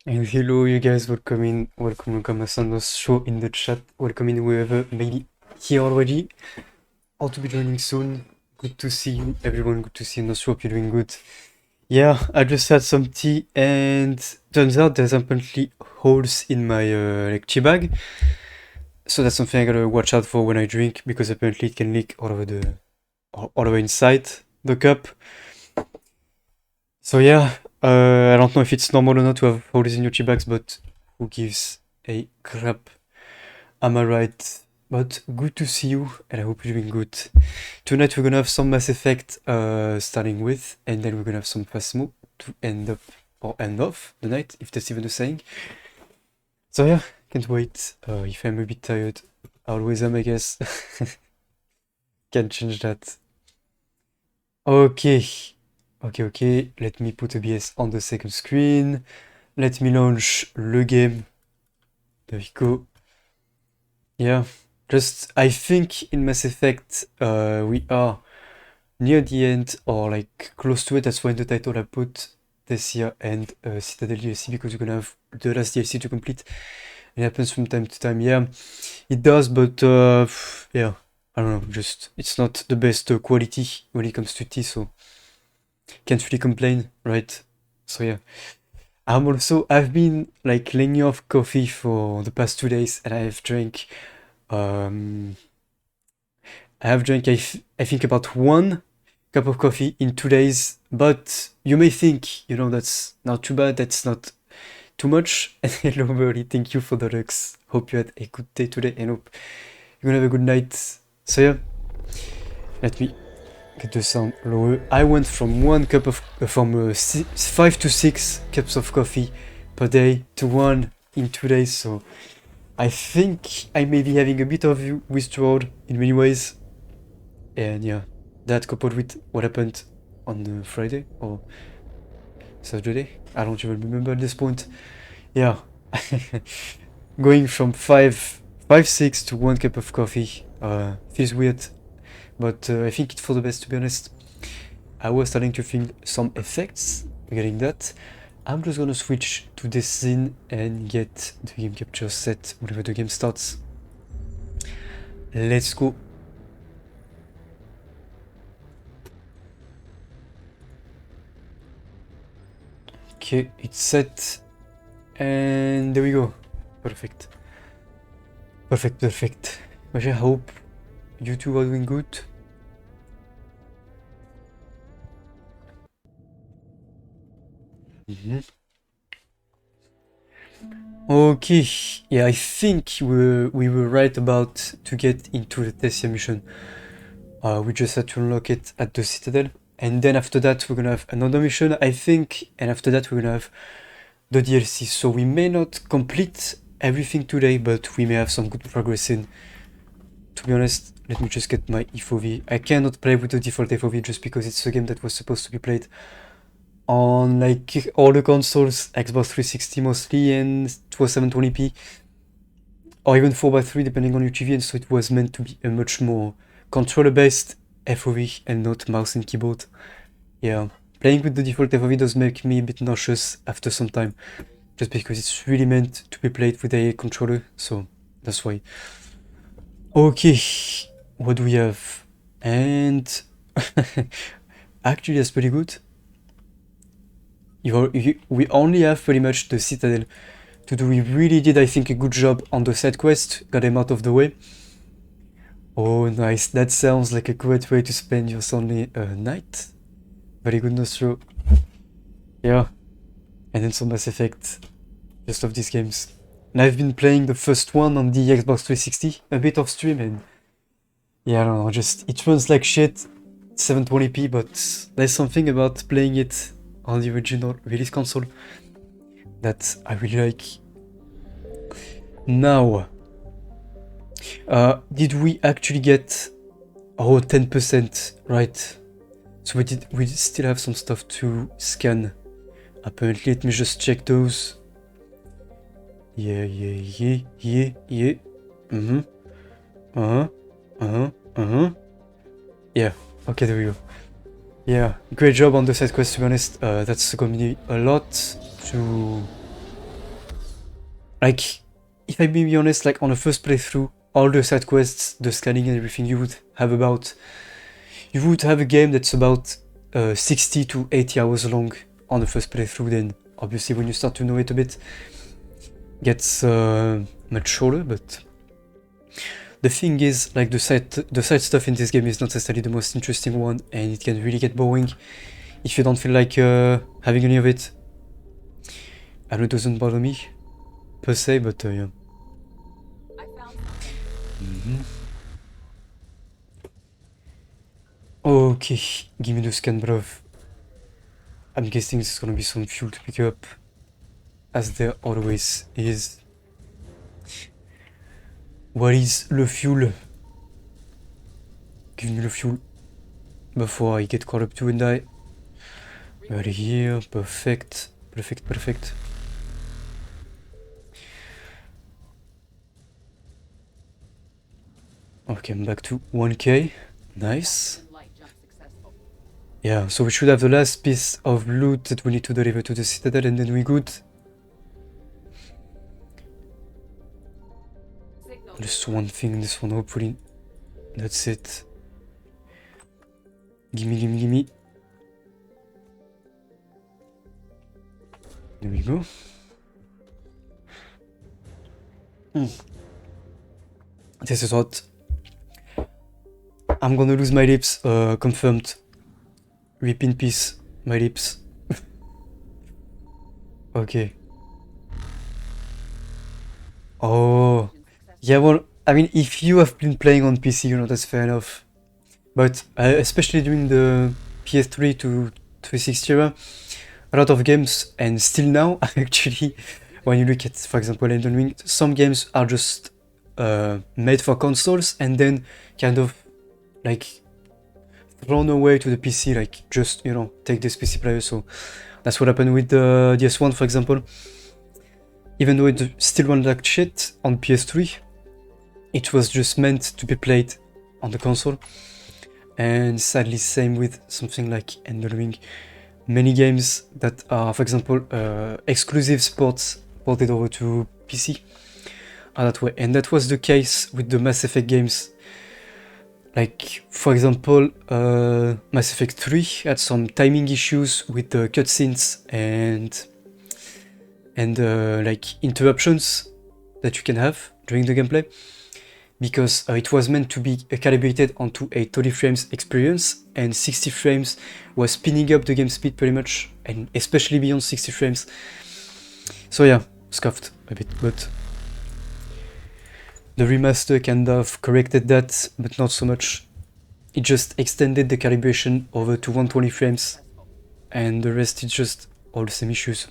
And hello, you guys, welcome on the show in the chat. Welcome in whoever maybe here already or to be joining soon. Good to see you, everyone. Good to see you on the show. Hope you're doing good. Yeah, I just had some tea and turns out there's apparently holes in my like tea bag. So that's something I gotta watch out for when I drink because apparently it can leak all over inside the cup. So yeah, I don't know if it's normal or not to have holes in your tea bags, but who gives a crap? Am I right? But good to see you, and I hope you're doing good. Tonight we're gonna have some Mass Effect starting with, and then we're gonna have some Phasmo to end off the night, if that's even a saying. So yeah, can't wait. If I'm a bit tired, I always am, I guess. Can't change that. Okay. Okay. Let me put OBS on the second screen. Let me launch the game. There we go. Yeah. Just, I think in Mass Effect, we are near the end or like close to it. That's why in the title I put Thessia and Citadel DLC because you're gonna have the last DLC to complete. It happens from time to time. Yeah, it does, but yeah, I don't know. Just it's not the best quality when it comes to tea, so can't really complain, right? So yeah. I've been like laying off coffee for the past 2 days, and um, I have drank I think about 1 cup of coffee in 2 days. But you may think, that's not too bad. That's not too much. And hello, Burley. Thank you for the looks. Hope you had a good day today, and hope you're gonna have a good night. So yeah, let me get the sound lower. I went from 5 to 6 cups of coffee per day to 1 in 2 days. So I think I may be having a bit of withdrawal in many ways. And yeah, that coupled with what happened on Friday or Saturday, I don't even remember at this point. Yeah, going from 6 to 1 cup of coffee feels weird, but I think it's for the best, to be honest. I was starting to feel some effects regarding that. I'm just gonna switch to this scene and get the game capture set whenever the game starts. Let's go. Okay, it's set. And there we go. Perfect. But I hope you two are doing good. Okay, yeah, I think we were right about to get into the Thessia mission. We just had to unlock it at the Citadel. And then after that, we're gonna have another mission, I think. And after that, we're gonna have the DLC. So we may not complete everything today, but we may have some good progress in. To be honest, let me just get my FOV. I cannot play with the default FOV just because it's a game that was supposed to be played on like all the consoles, Xbox 360 mostly, and it was 720p. Or even 4x3 depending on your TV, and so it was meant to be a much more controller-based FOV and not mouse and keyboard. Yeah, playing with the default FOV does make me a bit nauseous after some time, just because it's really meant to be played with a controller, so that's why. Okay, what do we have? And actually that's pretty good. We only have pretty much the Citadel to do. We really did, I think, a good job on the side quest, got them out of the way. Oh, nice. That sounds like a great way to spend your Sunday night. Very good, Nostro. Yeah. And then some Mass Effect. Just love these games. And I've been playing the first one on the Xbox 360. A bit off stream, and yeah, I don't know, just it runs like shit. 720p, but there's something about playing it on the original release console that I really like. Now, did we actually get 10%, right? So we still have some stuff to scan. Apparently, let me just check those. Yeah. Yeah, okay, there we go. Yeah, great job on the side quest, to be honest. That's gonna be a lot to Like, if I be honest, like on the first playthrough, all the side quests, the scanning and everything, you would have a game that's about 60 to 80 hours long on the first playthrough. Then obviously when you start to know it a bit, gets much shorter. But the thing is, like the side stuff in this game is not necessarily the most interesting one, and it can really get boring if you don't feel like having any of it. I know it doesn't bother me per se, but yeah. Okay, give me the scan, bruv. I'm guessing there's gonna be some fuel to pick up, as there always is. What is le fuel? Give me the fuel before I get caught up to and die. Right here, perfect, perfect, perfect. Okay, I'm back to 1k. Nice. Yeah, so we should have the last piece of loot that we need to deliver to the citadel, and then we're good. Just one thing, this one, hopefully. That's it. Gimme, gimme, gimme. There we go. This is hot. I'm gonna lose my lips, confirmed. Rip in peace, my lips. Okay. Oh. Yeah, well, I mean, if you have been playing on PC, you know, that's fair enough. But especially during the PS3 to 360 era, a lot of games, and still now, actually, when you look at, for example, Elden Ring, some games are just made for consoles and then kind of like thrown away to the PC, like just, you know, take this PC player. So that's what happened with the DS1, for example. Even though it still runs like shit on PS3, it was just meant to be played on the console. And sadly, same with something like Elden Ring. Many games that are, for example, exclusive sports ported over to PC are that way. And that was the case with the Mass Effect games. Like, for example, Mass Effect 3 had some timing issues with the cutscenes and like interruptions that you can have during the gameplay, because it was meant to be calibrated onto a 30 frames experience, and 60 frames was spinning up the game speed pretty much, and especially beyond 60 frames. So yeah, scuffed a bit, but the remaster kind of corrected that, but not so much. It just extended the calibration over to 120 frames, and the rest is just all the same issues.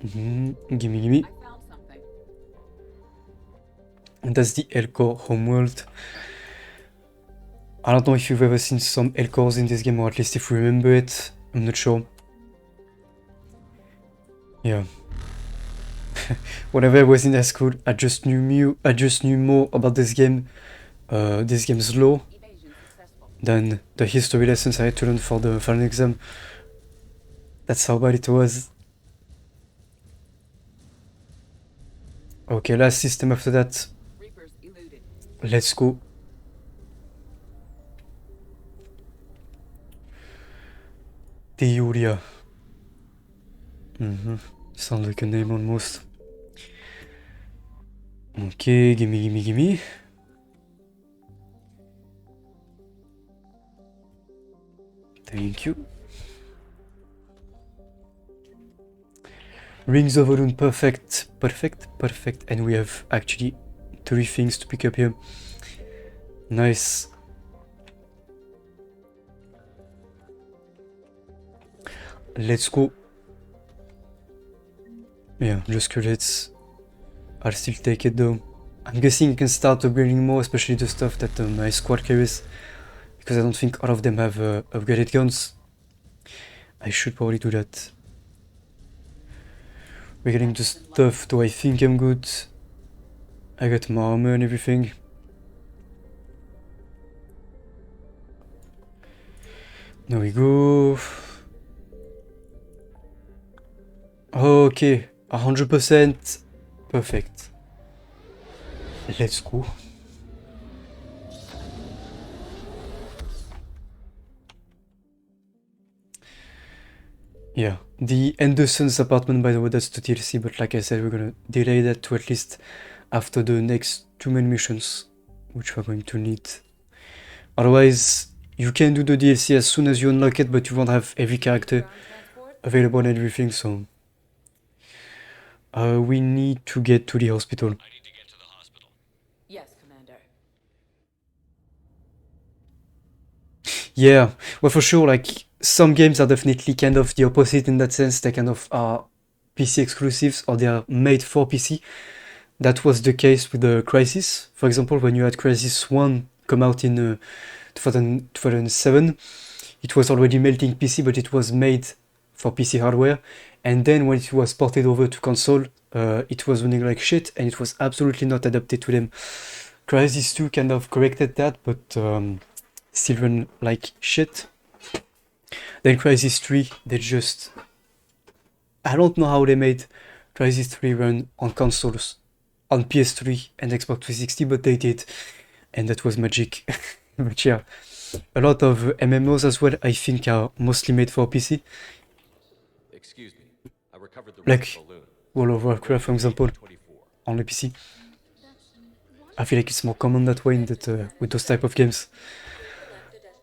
Gimme, gimme. And that's the Elcor homeworld. I don't know if you've ever seen some Elcors in this game, or at least if you remember it. I'm not sure. Yeah. Whenever I was in high school, I just knew more about this game's lore, than the history lessons I had to learn for the final exam. That's how bad it was. Okay, last system after that. Let's go. Theoria. Sounds like a name almost. Okay, gimme, gimme, gimme. Thank you. Rings of Odin, perfect, perfect, perfect. And we have actually 3 things to pick up here. Nice. Let's go. Yeah, just credits. I'll still take it though. I'm guessing you can start upgrading more, especially the stuff that my squad carries, because I don't think all of them have upgraded guns. I should probably do that. We're getting the stuff, though I think I'm good. I got my armor and everything. There we go. Okay, 100%. Perfect. Let's go. Yeah, the Anderson's apartment, by the way, that's the DLC, but like I said, we're gonna delay that to at least after the next 2 main missions, which we're going to need. Otherwise, you can do the DLC as soon as you unlock it, but you won't have every character available and everything, so... we need to get to the hospital. I need to get to the hospital. Yes, Commander. Yeah, well, for sure, like, some games are definitely kind of the opposite in that sense. They kind of are PC exclusives, or they are made for PC. That was the case with the Crysis. For example, when you had Crysis 1 come out in 2007, it was already melting PC, but it was made for PC hardware. And then when it was ported over to console, it was running like shit, and it was absolutely not adapted to them. Crysis 2 kind of corrected that, but still run like shit. Then Crysis 3, they just... I don't know how they made Crysis 3 run on consoles, on PS3 and Xbox 360, but they did, and that was magic. But yeah, a lot of MMOs as well, I think, are mostly made for PC. Excuse me. I recovered the Like balloon. World of Warcraft, for example, 24. on the PC. I feel like it's more common that way in that, with those type of games.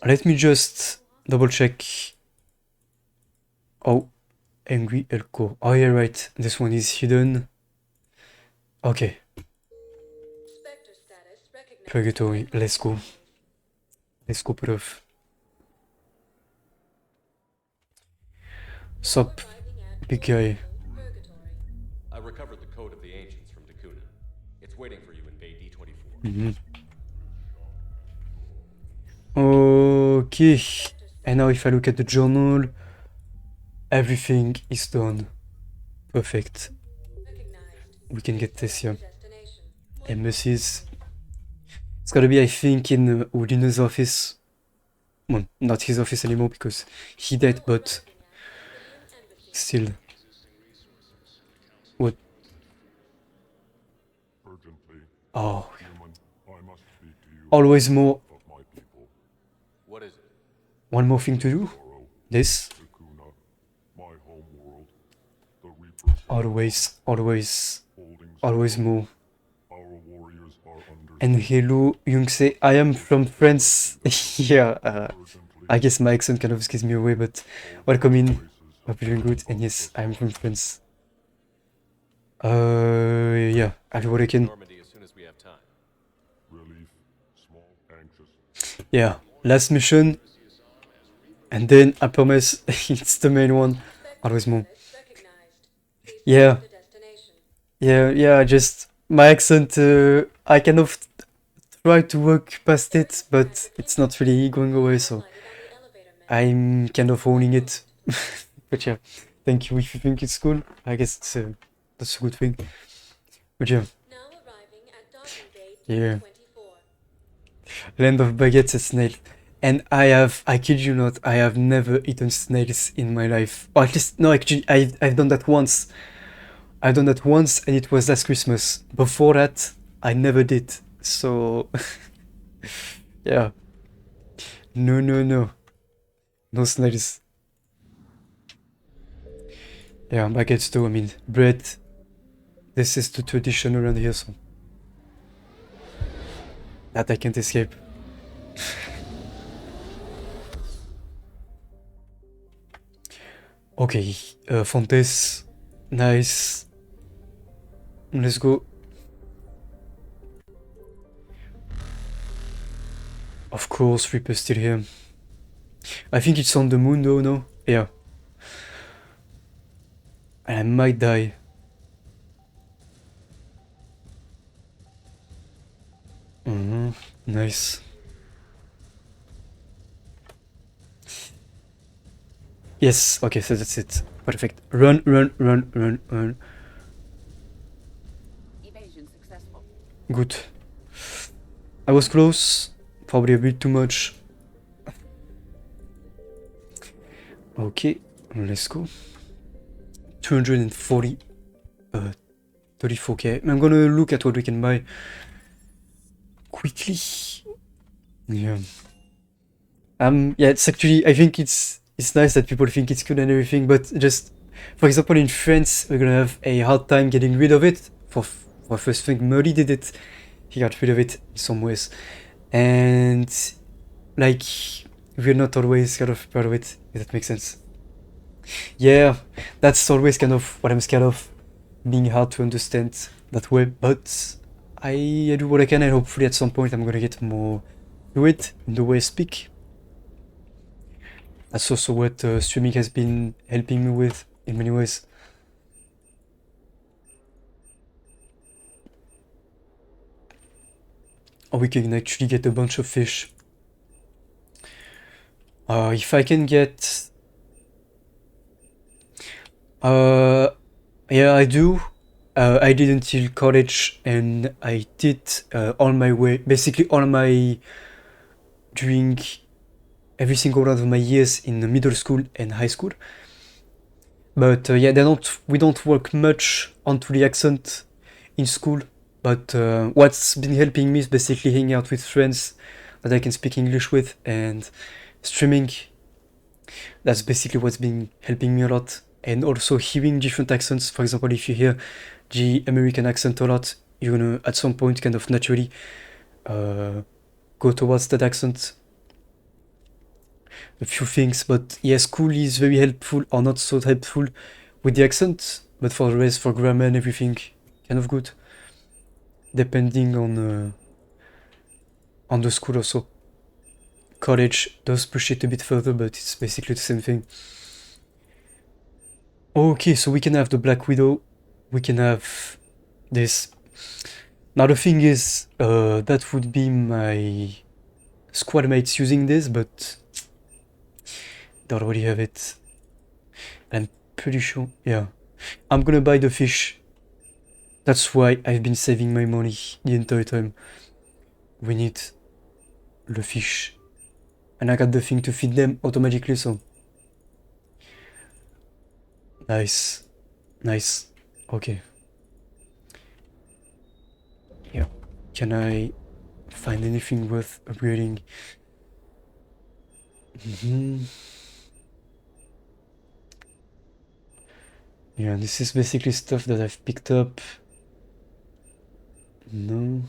Let me just double check. Oh, Angry Elko. Oh yeah, right. This one is hidden. Okay. Purgatory. Let's go. Let's go, prof. Sup, big guy. I recovered the code of the ancients from Dakuna. It's waiting for you in Bay D24. Okay. And now if I look at the journal, everything is done. Perfect. We can get Thessia. Embassies. It's gotta be, I think, in Udina's office. Well, not his office anymore because he died, but still. What? Oh. Always more. What is it? One more thing to do. This. Always more. And hello, Yungse. I am from France. Yeah, I guess my accent kind of gives me away, but welcome in. Hope you're doing good. And yes, I'm from France. Yeah, I'll do what I can. Normandy as soon as we have time. Yeah, last mission. And then I promise it's the main one. Always more. Yeah. Yeah, just my accent, I kind of try to work past it, but it's not really going away, so I'm kind of owning it. But yeah, thank you if you think it's cool. I guess that's a good thing. But yeah. Yeah. Land of baguettes and snail. And I kid you not, I have never eaten snails in my life. Or at least, no, actually, I've done that once. I've done that once, and it was last Christmas. Before that, I never did. So, yeah. No. No snails. Yeah, baguettes too, I mean, bread. This is the tradition around here, so. That I can't escape. Okay, Fontes. Nice. Let's go. Of course, Reaper's still here. I think it's on the moon though, no? Yeah. And I might die. Nice. Yes, okay, so that's it. Perfect. Run. Evasion successful. Good. I was close. Probably a bit too much. Okay, let's go. 240, 34k. I'm gonna look at what we can buy quickly. Yeah. Yeah, it's actually, I think it's nice that people think it's cool and everything, but just, for example, in France, we're gonna have a hard time getting rid of it. For first thing, Murray did it. He got rid of it in some ways. And, like, we're not always kind of proud of it, if that makes sense. Yeah, that's always kind of what I'm scared of, being hard to understand that way, but I do what I can, and hopefully at some point I'm gonna get more to it in the way I speak. That's also what streaming has been helping me with in many ways. Or we can actually get a bunch of fish. If I can get... yeah, I do. I did until college, and I did basically all my... during every single one of my years in middle school and high school. But yeah, we don't work much onto the accent in school. But what's been helping me is basically hanging out with friends that I can speak English with, and streaming. That's basically what's been helping me a lot. And also hearing different accents. For example, if you hear the American accent a lot, you're gonna at some point kind of naturally go towards that accent. A few things, but yeah, school is very helpful or not so helpful with the accent, but for the rest, for grammar and everything, kind of good. Depending on the school also. College does push it a bit further, but it's basically the same thing. Okay, so we can have the Black Widow, we can have this. Now the thing is, that would be my squad mates using this, but they already have it. I'm pretty sure, yeah. I'm gonna buy the fish. That's why I've been saving my money the entire time. We need the fish. And I got the thing to feed them automatically, so... Nice. Nice. Okay. Yeah. Can I find anything worth upgrading? Yeah, this is basically stuff that I've picked up. No.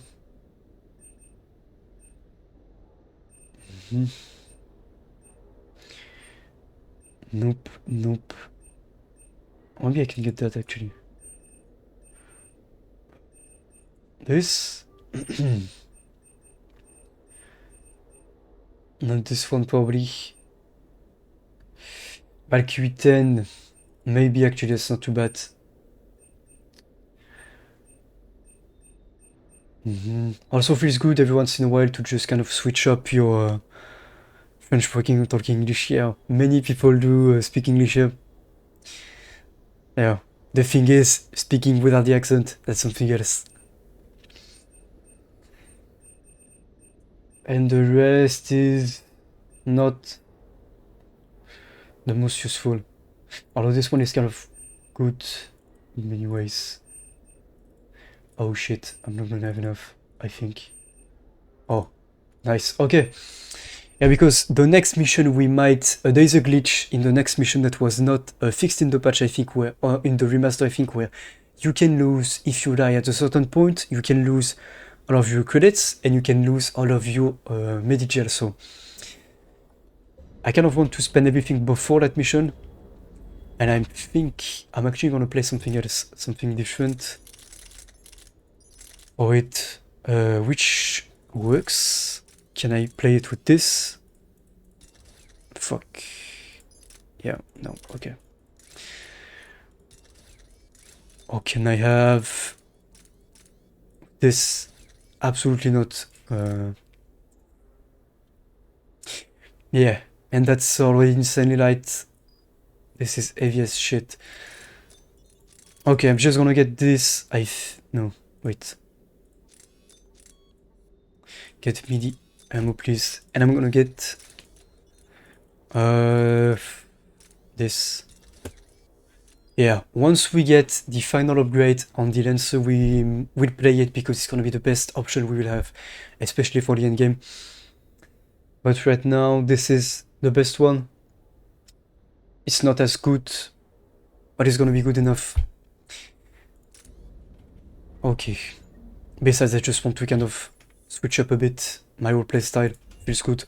Nope, nope. Maybe I can get that actually. This? Not this one probably. Valkyrie 10. Maybe actually that's not too bad. Also feels good every once in a while to just kind of switch up your French talking English here. Many people do speak English here. Yeah. The thing is, speaking without the accent, that's something else. And the rest is not the most useful. Although this one is kind of good in many ways. Oh shit, I'm not gonna have enough, I think. Oh, nice, okay. Yeah, because the next mission we might... there is a glitch in the next mission that was not fixed in the patch, I think, or in the remaster, I think, where you can lose, if you die at a certain point, you can lose all of your credits, and you can lose all of your Medigel, so... I kind of want to spend everything before that mission, and I think I'm actually gonna play something else, something different. Oh wait, which works? Can I play it with this? Fuck. Yeah, no, okay. Or can I have this? Absolutely not. Yeah, and that's already insanely light. This is heavy as shit. Okay, I'm just gonna get this. No, wait. Get me the ammo, please. And I'm gonna get... this. Yeah, once we get the final upgrade on the Lancer, we will play it because it's gonna be the best option we will have, especially for the endgame. But right now, this is the best one. It's not as good, but it's gonna be good enough. Okay. Besides, I just want to kind of switch up a bit my roleplay style. Feels good.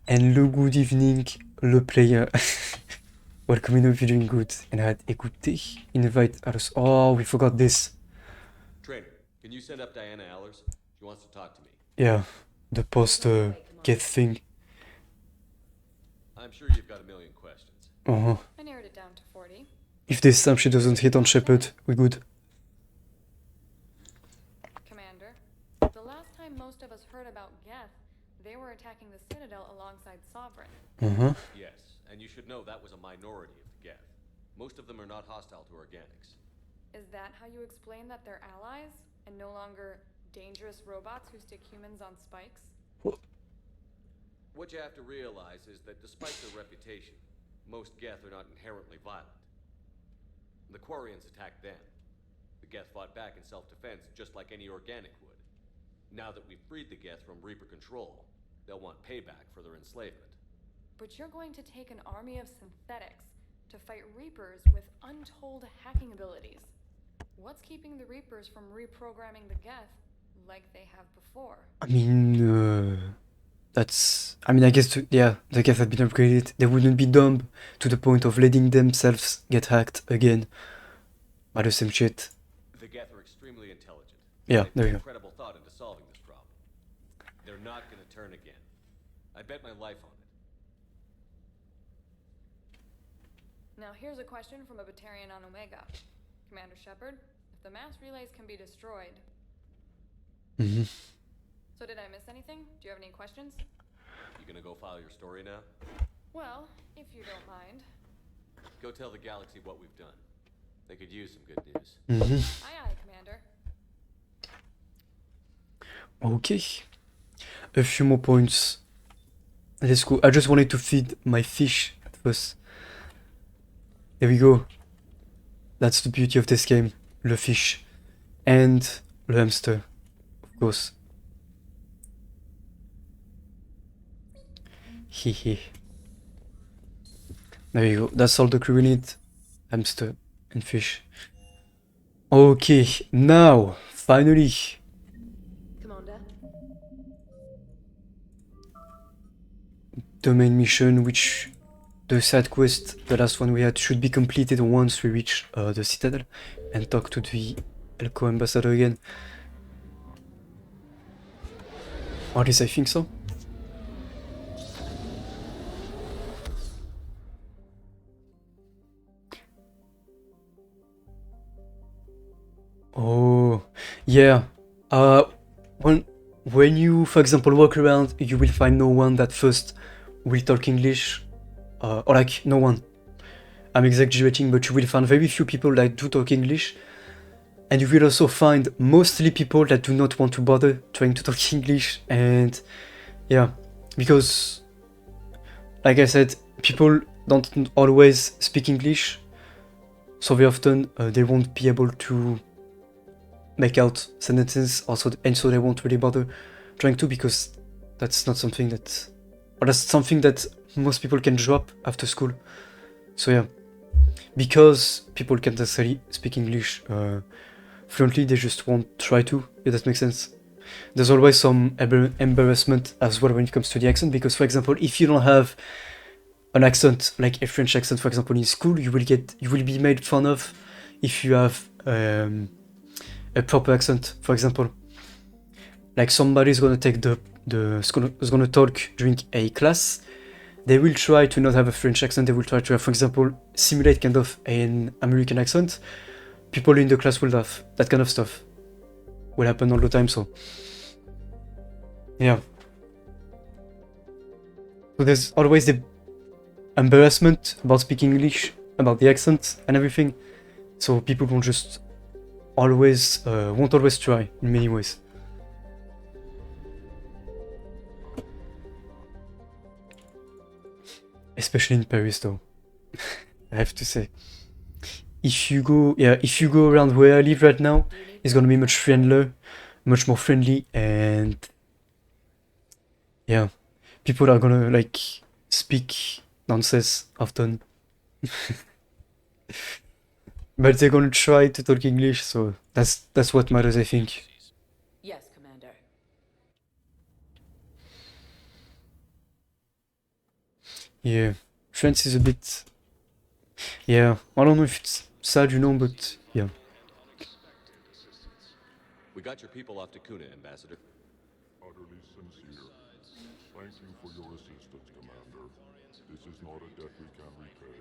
Hello, good evening, le player. Welcome in if you're doing good. And I had écouté, invite others. Oh, we forgot this. Trainer, can you send up Diana Allers? She wants to talk to me. Yeah, the post get thing. I'm sure you've got a million questions. Uh-huh. I narrowed it down to 40. If this time she doesn't hit on Shepard, we're good. Commander, the last time most of us heard about Geth, they were attacking the Citadel alongside Sovereign. Uh-huh. Yes, and you should know that was a minority of the Geth. Most of them are not hostile to organics. Is that how you explain that they're allies and no longer dangerous robots who stick humans on spikes? What you have to realize is that despite their reputation, most Geth are not inherently violent. The Quarians attacked them. The Geth fought back in self-defense just like any organic would. Now that we've freed the Geth from Reaper control, they'll want payback for their enslavement. But you're going to take an army of synthetics to fight Reapers with untold hacking abilities. What's keeping the Reapers from reprogramming the Geth like they have before? I mean, I guess, yeah, the Geth have been upgraded. They wouldn't be dumb to the point of letting themselves get hacked again by the same shit. The Geth are extremely intelligent. Yeah, They there you put go. incredible thought into solving this problem. They're not gonna turn again. I bet my life on it. Now here's a question from a Batarian on Omega. Commander Shepard, if the mass relays can be destroyed... Mm-hmm. So did I miss anything? Do you have any questions? You gonna go file your story now? Well, if you don't mind. Go tell the galaxy what we've done. They could use some good news. Mm-hmm. Aye aye, Commander. Okay. A few more points. Let's go. I just wanted to feed my fish at first. There we go. That's the beauty of this game. Le fish. And le hamster. Of course. Hehe. There you go. That's all the crew we need. Hamster and fish. Okay, now, finally. Commander. The main mission, which the side quest, the last one we had, should be completed once we reach the Citadel and talk to the Elko ambassador again. Or at least I think so. Oh, yeah. When you, for example, walk around, you will find no one that first will talk English, or like no one. I'm exaggerating, but you will find very few people that do talk English, and you will also find mostly people that do not want to bother trying to talk English, and yeah, because, like I said, people don't always speak English, so very often they won't be able to make out sentences also, and so they won't really bother trying to, because that's not something that, or that's something that most people can drop after school. So yeah, because people can't necessarily speak English fluently, they just won't try to, if that makes sense. There's always some embarrassment as well when it comes to the accent, because for example, if you don't have an accent, like a French accent for example in school, you will be made fun of if you have a proper accent, for example. Like somebody's gonna take is gonna talk during a class, they will try to not have a French accent, they will try to have, for example, simulate kind of an American accent. People in the class will laugh. That kind of stuff will happen all the time, so yeah. So there's always the embarrassment about speaking English, about the accent and everything, so people won't always try in many ways. Especially in Paris though. I have to say. If you go around where I live right now, it's gonna be much friendlier, much more friendly, and yeah, people are gonna like speak nonsense often, but they're gonna try to talk English, so that's what matters, I think. Yes, Commander. Yeah, France is a bit. Yeah, I don't know if it's sad, but yeah. We got your people off to Kuna, Ambassador. Utterly sincere. Thank you for your assistance, Commander. This is not a debt we can repay.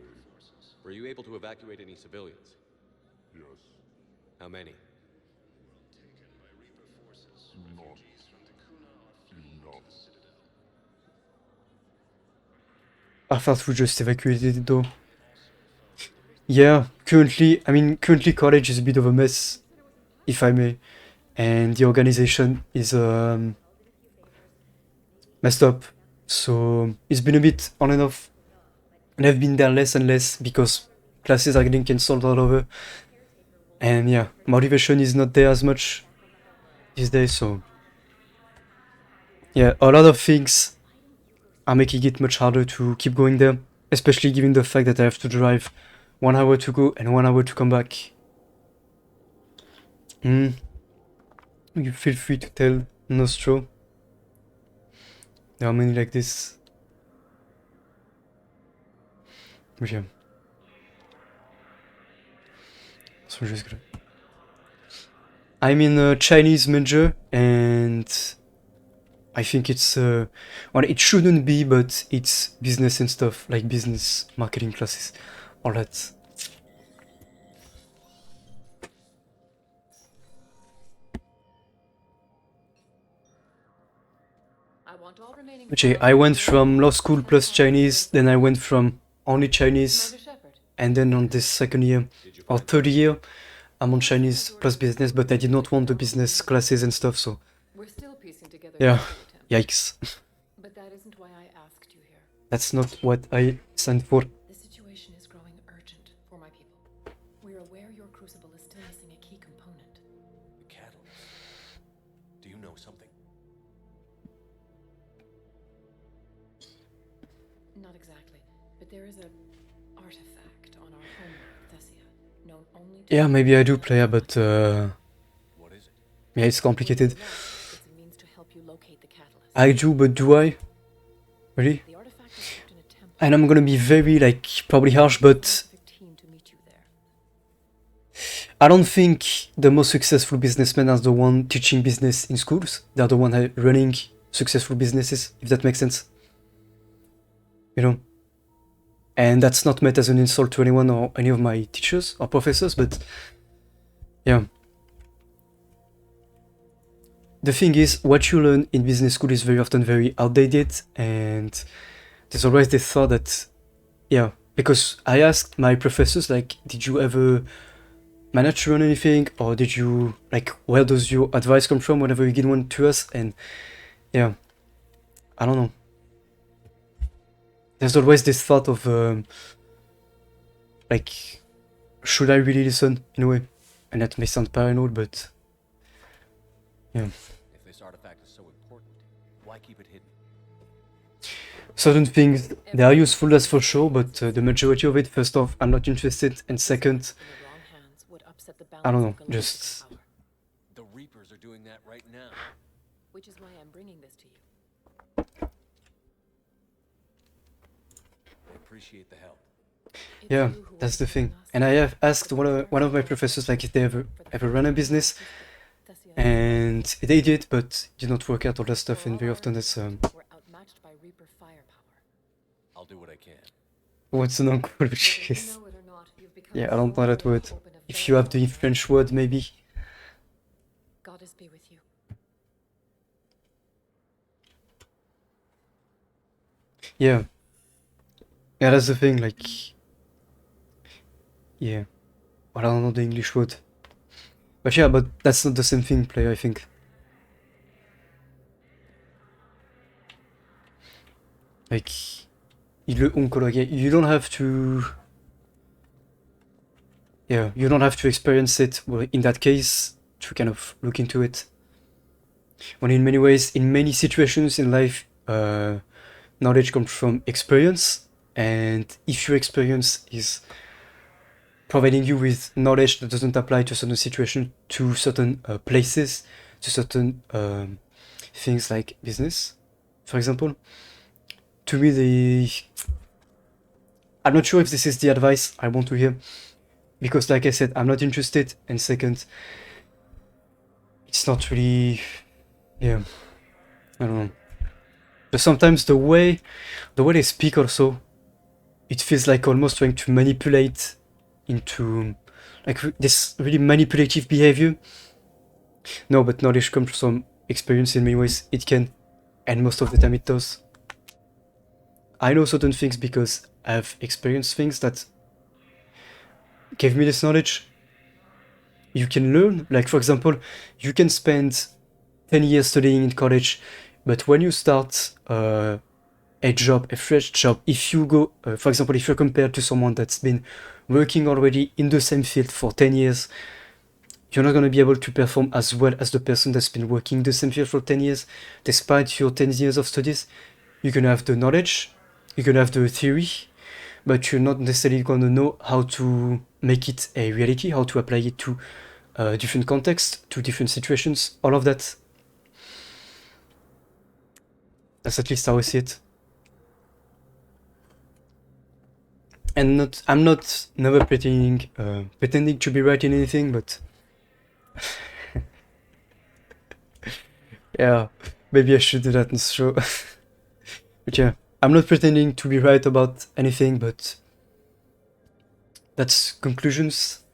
Were you able to evacuate any civilians? Yes, How many? not enough. I thought we just evacuated it though. Yeah, currently college is a bit of a mess, if I may, and the organization is messed up. So it's been a bit on and off, and I've been there less and less because classes are getting cancelled all over, and yeah, motivation is not there as much these days. So yeah, a lot of things are making it much harder to keep going there, especially given the fact that I have to drive 1 hour to go and 1 hour to come back. You feel free to tell Nostro. There are many like this. But yeah. So I'm just gonna. I'm in a Chinese major, and I think it's well, it shouldn't be, but it's business and stuff, like business marketing classes, all that. I want all remaining. Which I went from law school plus Chinese, then I went from only Chinese, Commander Shepard. and then on this second year or third year, I'm on Chinese plus business, but I did not want the business classes and stuff, so We're still piecing together. yeah, the attempt, yikes. but that isn't why I asked you here. That's not what I signed for. The situation is growing urgent for my people. We're aware your crucible is still missing a key component. The catalyst. Do you know something? Not exactly, but there is a artifact on our homeworld, Thessia, known only to Yeah, maybe I do play, but What is it? yeah, it's complicated. It's a means to help you locate the catalyst. I do, but do I? Really? The artifact is kept in a temple. And I'm gonna be very, like, probably harsh, but Specific team to meet you there. I don't think the most successful businessmen are the one teaching business in schools. They're the one running successful businesses, if that makes sense. You know? And that's not meant as an insult to anyone or any of my teachers or professors, but yeah. The thing is, what you learn in business school is very often very outdated, and there's always this thought that, yeah, because I asked my professors, like, did you ever manage to run anything, or did you, like, where does your advice come from whenever you give one to us? And yeah, I don't know. There's always this thought of, like, should I really listen, in a way? And that may sound paranoid, but yeah. If this artifact is so important, why keep it hidden? Certain things, they are useful, that's for sure, but the majority of it, first off, I'm not interested, and second, In the wrong hands would upset the balance I don't know, of galactic just power, The Reapers are doing that right now. which is why I'm bringing this to you. I appreciate the help. It's yeah, you who that's the are thing. telling us And I have asked one of my professors, like, if they ever run a business, Thessia, and they did, but did not work out all that stuff, for and all very our often that's efforts, we're outmatched by Reaper firepower. I'll do what I can. what's an uncle, which Whether you is know it or not, you've become yeah, I a don't know that soldier word. of hope and of If you have the valor. French word, maybe. Goddess be with you. Yeah, yeah, that's the thing. Like, yeah, well, I don't know the English word, but yeah, but that's not the same thing, player. I think. Like, il le onkologue. You don't have to yeah, you don't have to experience it in that case to kind of look into it. When in many ways, in many situations in life, knowledge comes from experience, and if your experience is providing you with knowledge that doesn't apply to certain situations, to certain places, to certain things like business, for example, to me, I'm not sure if this is the advice I want to hear, because like I said, I'm not interested, and second, it's not really, yeah, I don't know. But sometimes the way they speak also, it feels like almost trying to manipulate into like this really manipulative behavior. No, but knowledge comes from experience in many ways. It can, and most of the time it does. I know certain things because I've experienced things that gave me this knowledge. You can learn, like for example, you can spend 10 years studying in college, but when you start a job, a fresh job, if you go, for example, if you're compared to someone that's been working already in the same field for 10 years, you're not going to be able to perform as well as the person that's been working the same field for 10 years. Despite your 10 years of studies, you can have the knowledge, you can have the theory, but you're not necessarily going to know how to make it a reality, how to apply it to different contexts, to different situations, all of that. That's at least how I see it. And I'm not never pretending to be right in anything, but yeah, maybe I should do that in the show. But yeah, I'm not pretending to be right about anything, but that's conclusions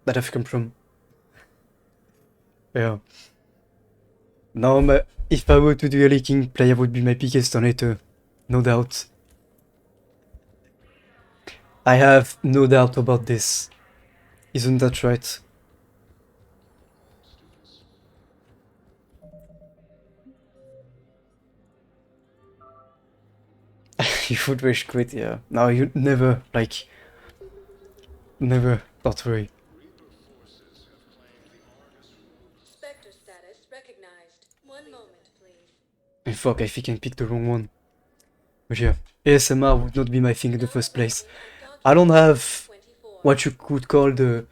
that have come from. Yeah. Now, if I were to do a leaking, player would be my biggest donator, no doubt. I have no doubt about this. Isn't that right? You would wish quit, yeah. No, you never, like, never, don't worry. Spectre status recognized. One moment, please. And fuck, I think I picked the wrong one. But yeah, ASMR would not be my thing in the first place. I don't have what you could call the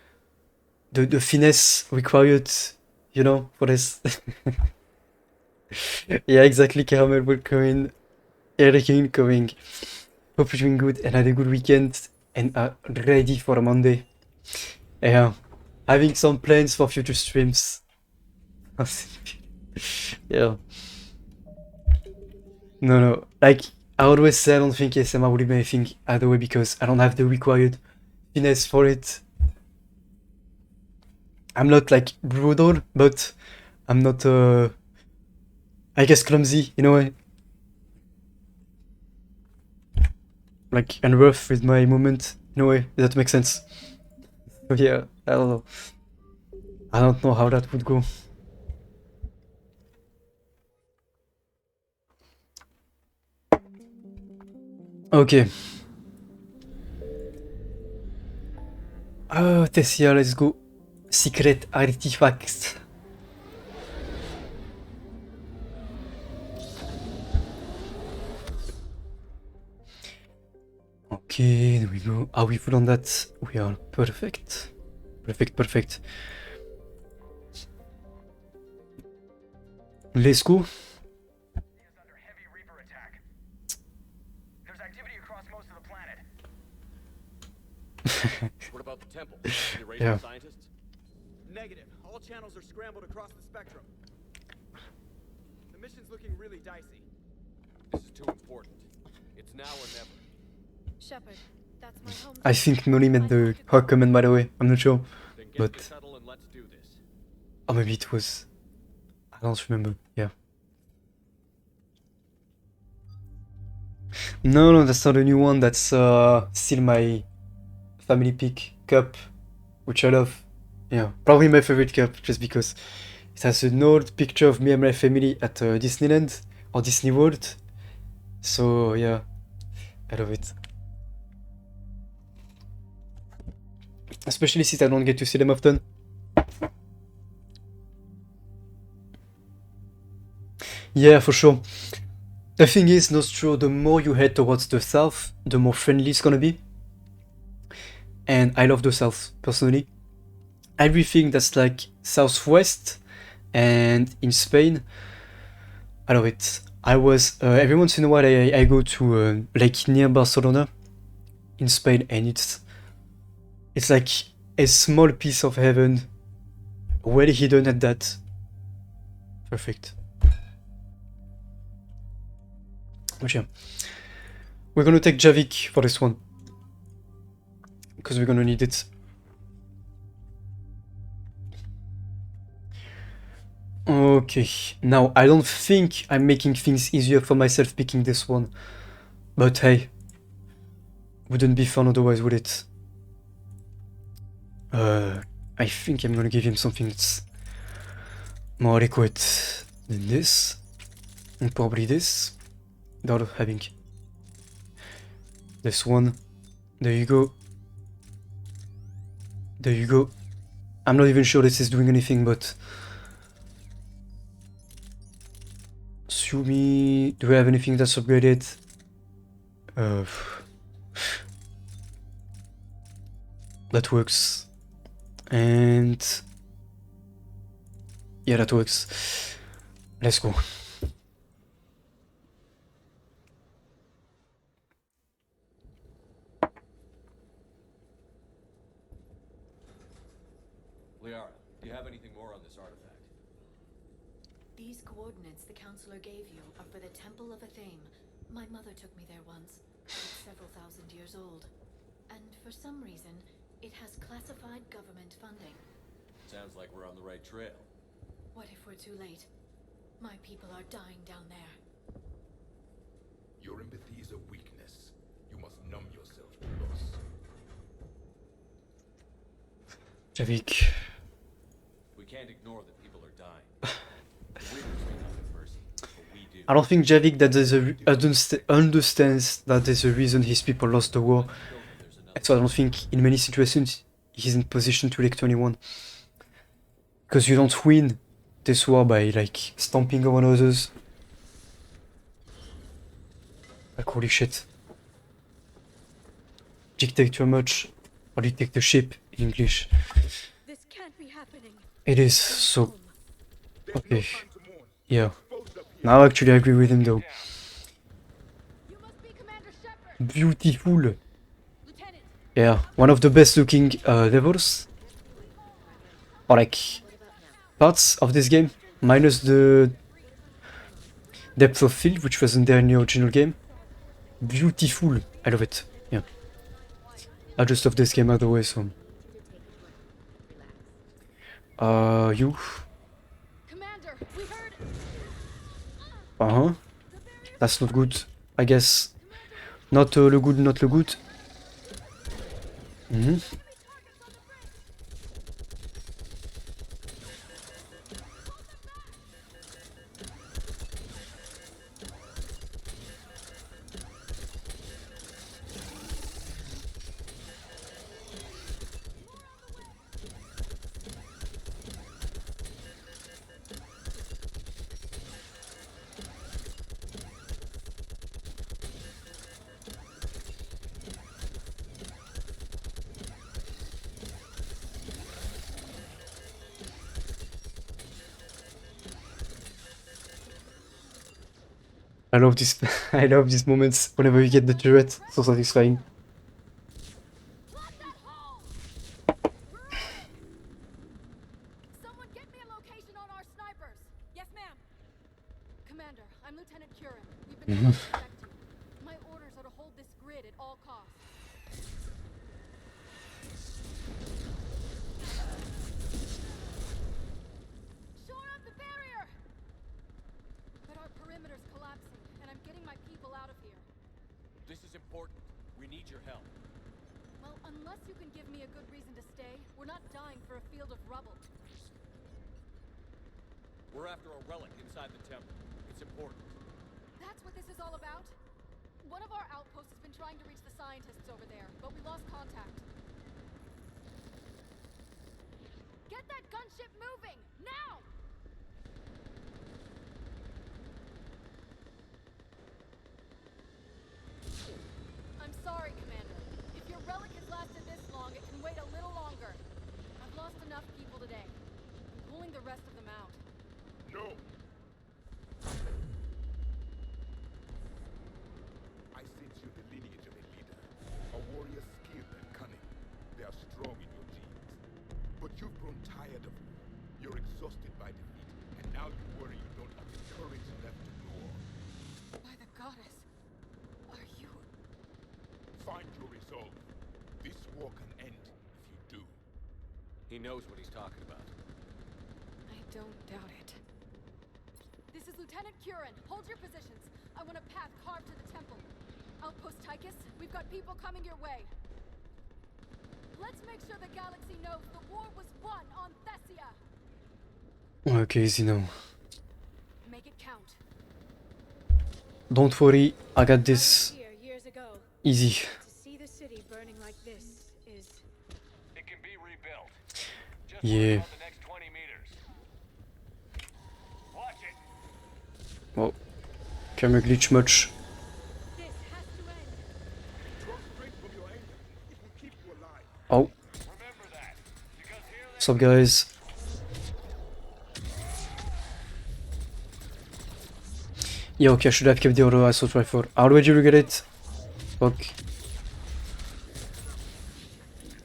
finesse required, you know, for this. Yeah, exactly, Caramel will come in. Eric incoming. Hope you're doing good and had a good weekend and are ready for Monday. Yeah, having some plans for future streams. Yeah. No, like I always say, I don't think ASMR will be my thing either way because I don't have the required finesse for it. I'm not like brutal, but I'm not, I guess, clumsy in a way. Like, and rough with my movement in a way, if that makes sense. So yeah, I don't know. I don't know how that would go. Okay. Oh, Thessia, let's go. Secret artifacts. Okay, there we go. Are we full on that? We are perfect. Perfect. Let's go. Is under heavy Reaper attack. There's activity across most of the planet. What about the temple? Any race Yeah. scientists? Negative. All channels are scrambled across the spectrum. The mission's looking really dicey. This is too important. It's now or never. Shepard, that's my home. I think Noli meant the hard comment, by the way. I'm not sure. Then get But- your shuttle and let's do this. Or maybe it was. I don't remember. Yeah. No, that's not a new one. That's still my family pick cup, which I love. Yeah, probably my favorite cup just because it has an old picture of me and my family at Disneyland or Disney World. So yeah, I love it. especially since I don't get to see them often. Yeah, for sure. The thing is, Nostro, the more you head towards the south, the more friendly it's gonna be. And I love the south, personally. Everything that's like southwest and in Spain, I love it. I was, every once in a while I go to, like near Barcelona, in Spain, and it's like a small piece of heaven, well hidden at that. Perfect. But yeah. We're gonna take Javik for this one. Because we're gonna need it. Okay, now I don't think I'm making things easier for myself picking this one. But hey, wouldn't be fun otherwise, would it? I think I'm gonna give him something that's more adequate than this. And probably this. Without having this one. There you go. There you go. I'm not even sure this is doing anything, but... Sumi... Do we have anything that's upgraded? That works. And... Yeah, that works. Let's go. Liara, do you have anything more on this artifact? These coordinates the counselor gave you are for the Temple of Athame. My mother took me there once. It's several thousand years old. And for some reason, it has classified government funding. Sounds like we're on the right trail. What if we're too late? My people are dying down there. Your empathy is a weakness. You must numb yourself to loss. Javik. We can't ignore that people are dying. The Reapers may not have mercy, but we do. I don't think Javik that there's understands that there's a reason his people lost the war. So I don't think in many situations he's in position to elect anyone. Because you don't win this war by like stomping on others. Like holy shit. Dictate too much, or dictate the ship in English. This can't be happening. It is so... Okay. Yeah. Now actually I agree with him though. You must be Commander Shepard. Beautiful. Lieutenant. Yeah, one of the best looking levels. Or like parts of this game. Minus the depth of field, which wasn't there in the original game. Beautiful. I love it. Yeah. I just love this game either way, so... you? Commander, we heard. Uh-huh. That's not good, I guess. Not le good, not le good. I love this. I love these moments whenever you get the turret. So satisfying. Someone get me a location on our snipers. Yes, ma'am. Commander, I'm Lieutenant Curran. We've been trying to protect you. My orders are to hold this grid at all costs. Shore up the barrier! But our perimeter's collapsing, and I'm getting my people out of here. This is important. We need your help. Well, unless you can give me a good reason to stay, we're not dying for a field of rubble. We're after a relic inside the temple. It's important. That's what this is all about? One of our outposts has been trying to reach the scientists over there, but we lost contact. Get that gunship moving! Now! I'm sorry, Commander. If your relic has lasted this long, it can wait a little longer. I've lost enough people today. I'm pulling the rest of them out. No! I sense you the lineage of a leader. A warrior skilled and cunning. They are strong in your genes. But you've grown tired of war. You're exhausted by defeat, and now you worry you don't have the courage left to go on. By the goddess. Are you... Find your resolve. This war can end if you do. He knows what he's talking about. I don't doubt it. This is Lieutenant Curran. Hold your positions. I want a path carved to the temple. Outpost Tychus, we've got people coming your way. Let's make sure the galaxy knows the war was won on Thessia. Okay, easy now. Make it count. Don't worry, I got this. Here years ago. Easy. To see the city burning like this is... It can be rebuilt. Just Yeah. work on the next 20 meters. Watch it. Oh, camera glitch much. This has to end. Draw strength from your anger. It will keep you alive. Oh, Remember that. Because here what's up, guys? Yeah, okay, I should have kept the auto assault rifle. How did you get it? Fuck.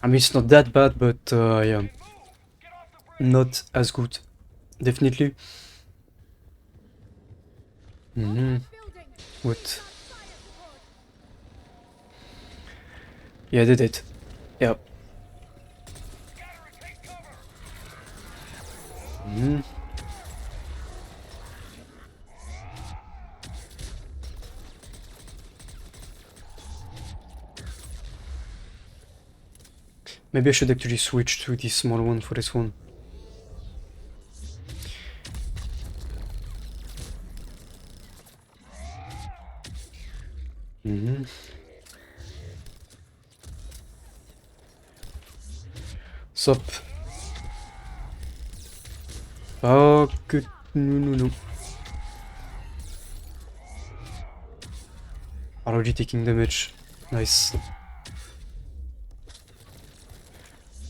I mean, it's not that bad, but yeah, not as good. Definitely. Building. What? Yeah, I did it. Yeah. Maybe I should actually switch to the small one for this one. Sup. Oh, good. No. Already taking damage. Nice.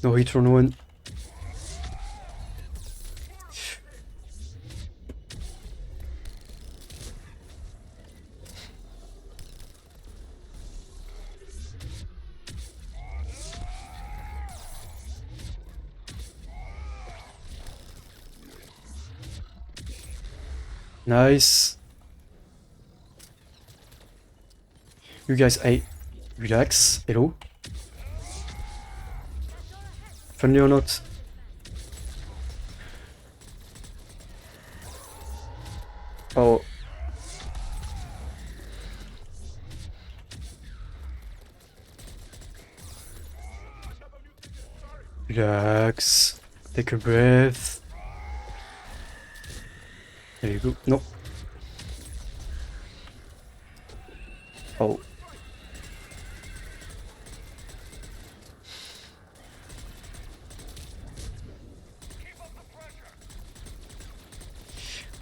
No hit on one. Nice. You guys, relax. Hello. Friendly or not? Oh. Relax. Take a breath. There you go. No. Oh.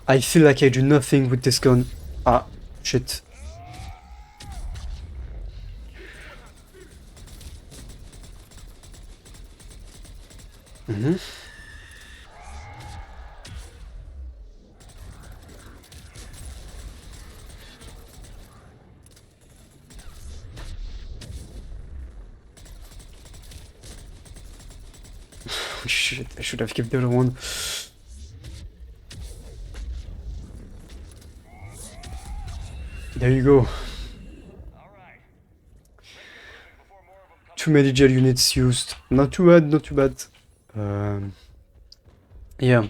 I feel like I do nothing with this gun. Ah, shit. Shit, I should have kept the other one. There you go. Too many gel units used. Not too bad, not too bad. Yeah,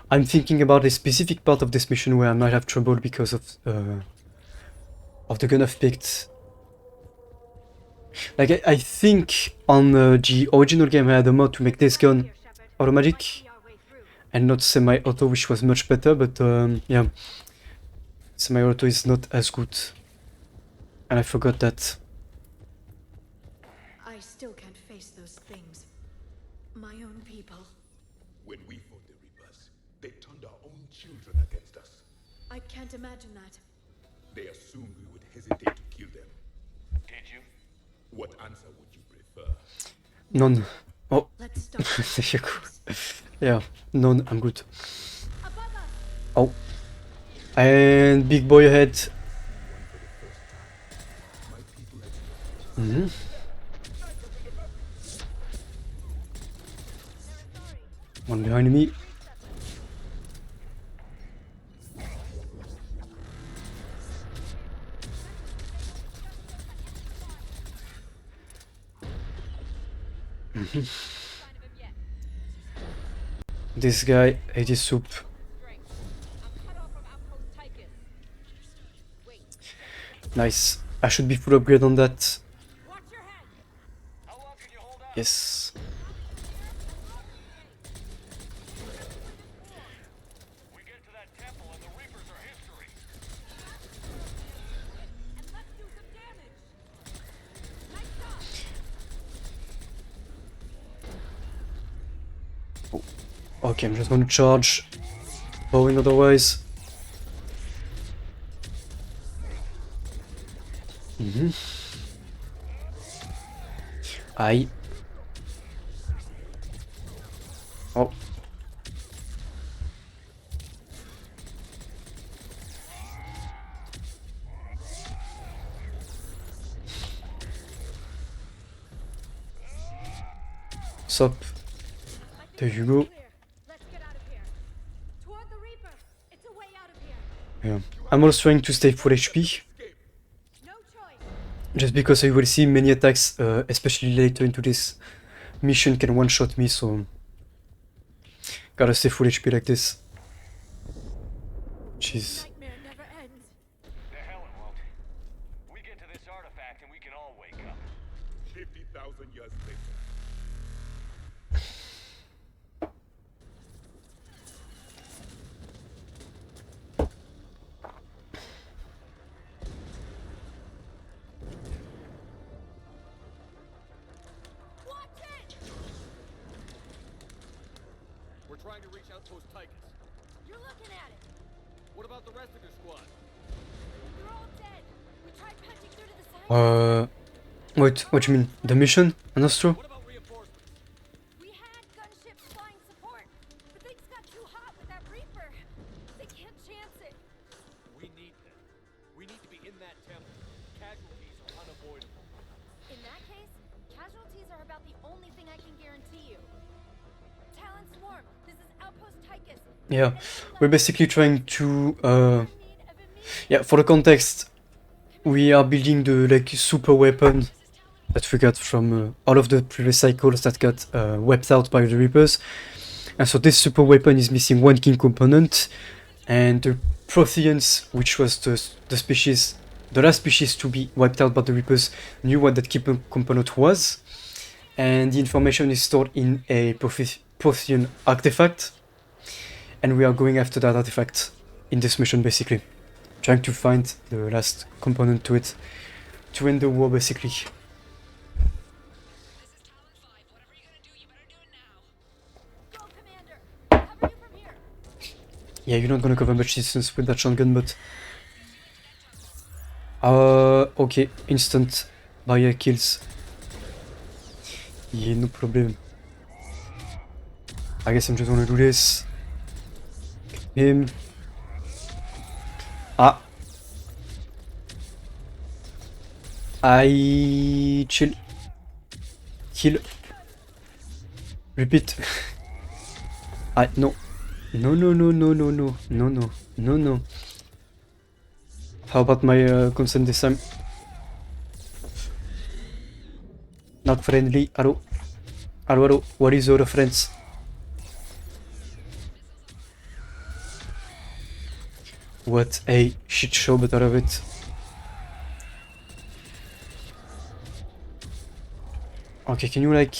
I'm thinking about a specific part of this mission where I might have trouble because of the gun I've picked. Like, I think on the original game I had a mod to make this gun automatic and not semi-auto, which was much better, but yeah, semi-auto is not as good. And I forgot that. I still can't face those things. My own people. When we fought the Reapers, they turned our own children against us. I can't imagine that. They assumed we would hesitate to kill them. Did you? What answer would you prefer? None. Oh, Let's stop. there you go. Yeah, none, I'm good. Above us. Oh. And big boy ahead. Mm-hmm. One behind me. This guy ate his soup. Nice. I should be full upgrade on that. Yes. We get to that temple and the Reapers are history. Okay, I'm just gonna charge. Bowing otherwise. Mm-hmm. Aye. Oh. Sup. There you go. Let's get out of here. Toward the Reaper. It's a way out of here. Yeah. I'm also trying to stay full HP. No choice. Just because I will see many attacks, especially later into this mission, can one-shot me, so gotta stay full HP like this. Jeez. Nightmare never ends. The hell it won't. We get to this artifact and we can all wake up. 50,000 years later. Watch it! We're trying to reach Outpost Tychus. You're looking at it. What about the rest of your squad? They're all dead. We tried punching through to the side. Wait, what do you mean? The mission? And that's true? What about reinforcements? We had gunships flying support, but things got too hot with that Reaper. They can't chance it. We need them. We need to be in that temple. Casualties are unavoidable. In that case, casualties are about the only thing I can guarantee you. Talon Swarm, this is Outpost Tychus. Yeah, we're basically trying to, Need of immediate yeah, for the context, we are building the, like, super weapon that we got from all of the previous cycles that got wiped out by the Reapers. And so this super weapon is missing one key component, and the Protheans, which was the species, the last species to be wiped out by the Reapers, knew what that key component was, and the information is stored in a Prothean artifact, and we are going after that artifact in this mission, basically. Trying to find the last component to it, to end the war, basically. Go, Commander! Cover you from here! Yeah, you're not gonna cover much distance with that shotgun, but... okay, instant barrier kills. Yeah, no problem. I guess I'm just gonna do this. Him. Ah. I chill. Kill. Repeat. I no. No no no no no no no no no no. How about my consent this time? Not friendly. Hello. Hello, hello. What is your reference? What a shit show, but out of it. Okay, can you like...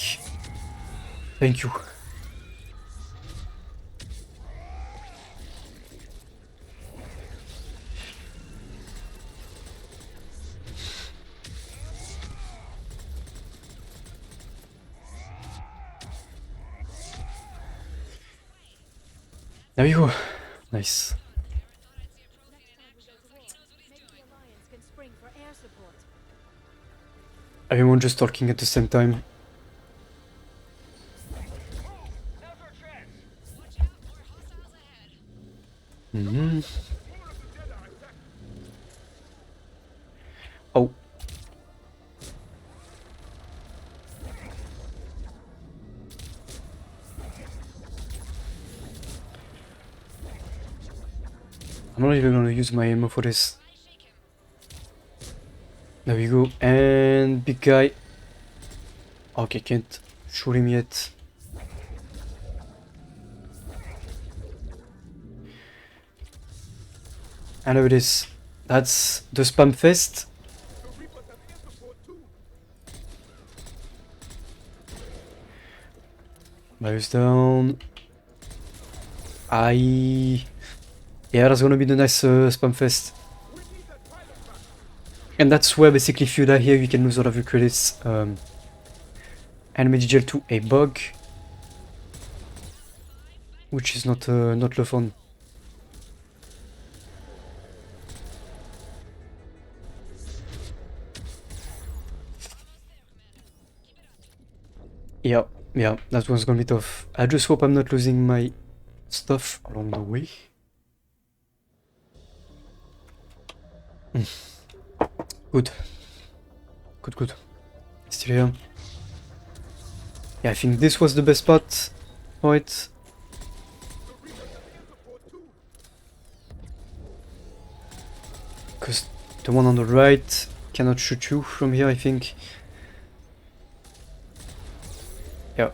Thank you. There we go. Nice. Everyone just talking at the same time. Mm-hmm. Oh. I'm not even gonna use my ammo for this. There we go. And big guy. Okay, can't shoot him yet. I know it is. That's the spam fest. Mouse down. Yeah, that's gonna be the nice spam fest. And that's where basically if you die here you can lose all of your credits. Enemy gel to a bug. Which is not the fun. Yeah, that one's gonna be tough. I just hope I'm not losing my stuff along the way. Good. Good. Still here. Yeah, I think this was the best part for it. Because the one on the right cannot shoot you from here, I think. Yeah.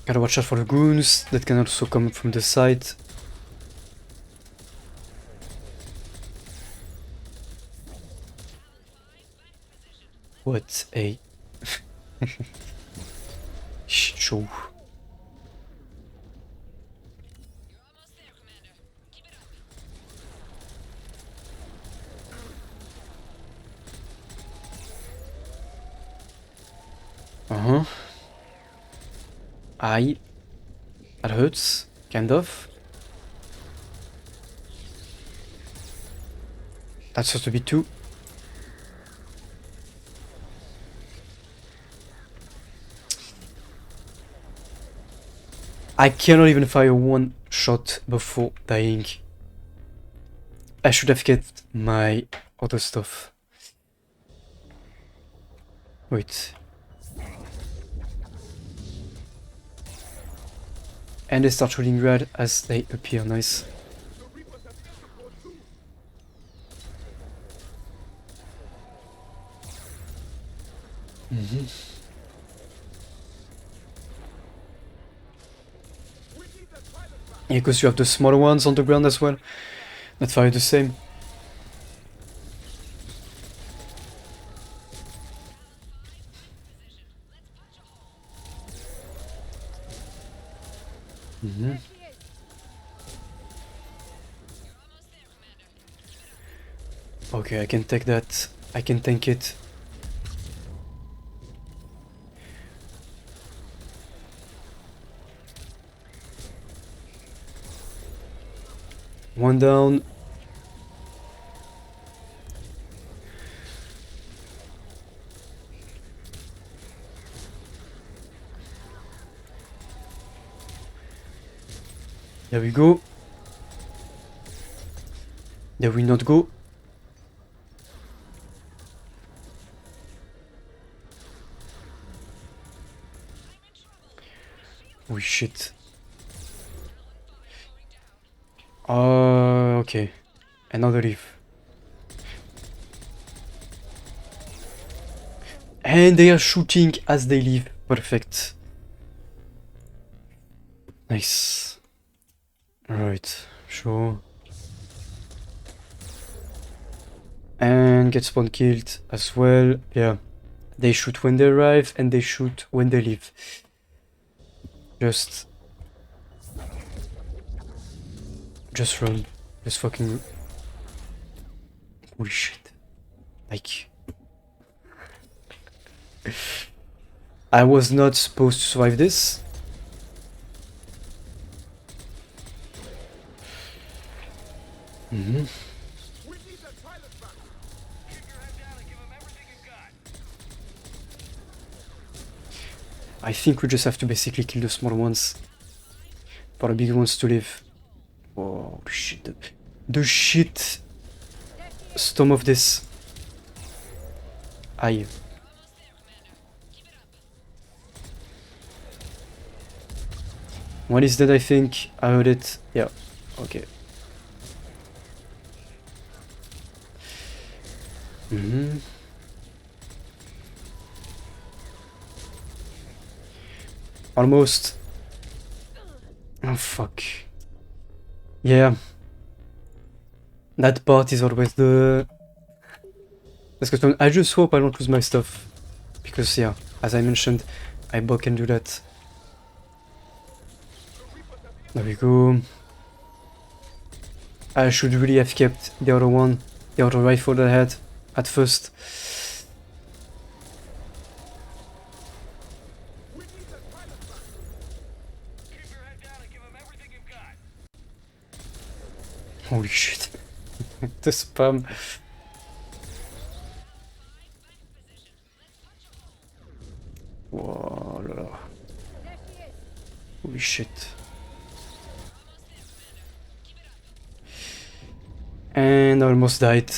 Gotta watch out for the goons that can also come from the side. What a shit show. Aye. That hurts, kind of. That's supposed to be two. I cannot even fire one shot before dying. I should have kept my other stuff. Wait. And they start shooting red as they appear. Nice. Yeah, because you have the smaller ones on the ground as well that fire the same. Okay, I can take that. I can tank it. One down. There we go. There will not go. Oh shit. Okay. Another leaf. And they are shooting as they leave. Perfect. Nice. Alright, sure. And get spawn killed as well. Yeah. They shoot when they arrive and they shoot when they leave. Just run. Just fucking... Holy shit. Like... I was not supposed to survive this. We need the pilot back. Keep your head down and give him everything you've got. I think we just have to basically kill the small ones for the big ones to live. Oh shit. The shit storm of this. Aye. One is dead, I think. I heard it. Yeah. Okay. Almost. Oh fuck. Yeah. That part is always the... That's good. I just hope I don't lose my stuff. Because yeah, as I mentioned, I can do that. There we go. I should really have kept the other one, the other rifle that I had at first. Keep your head down and give him everything you've got. Holy shit. The spam. Whoa, la, la. Holy shit. And I almost died.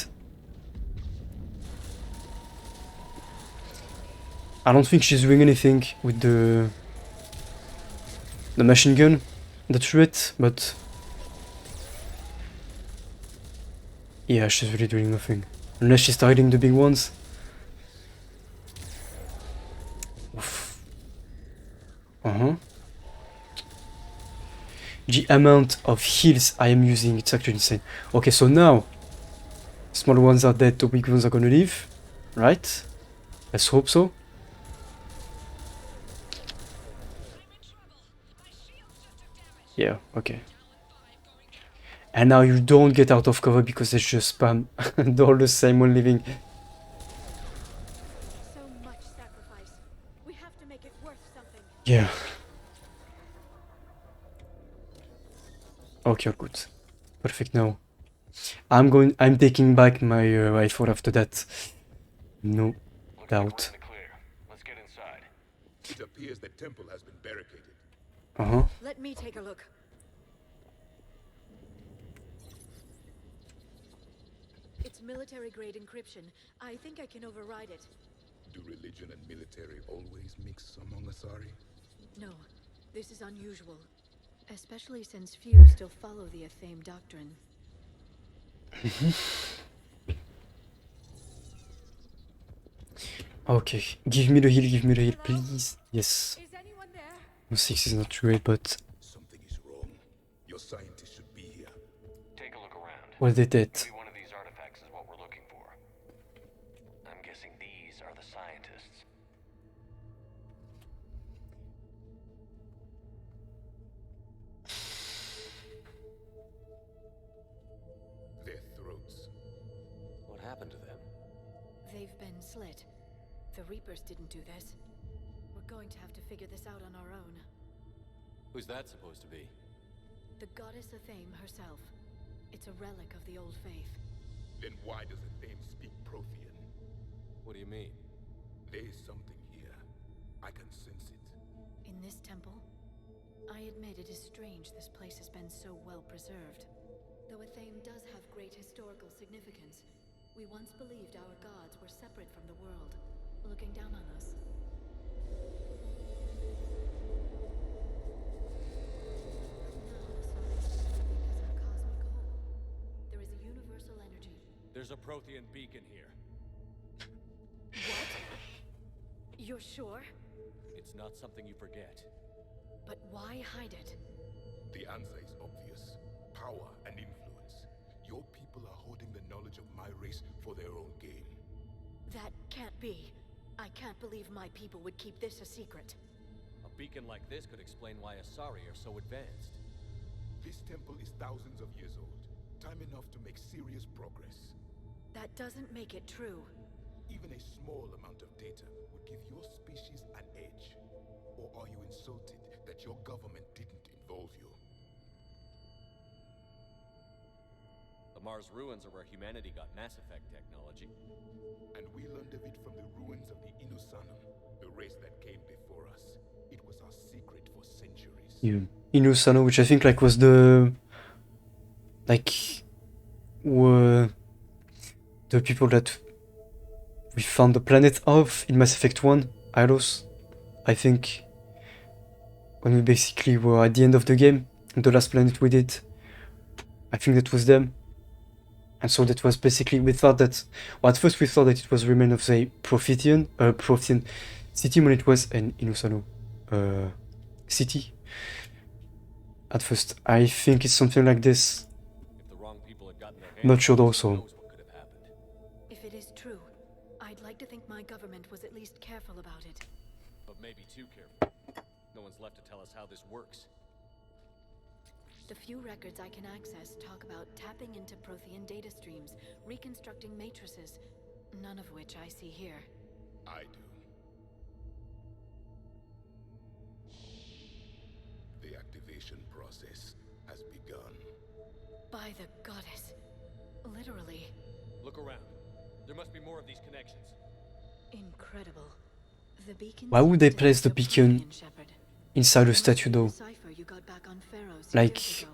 I don't think she's doing anything with the machine gun, the turret, but yeah, she's really doing nothing. Unless she's targeting the big ones. Oof. The amount of heals I am using, it's actually insane. Okay, so now small ones are dead, the big ones are gonna live, right? Let's hope so. Yeah, okay. And now you don't get out of cover because it's just spam. They're all the same one living. So much sacrifice. We have to make it worth something. Yeah. Okay, good. Perfect now. I'm taking back my rifle after that. No doubt. Let's get inside. It appears the temple has been barricaded. Let me take a look. It's military-grade encryption. I think I can override it. Do religion and military always mix among Asari? No, this is unusual. Especially since few still follow the Athame doctrine. Okay, give me the heal, please. Yes. Is anyone there? No, 6 is not great, but Something is wrong. Your scientists should be here. Take a look around. well, they did. Maybe one of these artifacts is what we're looking for. I'm guessing these are the scientists. Their throats. What happened to them? They've been slit. The Reapers didn't do this. We're going to have to figure this out on our own. Who's that supposed to be? The goddess Athame herself. It's a relic of the old faith. Then why does the Thame speak Prothean? What do you mean? There is something here. I can sense it. In this temple? I admit it is strange this place has been so well preserved. Though Athame does have great historical significance, we once believed our gods were separate from the world, looking down on us. There is a universal energy. There's a Prothean beacon here. What? You're sure? It's not something you forget. But why hide it? The answer is obvious. Power and influence. Your people are holding the knowledge of my race for their own gain. That can't be. I can't believe my people would keep this a secret. A beacon like this could explain why Asari are so advanced. This temple is thousands of years old. Time enough to make serious progress. That doesn't make it true. Even a small amount of data would give your species an edge. Or are you insulted that your government didn't involve you? A The Mars ruins are where humanity got Mass Effect technology. And we learned of it from the ruins of the Inusanum, the race that came before us. It was our secret for centuries. Yeah. Inusano, which I think like was the were the people that we found the planet of in Mass Effect 1, Hylos, I think. When we basically were at the end of the game, the last planet we did, I think that was them. And so that was basically, we thought that, well, at first we thought that it was remain of the Prothean city when it was an Inusano city. At first, I think it's something like this. If the wrong people had gotten their hands Not sure on it, though, who so. knows what could have happened. If it is true, I'd like to think my government was at least careful about it. But maybe too careful. No one's left to tell us how this works. The few records I can access talk about tapping into Prothean data streams, reconstructing matrices, none of which I see here. I do. The activation process has begun. By the goddess. Literally. Look around. There must be more of these connections. Incredible. The beacon. Why would they seems to place the be a beacon Prothean shepherd. inside a Must statue be the though? cipher you got back on Pharaoh some Like, years ago.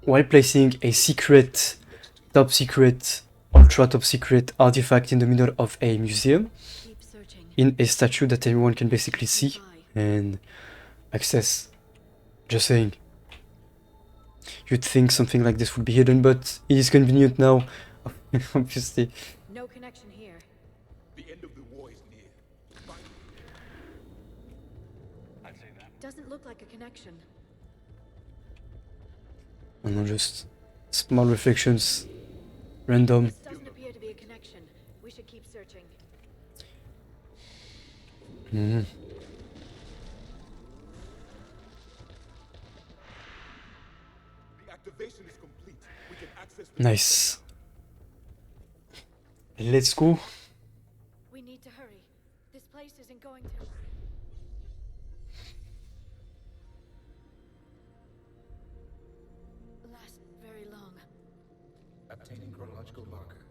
why placing a secret, top secret, ultra top secret artifact in the middle of a museum Keep searching. in a statue that everyone can basically see and access? Just saying. You'd think something like this would be hidden, but it is convenient now, obviously. No connection here. The end of the war is near. I'd say that. Doesn't look like a connection. And not just small reflections, random. This doesn't appear to be a connection. We should keep searching. Mhm. The activation is complete. We can access the Nice. Let's go. We need to hurry. This place isn't going to. Last very long. Obtaining chronological marker.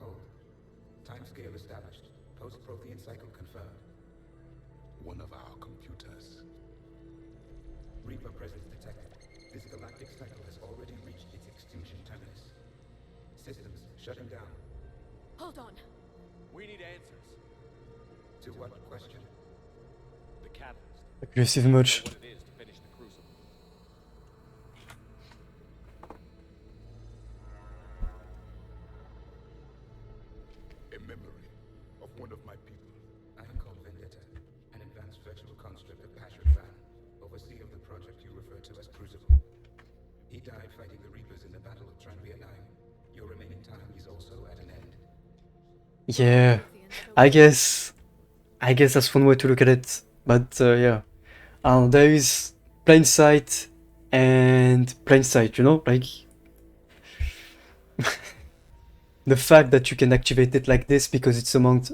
Hold. Timescale established. Post-Prothean cycle confirmed. one of our computers. Reaper presence detected. This galactic cycle has already reached its extinction terminus. Systems shutting down. Hold on. We need answers. To what question? The catalyst. Aggressive much. What it is to finish the crucible. A memory of one of my people. I am called Vendetta, an advanced virtual construct of Pasher Van, overseer of the project you refer to as Crucible. He died fighting the Reapers in the Battle of Tranvia 9. Your remaining time is also at an end. Yeah, I guess that's one way to look at it. But yeah, there is plain sight and plain sight, you know, like the fact that you can activate it like this because it's among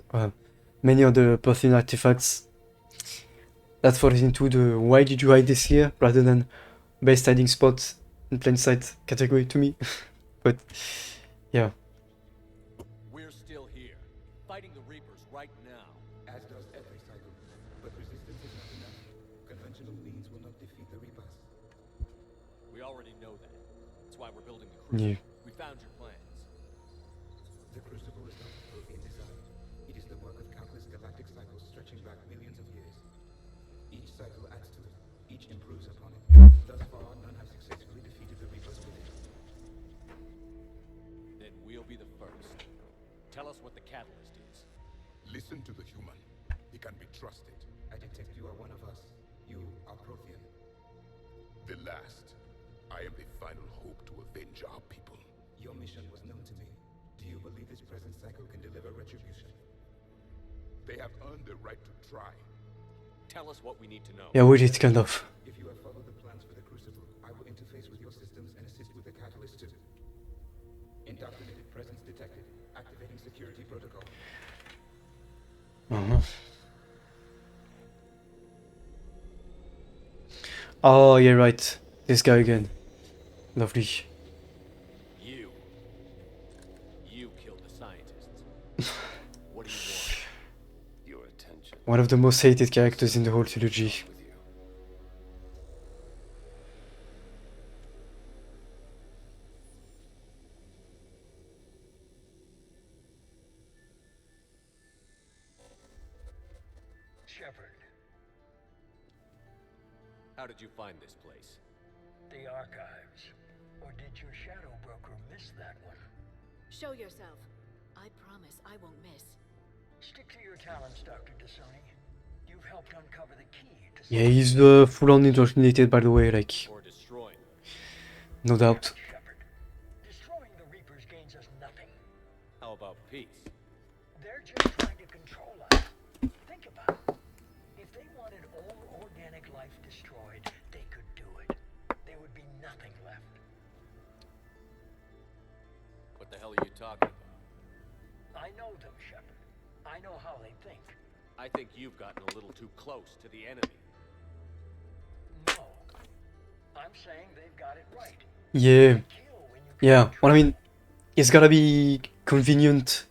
many other Prothean artifacts. That falls into the why did you hide this here rather than best hiding spot in plain sight category to me. But yeah. We're still here, fighting the Reapers right now. As does every cycle. But resistance is not enough. Conventional means will not defeat the Reapers. We already know that. That's why we're building the crucible. Yeah. We found your plans. The Crucible is not Prothean design. It is the work of countless galactic cycles stretching back millions of years. Each cycle adds to it. Each improves upon it. Thus far, none have successfully defeated the Reapers with it. Then we'll be the first. Tell us what the catalyst is. Listen to the human. He can be trusted. I detect you are one of us. You are Prothean. The last. I am the final hope to avenge our people. Your mission was known to me. Do you believe this present cycle can deliver retribution? They have earned the right to try. Tell us what we need to know. Yeah, we did kind of. If you have followed the plans for the Crucible, I will interface with your systems and assist with the catalyst too. Indoctrinated presence detected. Activating security protocol. Oh, yeah, right. This guy again. Lovely. You. One of the most hated characters in the whole trilogy. With you. Shepard, How did you find this place? the archives. Or did your shadow broker miss that one? Show yourself. I promise I won't miss. Stick to your talents, Dr. Dasoni. You've helped uncover the key to Yeah, he's full-on indoctrinated, by the way, like, Or destroying? no doubt. Shepard. Destroying the Reapers gains us nothing. How about peace? They're just trying to control us. Think about it. If they wanted all organic life destroyed, they could do it. There would be nothing left. What the hell are you talking about? I know them, Shepard. I know how they think. I think you've gotten a little too close to the enemy. No. I'm saying they've got it right. Yeah, Kill when you can yeah. control Well, I mean, it's gotta be convenient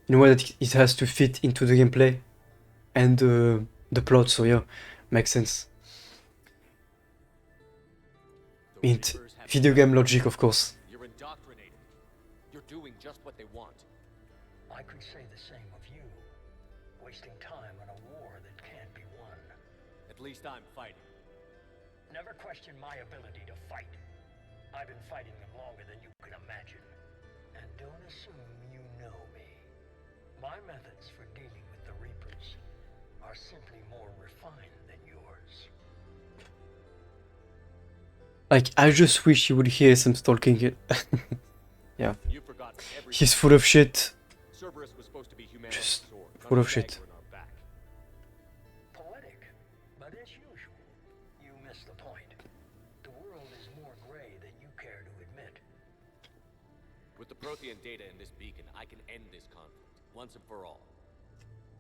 in a way that it has to fit into the gameplay and the plot, so yeah, makes sense. The In Reapers have video game logic, of course. You're indoctrinated. You're doing just what they want. I could say the same of you. Wasting time on a war that can't be won. At least I'm fighting. Never question my ability to fight. I've been fighting them longer than you can imagine. And don't assume you know me. My methods for dealing with the Reapers are simply more refined than yours. Like, I just wish you would hear some stalking. Yeah, You've forgotten everything. he's full of shit. Cerberus was supposed to be humanity's Just sword, not full a of shit. dagger in our back. Poetic, but as usual, you miss the point. The world is more gray than you care to admit. With the Prothean data in this beacon, I can end this conflict, once and for all.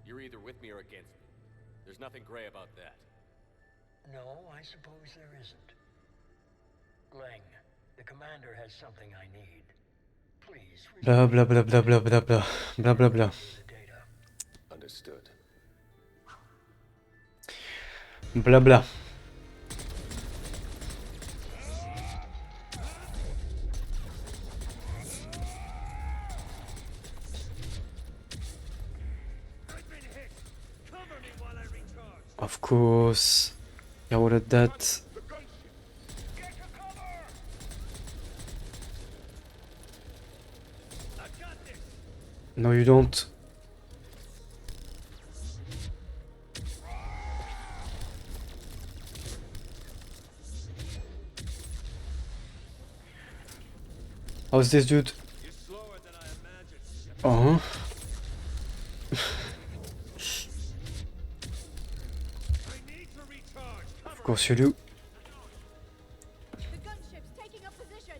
You're either with me or against me. There's nothing gray about that. No, I suppose there isn't. Leng, the commander has something I need. Please, Blah blah blah blah blah blah blah blah blah blah. the data. Understood. Blah blah. Of course. Yeah, what at that? No, you don't. How's this dude? Uh-huh. Of course you do. The gunship's taking up position.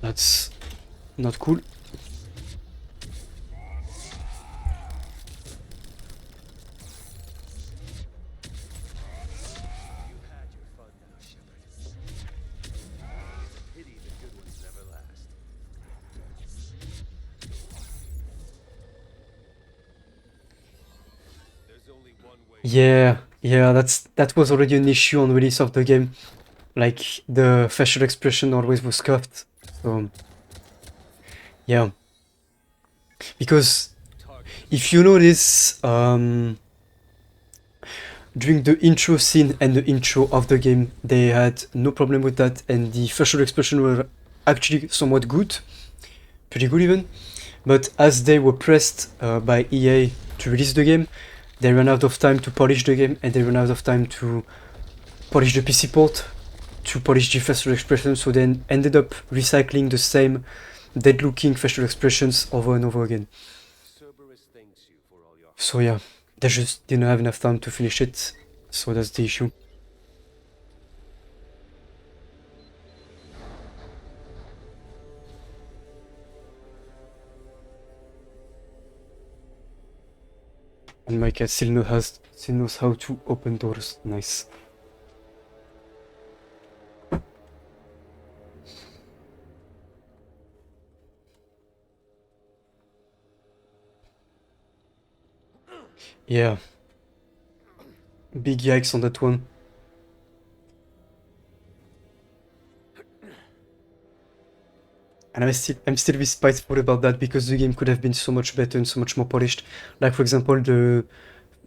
That's not cool. Yeah, that was already an issue on release of the game. Like the facial expression always was scuffed. So yeah. Because if you notice, during the intro scene and the intro of the game, they had no problem with that, and the facial expression were actually somewhat good, pretty good even. But as they were pressed by EA to release the game, they ran out of time to polish the game, and they ran out of time to polish the PC port, to polish the facial expression, so they ended up recycling the same dead-looking facial expressions over and over again. So yeah, they just didn't have enough time to finish it, so that's the issue. And my cat still knows how to open doors. Nice. Yeah. Big yikes on that one. And I'm still a bit spiteful about that because the game could have been so much better and so much more polished. Like, for example,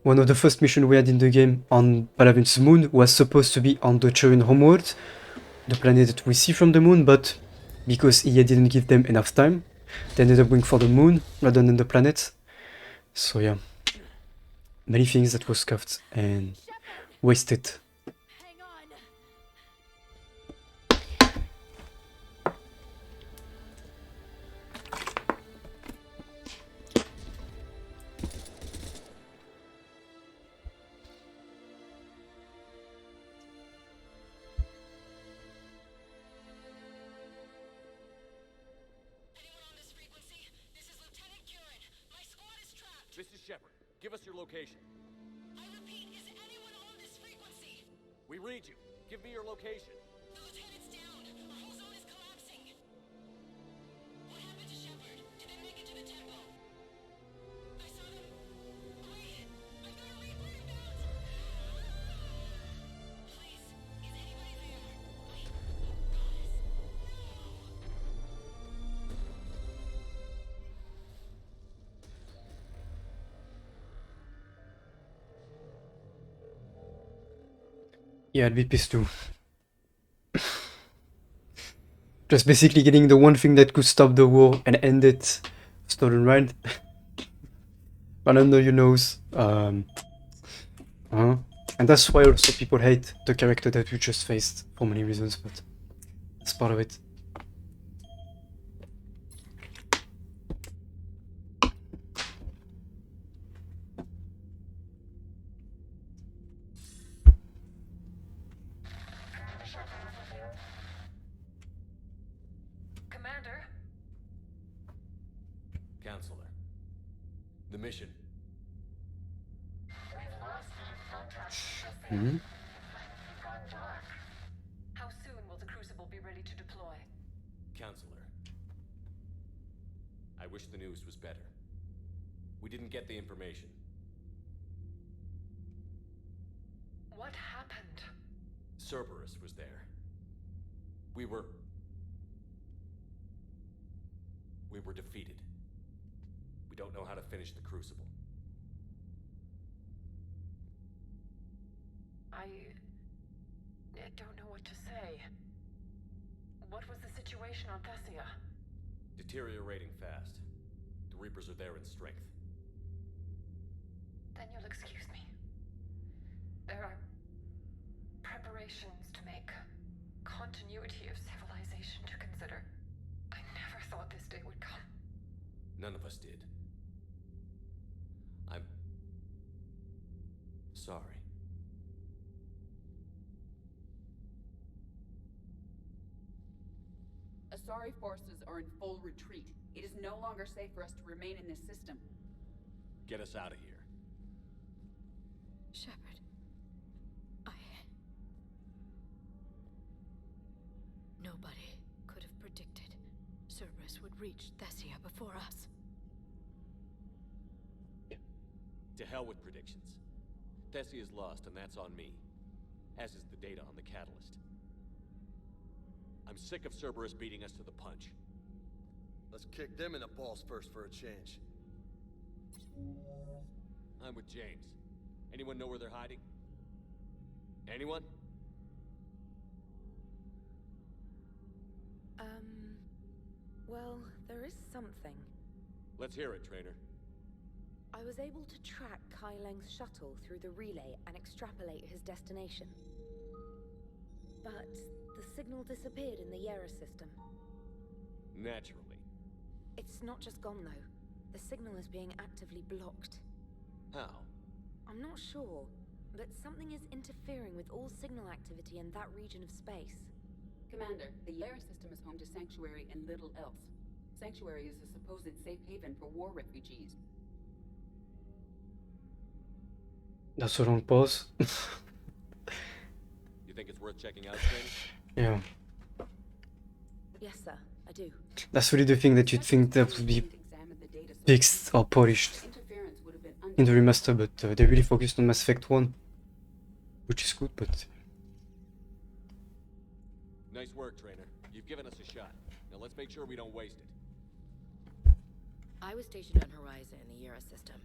one of the first missions we had in the game on Palavin's moon was supposed to be on the Turin homeworld, the planet that we see from the moon, but because EA didn't give them enough time, they ended up going for the moon rather than the planet. So yeah, many things that were scuffed and wasted. This is Shepard. Give us your location. I repeat, is anyone on this frequency? We read you. Give me your location. The lieutenant's down. Our whole zone is collapsing. What happened to Shepard? Did they make it to the temple? I saw them. Wait, I've got a Reaper inbound. Please, is anybody there? Goddess, Yeah, I'd be pissed too. Just basically getting the one thing that could stop the war and end it stolen, right? But under your nose. And that's why also people hate the character that we just faced for many reasons, but it's part of it. Commander? Counselor. The mission. Mm-hmm. How soon will the Crucible be ready to deploy? Counselor. I wish the news was better. We didn't get the information. What happened? Cerberus was there. We were defeated. We don't know how to finish the Crucible. I don't know what to say. What was the situation on Thessia? Deteriorating fast. The Reapers are there in strength. Then you'll excuse me. There are preparations to make, continuity of civilization to consider. I never thought this day would come. None of us did. I'm sorry. Asari forces are in full retreat. It is no longer safe for us to remain in this system. Get us out of here. Shepard. Nobody could have predicted Cerberus would reach Thessia before us. To hell with predictions. Thessia is lost, and that's on me. As is the data on the catalyst. I'm sick of Cerberus beating us to the punch. Let's kick them in the balls first for a change. I'm with James. Anyone know where they're hiding? Anyone? Well, there is something. Let's hear it, Trainer. I was able to track Kai Leng's shuttle through the relay and extrapolate his destination. But the signal disappeared in the Yera system. Naturally. It's not just gone, though. The signal is being actively blocked. How? I'm not sure, but something is interfering with all signal activity in that region of space. Commander, the Yera system is home to Sanctuary and little else. Sanctuary is a supposed safe haven for war refugees. That's a long pause. You think it's worth checking out, Trainer? Yeah. Yes, sir, I do. That's really the thing that you'd think that would be fixed or polished in the remaster, but they really focused on Mass Effect 1, which is good, but... Nice work, Trainer. You've given us a shot. Now let's make sure we don't waste it. I was stationed on Horizon in the Era system.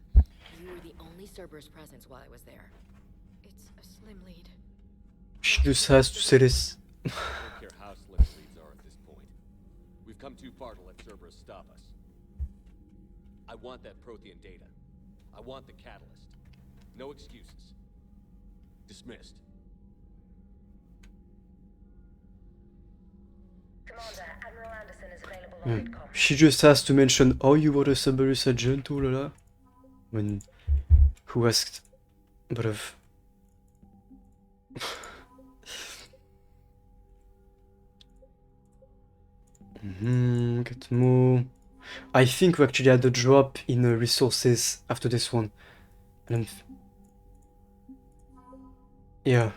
You were the only Cerberus presence while I was there. It's a slim lead. She just has to say this. I don't care how slim leads are at this point. We've come too far to let Cerberus stop us. I want that Prothean data. I want the catalyst. No excuses. Dismissed. Commander, Admiral Anderson is available on mid-com. She just has to mention, oh, you were a Cerberus agent, oh la la. When... Who asked? But of... Get more... I think we actually had a drop in resources after this one. And yeah.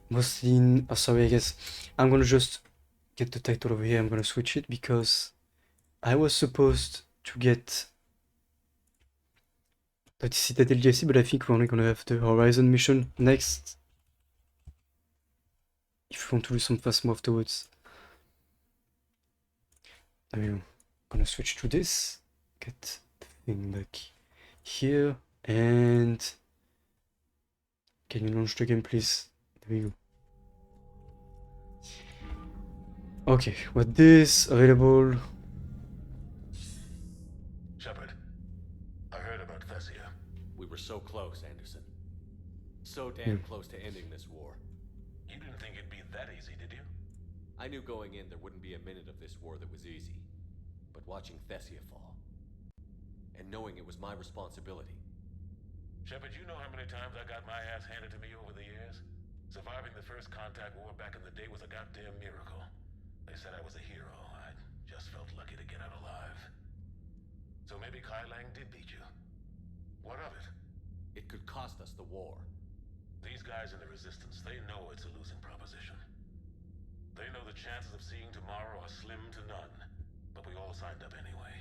Mostly in... Oh, sorry, I guess. I'm gonna just get the title over here. I'm gonna switch it because I was supposed to get the Citadel DLC, but I think we're only gonna have the Horizon mission next. If we want to do some fast move afterwards. There we go. I'm gonna switch to this. Get the thing back here. And... Can you launch the game, please? There we go. Okay, what this available? Shepard, I heard about Thessia. We were so close, Anderson. So damn close to ending this war. You didn't think it'd be that easy, did you? I knew going in there wouldn't be a minute of this war that was easy. But watching Thessia fall, and knowing it was my responsibility. Shepard, you know how many times I got my ass handed to me over the years? Surviving the first contact war back in the day was a goddamn miracle. They said I was a hero. I just felt lucky to get out alive. So maybe Kai Lang did beat you. What of it? It could cost us the war. These guys in the Resistance, they know it's a losing proposition. They know the chances of seeing tomorrow are slim to none. But we all signed up anyway.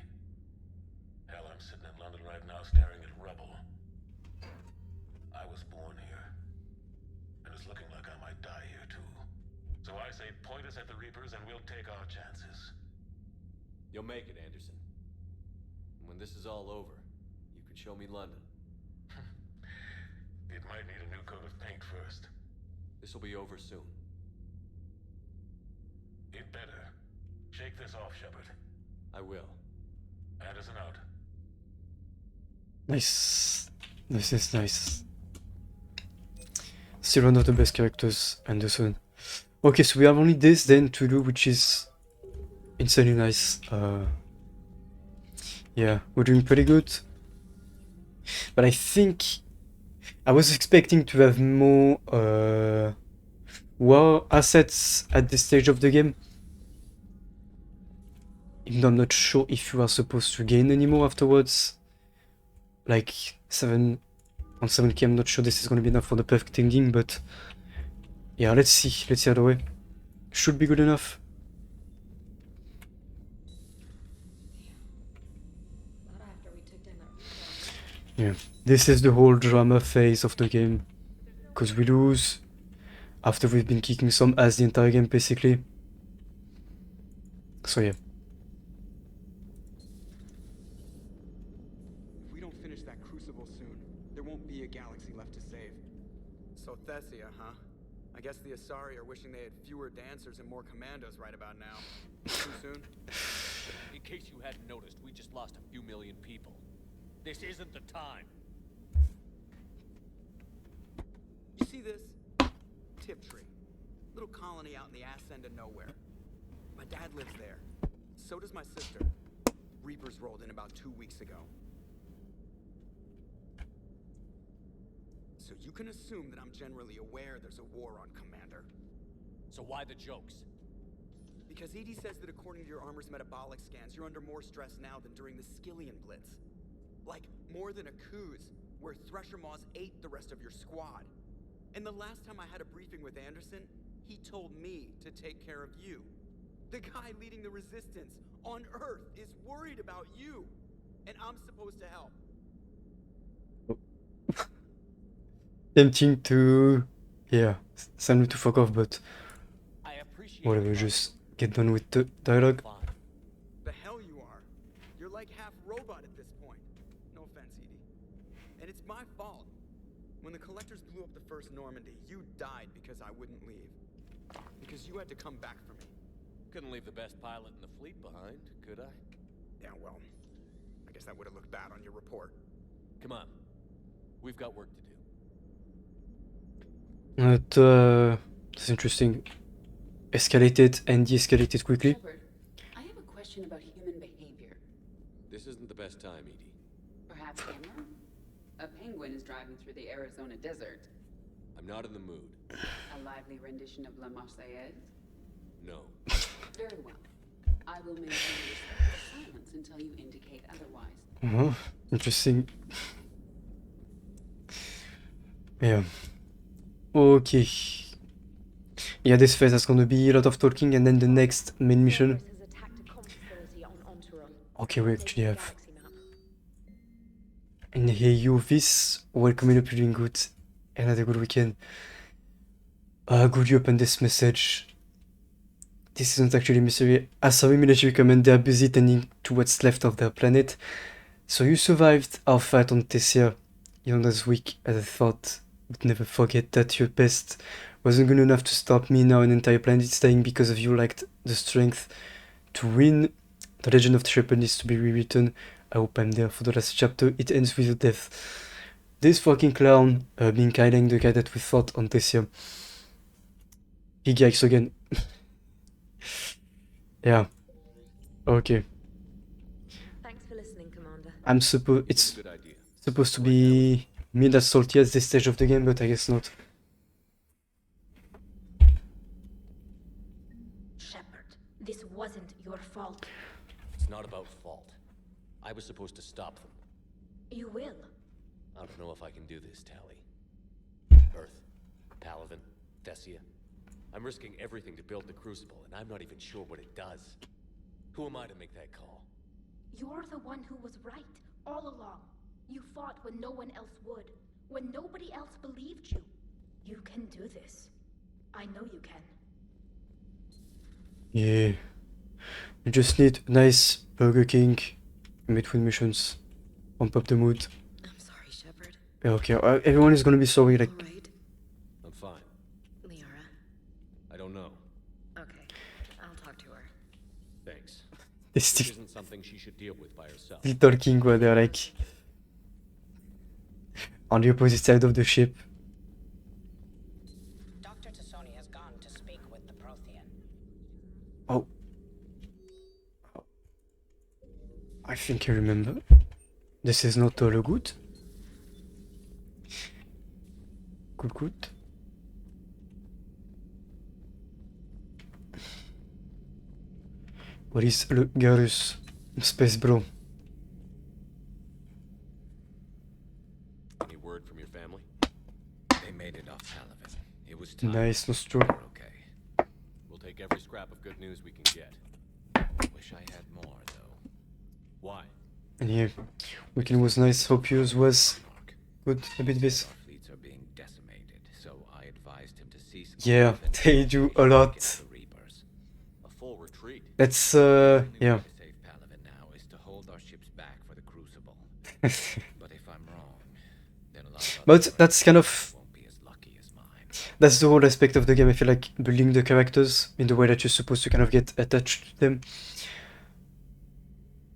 Hell, I'm sitting in London right now staring at rubble. I was born here. And it's looking like I might die here too. So I say point us at the Reapers and we'll take our chances. You'll make it, Anderson. And when this is all over, you can show me London. It might need a new coat of paint first. This will be over soon. It better. Shake this off, Shepard. I will. Anderson out. Nice. This is nice. Still one of the best characters, Anderson. Okay, so we have only this then to do, which is insanely nice. Yeah, we're doing pretty good. But I think I was expecting to have more war assets at this stage of the game. Even though I'm not sure if you are supposed to gain any more afterwards. Like 7 on 7k, I'm not sure this is gonna be enough for the perfect ending, but yeah, let's see either way. Should be good enough. Yeah, this is the whole drama phase of the game, because we lose after we've been kicking some ass the entire game basically. So yeah. If we don't finish that crucible soon, there won't be a galaxy left to save. So Thessia, huh? I guess the Asari are wishing they had fewer dancers and more commandos right about now. Too soon? In case you hadn't noticed, we just lost a few million people. This isn't the time. You see this? Tiptree. Little colony out in the ass end of nowhere. My dad lives there. So does my sister. Reapers rolled in about 2 weeks ago. So you can assume that I'm generally aware there's a war on Commander. So why the jokes? Because Edie says that according to your armor's metabolic scans, you're under more stress now than during the Skillian Blitz. Like, more than a Kuz. where Thresher Maws ate the rest of your squad. And the last time I had a briefing with Anderson, he told me to take care of you. The guy leading the resistance on Earth is worried about you, and I'm supposed to help. Tempting to, yeah, send me to fuck off, but whatever, just get done with the dialogue. The hell you are. You're like half robot at this point. No offense, Edie. And it's my fault. When the Collectors blew up the first Normandy, you died because I wouldn't leave. Because you had to come back for me. Couldn't leave the best pilot in the fleet behind, could I? Yeah, well, I guess that would have looked bad on your report. Come on. We've got work to do. That's interesting. Escalated and de-escalated quickly. Shepard, I have a question about human behavior. This isn't the best time, Edie. Perhaps Emma? A penguin is driving through the Arizona desert. I'm not in the mood. A lively rendition of La Marseillaise? No. Very well. I will maintain respectful silence until you indicate otherwise. Interesting. Yeah. Okay. Yeah, this phase is gonna be a lot of talking, and then the next main mission. Okay, we actually have. And hey you, this. Welcome in, hope you're doing good. And had a good weekend. Good you open this message. This isn't actually mystery. As our military command, they are busy tending to what's left of their planet. So you survived our fight on Thessia. You're not as weak as I thought. But never forget that your best wasn't good enough to stop me. Now an entire planet is dying because of you lacked the strength to win. The legend of the Shepherd needs to be rewritten. I hope I'm there for the last chapter. It ends with your death. This fucking clown being Kylang, the guy that we fought on Thessia. Big yikes again. Yeah. Okay. Thanks for listening, Commander. It's supposed to be me that's salty at this stage of the game, but I guess not. Shepard, this wasn't your fault. It's not about fault. I was supposed to stop them. You will. I don't know if I can do this, Tally. Earth, Palaven, Thessia. I'm risking everything to build the Crucible, and I'm not even sure what it does. Who am I to make that call? You're the one who was right, all along. You fought when no one else would, when nobody else believed you. You can do this. I know you can. Yeah. You just need a nice Burger King in between missions. Pump up the mood. I'm sorry, Shepard. Yeah, okay. Everyone is gonna be sorry, like. Right. I'm fine. Liara. I don't know. Okay. I'll talk to her. Thanks. This This isn't something she should deal with by herself. still talking where they're like on the opposite side of the ship. Dr. Tassoni has gone to speak with the Prothean. Oh. I think I remember. This is not all good. Good. What is le Garus? Space bro. Any word from your family? They made it off Palaven. It was time. Nice, nostro. Okay. We'll take every scrap of good news we can get. Wish I had more, though. Why? And yeah, weekend was nice. Hope yours was good. A bit this. Our fleets are being decimated, so I advised him to cease. Yeah, they do a lot. A full retreat. Let's yeah. To save Palaven now is to hold our ships back for the Crucible. But if I'm wrong, then a lot of But that's kind of that's the whole aspect of the game. I feel like building the characters in the way that you're supposed to kind of get attached to them.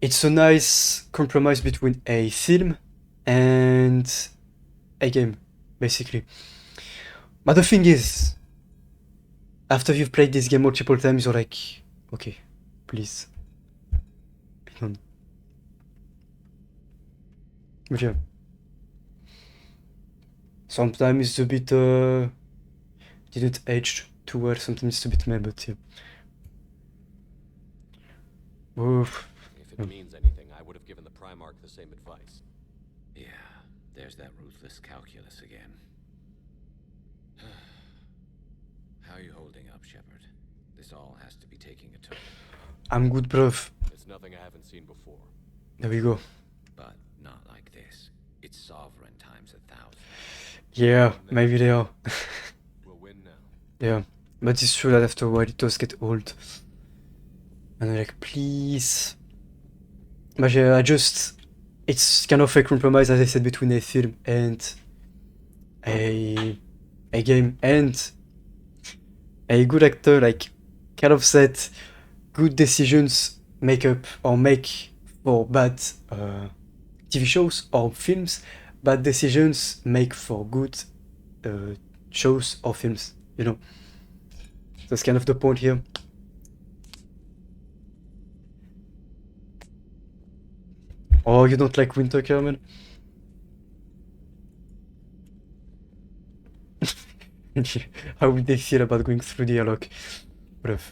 It's a nice compromise between a film and a game, basically. But the thing is, after you've played this game multiple times, you're like, okay, please, be done. But yeah, sometimes it's a bit didn't age too well. Sometimes it's a bit meh, but yeah. Oof. If it means anything, I would have given the Primarch the same advice. Yeah, There's that ruthless calculus again. How are you holding up, Shepard? This all has to be taking a toll. I'm good, bruv. It's nothing I haven't seen before. There we go. But not like this. It's sovereign times 1,000. Yeah, maybe they are. We'll win now. Yeah, but it's true that after a while it does get old. And I'm like, please. But yeah, it's kind of a compromise, as I said, between a film and a game, and a good actor, like, kind of said, good decisions make for bad TV shows or films. Bad decisions make for good shows or films, you know. That's kind of the point here. Oh, you don't like winter, Carmen? How would they feel about going through the airlock? Bref.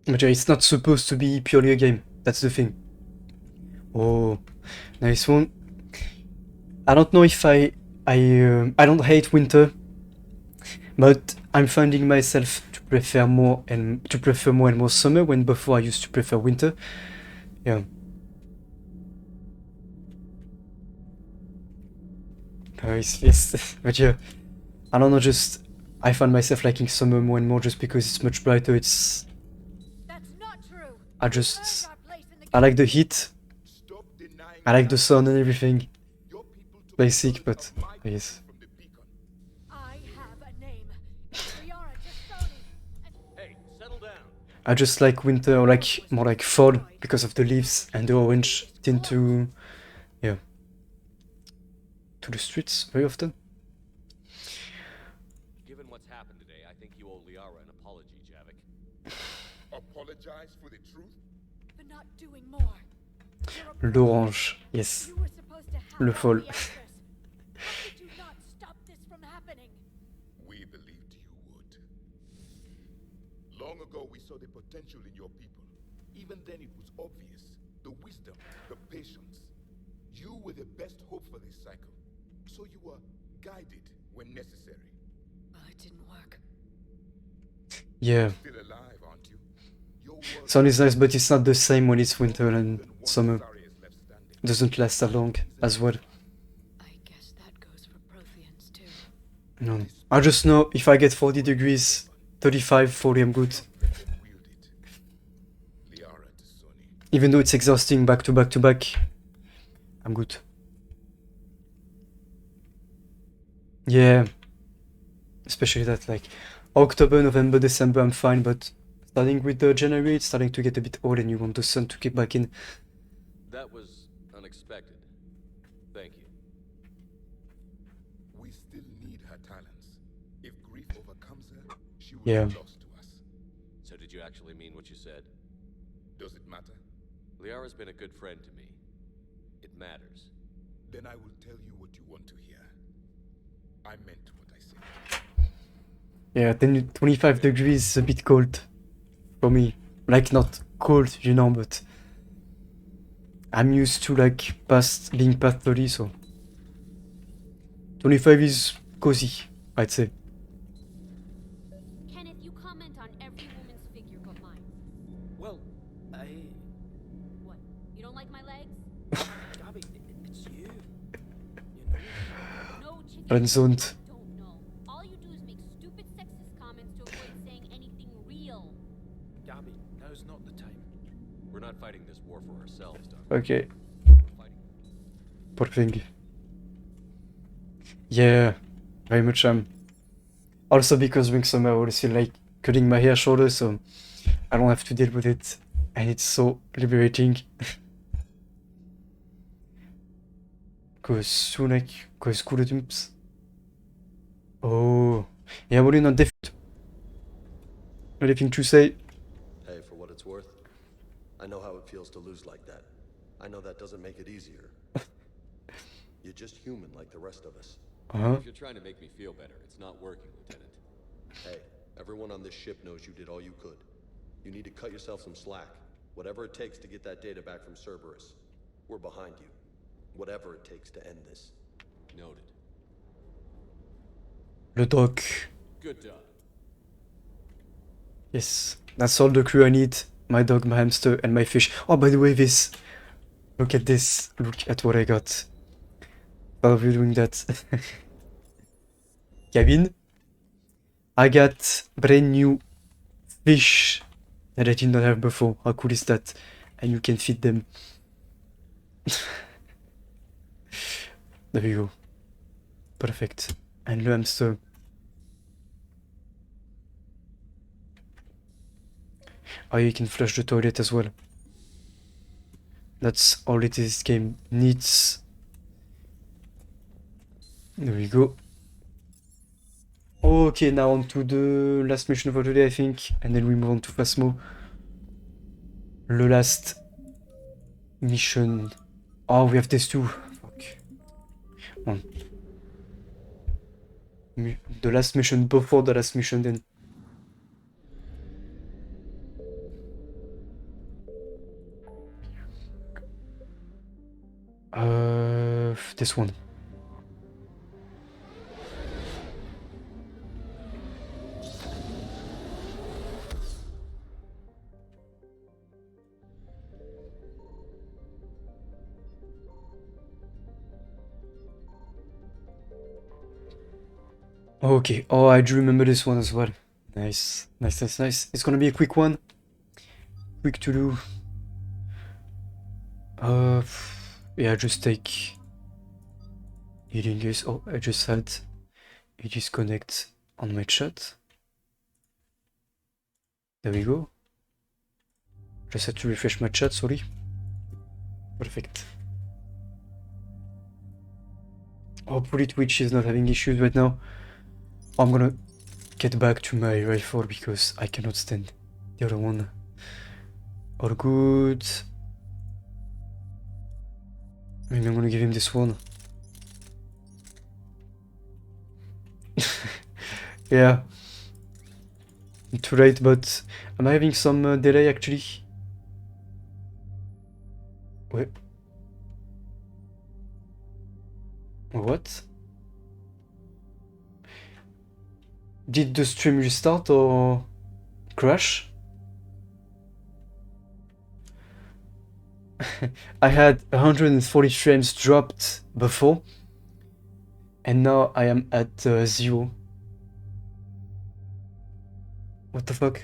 But yeah, it's not supposed to be purely a game. That's the thing. Oh, nice one. I don't know if I don't hate winter, but I'm finding myself to prefer more and more summer, when before I used to prefer winter. Yeah. It's but yeah, I don't know, just I find myself liking summer more and more just because it's much brighter. It's I like the heat. I like the sun and everything. Basic, but yes. I just like winter, or like more like fall, because of the leaves and the orange tint to, yeah, to the streets very often. Given what's happened today, I think you owe Liara an apology, Javik. Apologize for the truth? For not doing more. L'orange, yes. Le fall. How could you not stop this from happening? We believed you would. Long ago, we saw the potential in your people. Even then, it was obvious. The wisdom, the patience. You were the best hope for this cycle. So you were guided when necessary. Well, it didn't work. Yeah. Still alive, aren't you? Sun is nice, but it's not the same when it's winter and summer. It doesn't last that long as well. I guess that goes for Protheans too. No. I just know if I get 40 degrees, 35, 40, I'm good. Even though it's exhausting back to back to back, I'm good. Yeah. Especially that, like, October, November, December, I'm fine, but starting with the January, it's starting to get a bit old and you want the sun to kick back in. That was unexpected. Thank you. We still need her talents. If grief overcomes her, she will Yeah. be lost to us. So did you actually mean what you said? Does it matter? Liara's been a good friend to me. It matters. Then I will tell you what you want to hear. I meant what I said. Yeah, 25 degrees is a bit cold for me. Like, not cold, you know, but I'm used to, like, being past 30, so 25 is cozy, I'd say. Kenneth, you comment on every woman's figure but mine. Well, What? You don't like my legs? Gabby, it's you. No, chicken. Friend-zoned. Don't know. All you do is make stupid sexist comments to avoid saying anything real. Gabby, now's not the time. We're not fighting this war for ourselves, Doc. Okay. We're fighting. Poor thing. Yeah, very much. Also because during summer I always feel like cutting my hair shorter, so I don't have to deal with it, and it's so liberating. Cause coole typs. Oh, yeah, what are you not different? Anything to say? Hey, for what it's worth, I know how it feels to lose like that. I know that doesn't make it easier. You're just human like the rest of us. Uh-huh. If you're trying to make me feel better, it's not working, Lieutenant. Hey, everyone on this ship knows you did all you could. You need to cut yourself some slack. Whatever it takes to get that data back from Cerberus. We're behind you. Whatever it takes to end this. Noted. Le dog. Good dog. Yes, that's all the crew I need. My dog, my hamster, and my fish. Oh, by the way, this. Look at this. Look at what I got. How are you doing that? Cabin. I got brand new fish that I did not have before. How cool is that? And you can feed them. There we go. Perfect. And le hamster. Oh, you can flush the toilet as well. That's all it is. This game needs. There we go. Okay, now on to the last mission for today, I think. And then we move on to Phasmo. The last mission. Oh, we have this too. Fuck. On. The last mission before the last mission then. This one. Okay. Oh, I do remember this one as well. Nice. Nice, nice, nice. It's gonna be a quick one. Quick to do. Yeah, just take healing use. Oh, I just had a disconnect on my chat. There we go. Just had to refresh my chat, sorry. Perfect. Hopefully Twitch is not having issues right now. I'm gonna get back to my rifle because I cannot stand the other one. All good. Maybe I'm gonna give him this one. Yeah. Too late, but I'm having some delay actually. Wait. What? Did the stream restart or crash? I had 140 frames dropped before, and now I am at 0. What the fuck?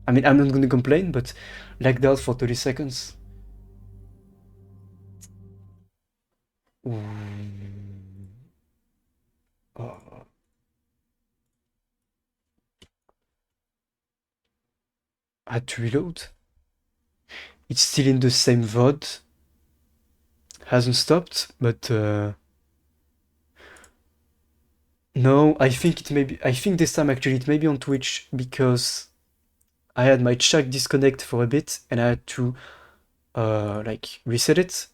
I mean, I'm not gonna complain, but lagged out for 30 seconds. Ooh. Oh. I had to reload. It's still in the same VOD. Hasn't stopped, but no, I think it may be. I think this time actually it may be on Twitch because I had my chat disconnect for a bit and I had to like reset it.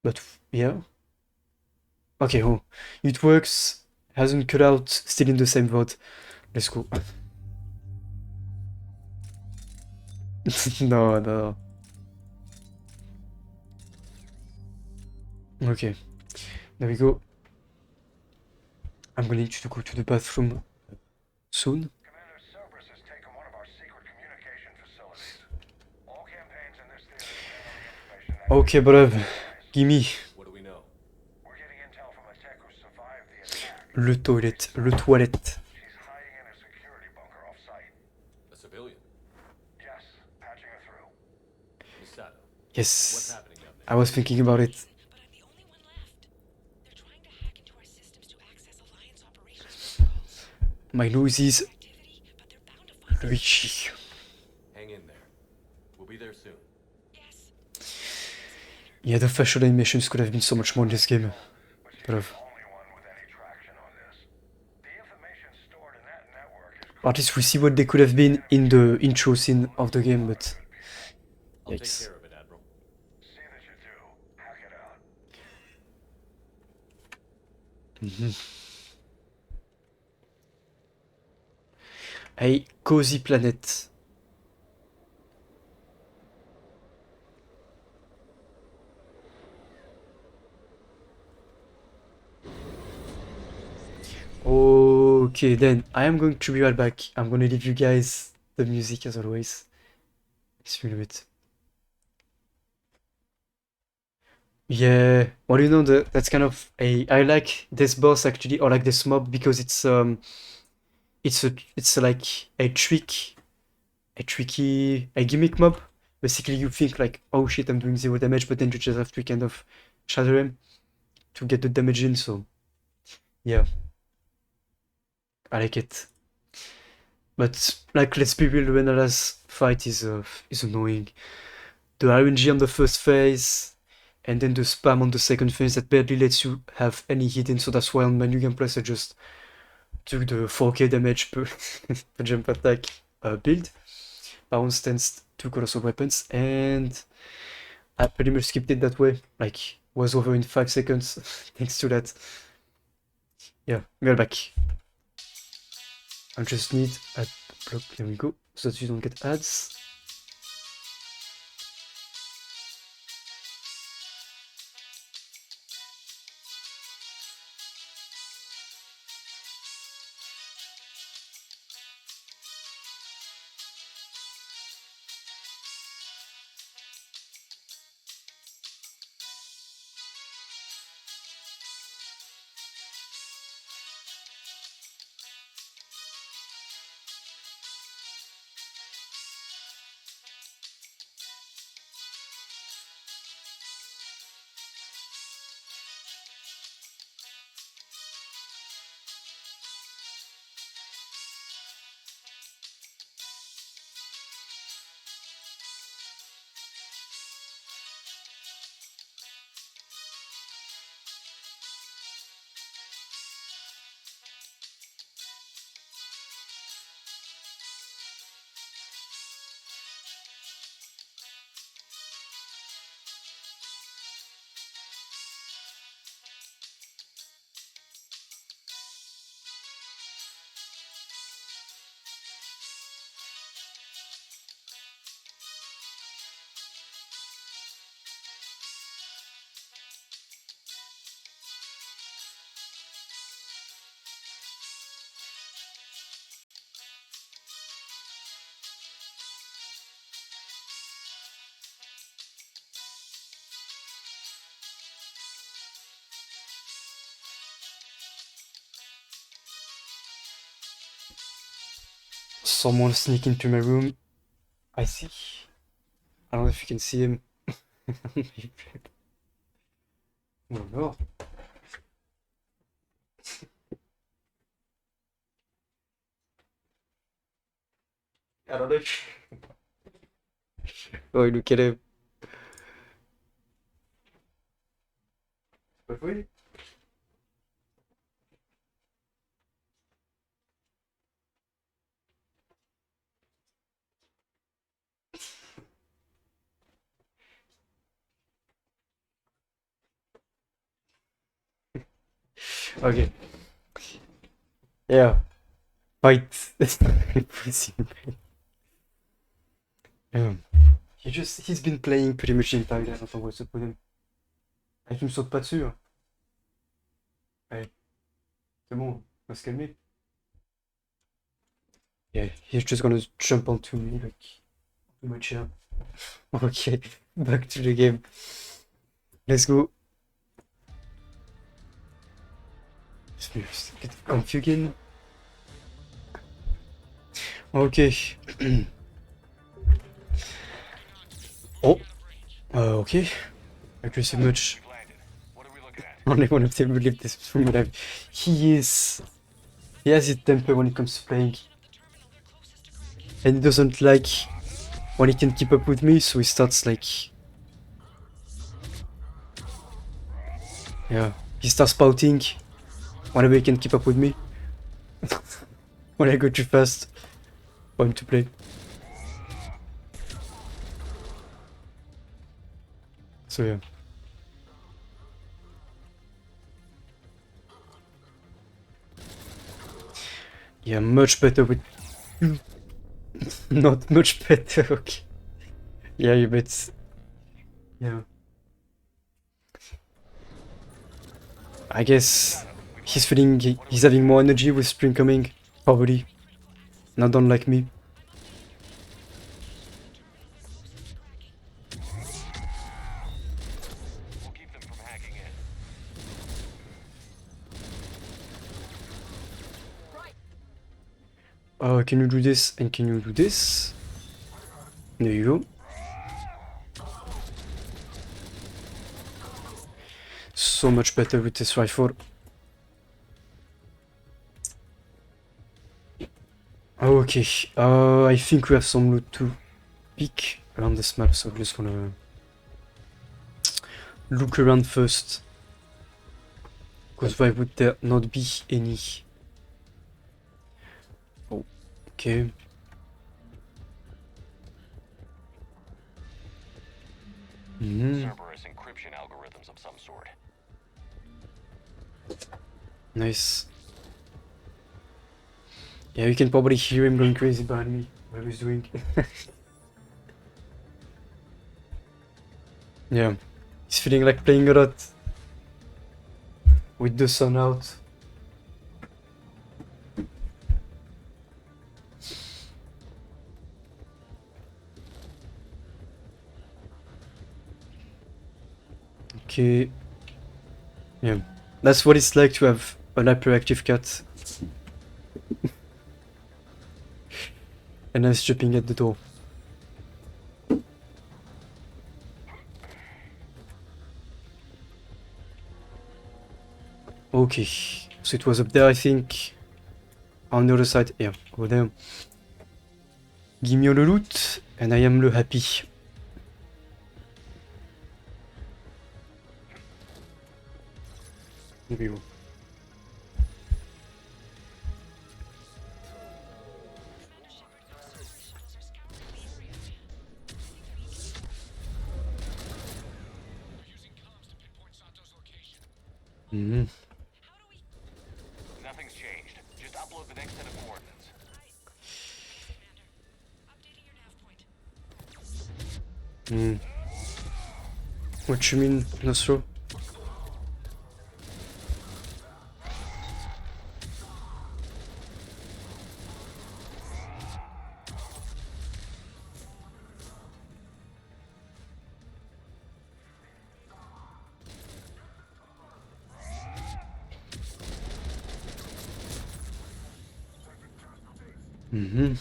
But yeah. Okay, oh, it works. Hasn't cut out. Still in the same VOD. Let's go. No, no. Okay, there we go. I'm gonna need you to go to the bathroom soon. Okay, bruv. Gimme. What do we know? Le toilette. Le toilette. A civilian? Yes, patching her through. Misato. What's Yes. happening down there? I was thinking about it. My nose is Richie. Hang in there. We'll be there soon. Yeah, the facial animations could have been so much more in this game. Bruv. At least we see what they could have been in the intro scene of the game, but I'll take yikes. care of it, Admiral. A cozy planet. Okay, then I am going to be right back. I'm gonna leave you guys the music as always. It's really good. Yeah, well, you know, that's kind of a. I like this boss actually, or like this mob, because it's like a a gimmick mob. Basically, you think like, oh shit, I'm doing 0 damage, but then you just have to kind of shatter him to get the damage in. So yeah, I like it. But like, let's be real, Renala's fight is annoying. The RNG on the first phase, and then the spam on the second phase that barely lets you have any hidden. So that's why on my new gameplays I just took the 4k damage per, per jump attack build. Pound stance, two colossal weapons, and I pretty much skipped it that way. Like, was over in 5 seconds thanks to that. Yeah, we're back. I just need a block. There we go, so that you don't get ads. Someone sneak into my room. I see. I don't know if you can see him. Oh no. I don't know if... Oh, look at him. But wait. Okay. Yeah. Fight. He's been playing pretty much entirely. I don't know what's up with him. Avec il me saute pas dessus. Hein. Allez. C'est bon. On va se calmer. Yeah, he's just gonna jump onto me like too much chair. Okay, back to the game. Let's go. Just get config. Okay. Oh. Okay. Aggressive much. Only one of them will leave this room alive. He has his temper when it comes to playing. And he doesn't like when he can keep up with me, so he starts like... Yeah, he starts spouting whenever he can keep up with me. When I go too fast for him to play. So yeah. Yeah, much better with... Not much better, okay. Yeah, you bet. Yeah. I guess he's feeling he's having more energy with spring coming, probably. Not done like me. Can you do this and can you do this? There you go. So much better with this rifle. Okay, I think we have some loot to pick around this map, so I'm just gonna look around first. Because why would there not be any? Oh, okay. Cerberus encryption algorithms of some sort. Nice. Yeah, you can probably hear him going crazy behind me. What he's doing. Yeah, he's feeling like playing a lot with the sun out. Okay. Yeah, that's what it's like to have an hyperactive cat. And now it's jumping at the door. Okay, so it was up there, I think. On the other side, yeah, over there. Give me all the loot, and I am le happy. Here we go. Mm-hmm. Nothing's changed. Just upload the next set of coordinates. What you mean, Nostro? Mm-hmm.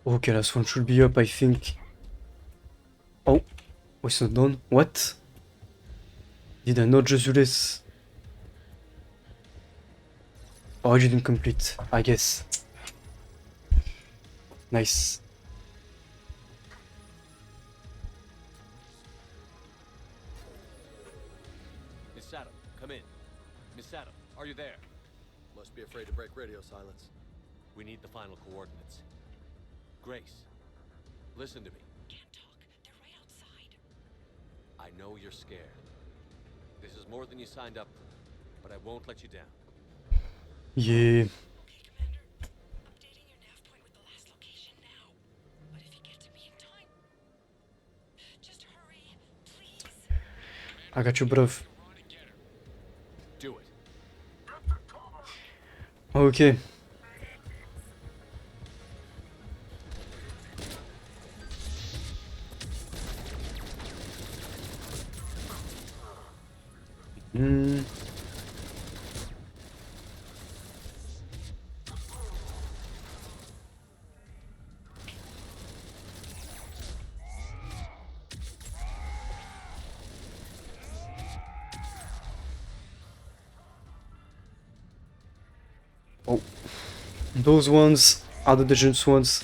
Okay, last one should be up, I think. Oh, it's not done. What? Did I not just do this? Oh, I didn't complete, I guess. Nice. Miss Sato, come in. Miss Sato, are you there? Must be afraid to break radio silence. We need the final coordinates. Grace, listen to me. Can't talk. They're right outside. I know you're scared. This is more than you signed up for, but I won't let you down. Yeah. Okay, Commander. Updating your nav point with the last location now. But if you get to me in time, just hurry, please. I got you, bruv. Do it. Okay. Hmm. Oh. Those ones are the dangerous ones.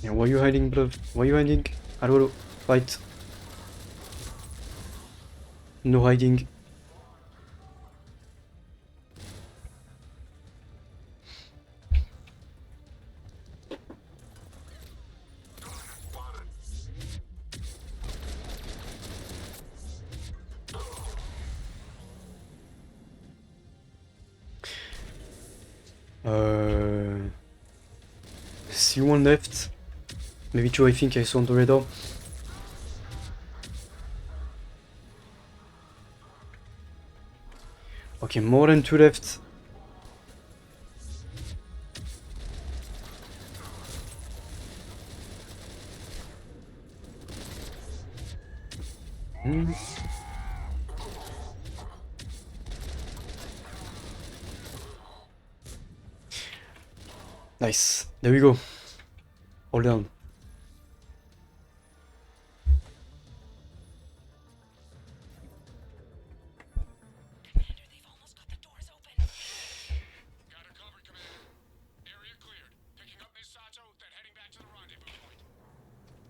Yeah, why are you hiding, bro? Why are you hiding? Hello, fight. No hiding. See one left. Maybe two, I think I saw on the radar. Okay, more than two left. Hmm. Nice. There we go. Hold down.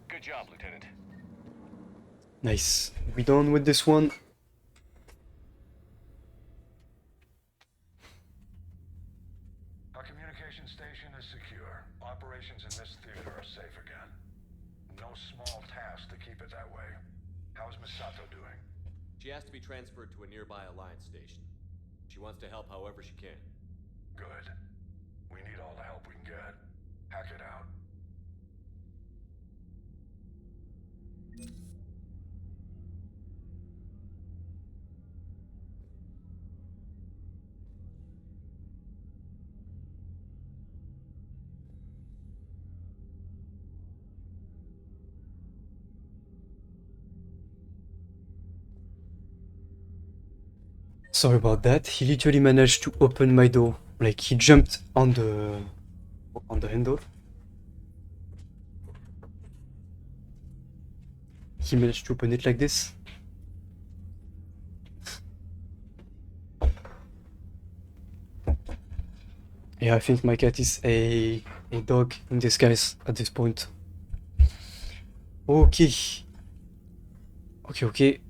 Good job, Lieutenant. Nice. We done with this one. Our communication station is secure. Operations in this theater are safe again. No small task to keep it that way. How's Misato doing? She has to be transferred to a nearby Alliance station. She wants to help however she can. Good. We need all the help we can get. Hack it out. Sorry about that. He literally managed to open my door. Like he jumped on the handle. He managed to open it like this. Yeah, I think my cat is a dog in disguise at this point. Okay. Okay.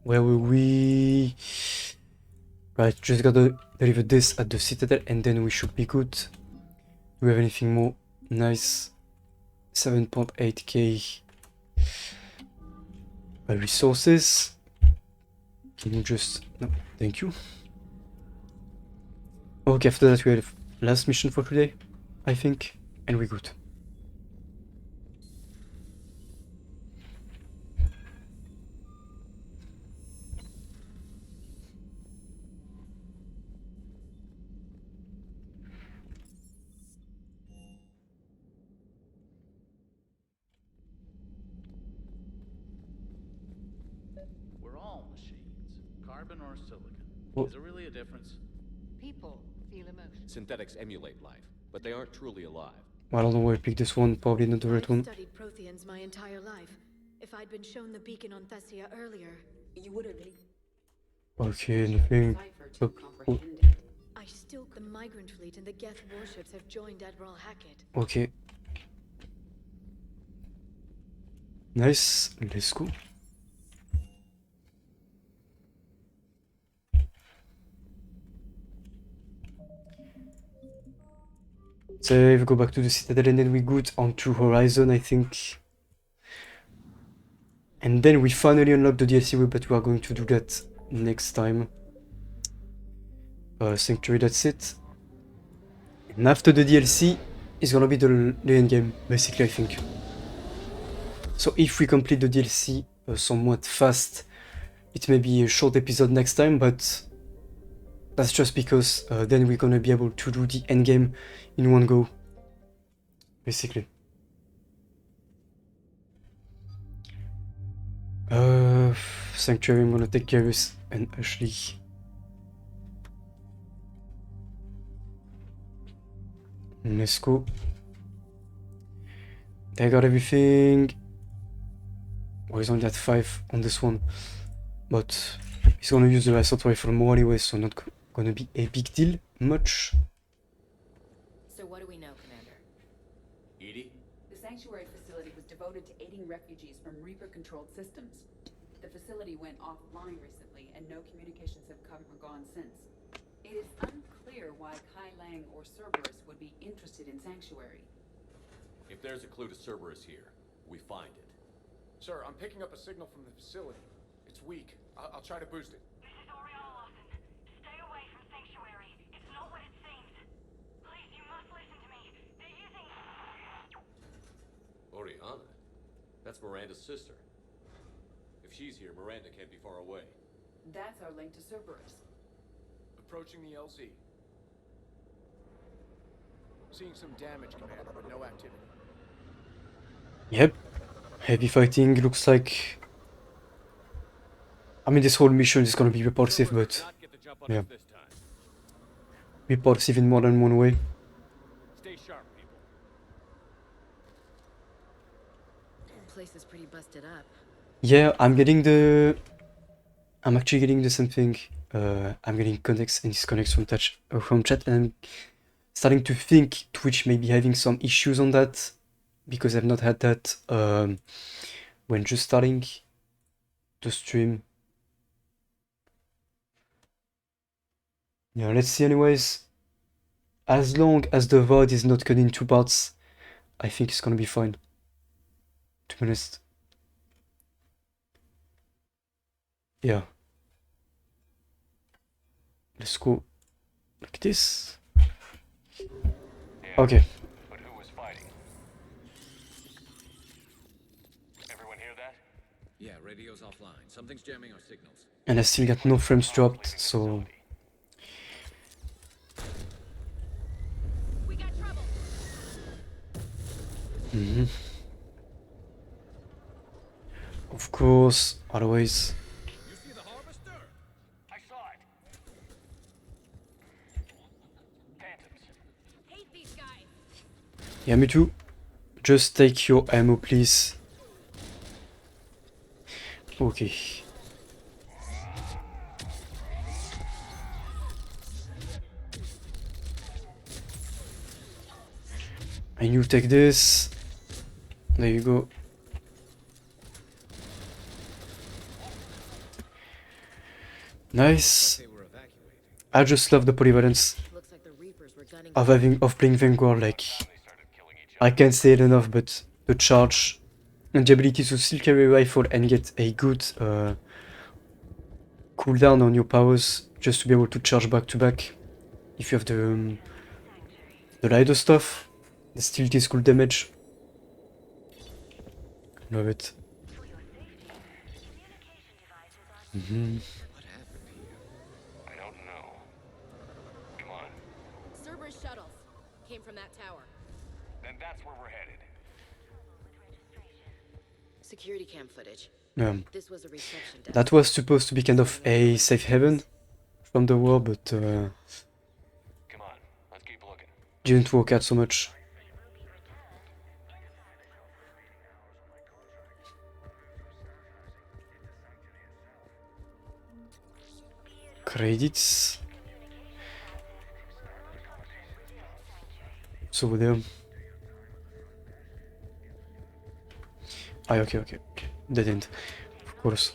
Where were we? Right, just gotta deliver this at the Citadel and then we should be good. Do we have anything more? Nice. 7.8k resources. Can you just... No, thank you. Okay, after that we have last mission for today, I think, and we're good. We're all machines, carbon or silicon. Oh. Is there really a difference? People feel emotion. Synthetics emulate life, but they aren't truly alive. I don't know why I picked this one, probably not the right one. I've studied Protheans my entire life. If I'd been shown the beacon on Thessia earlier, you would have been. Okay, nothing. Oh. I still... The migrant fleet and the Geth warships have joined Admiral Hackett. Okay. Nice, let's go. Save, go back to the Citadel and then we good onto Horizon, I think. And then we finally unlock the DLC, but we are going to do that next time. Sanctuary, that's it. And after the DLC, it's gonna be the end game, basically, I think. So if we complete the DLC somewhat fast, it may be a short episode next time, but that's just because then we're gonna be able to do the end game in one go, basically. Sanctuary, I'm gonna take Garrus and Ashley. Let's go. They got everything. Well, he's only at 5 on this one, but he's gonna use the assault rifle more anyway, so not gonna be a big deal much. So what do we know, Commander? sanctuary facility was devoted to aiding refugees from Reaper-controlled systems. The facility went offline recently, and no communications have come or gone since. It is unclear why Kai Lang or Cerberus would be interested in Sanctuary. If there's a clue to Cerberus here, we find it. Sir, I'm picking up a signal from the facility. It's weak. I'll try to boost it. This is Oriana Lawson. Stay away from Sanctuary. It's not what it seems. Please, you must listen to me. They're using... Oriana? That's Miranda's sister. If she's here, Miranda can't be far away. That's our link to Cerberus. Approaching the LZ. Seeing some damage, Commander, but no activity. Yep. Heavy fighting looks like... I mean, this whole mission is gonna be repulsive, but... yeah. Repulsive in more than one way. Stay sharp, people. The place is pretty busted up. Yeah, I'm actually getting the same thing. I'm getting connects and disconnects from chat, and I'm starting to think Twitch may be having some issues on that, because I've not had that when just starting to stream. Yeah, let's see anyways. As long as the VOD is not cut in 2 parts, I think it's gonna be fine, to be honest. Yeah. Let's go like this. Okay. But who was fighting? Everyone hear that? Yeah, radio's offline. Something's jamming our signals. And I still got no frames dropped, so... We got trouble. Of course, otherwise... I saw it. Hate these guys. Yeah, me too. Just take your ammo, please. Okay. And you take this. There you go. Nice. I just love the polyvalence of playing Vanguard. Like, I can't say it enough, but the charge and the ability to still carry a rifle and get a good cooldown on your powers, just to be able to charge back to back if you have the lighter stuff, that still deals cool damage. Love it. I don't know. Come on. Cerberus shuttles came from that tower. Then that's where we're headed. Security cam footage. This was a reception desk. That was supposed to be kind of a safe haven from the war, but Come on, let's keep looking. didn't work out so much. Credits. It's over there. Ah, okay. Dead end. Of course.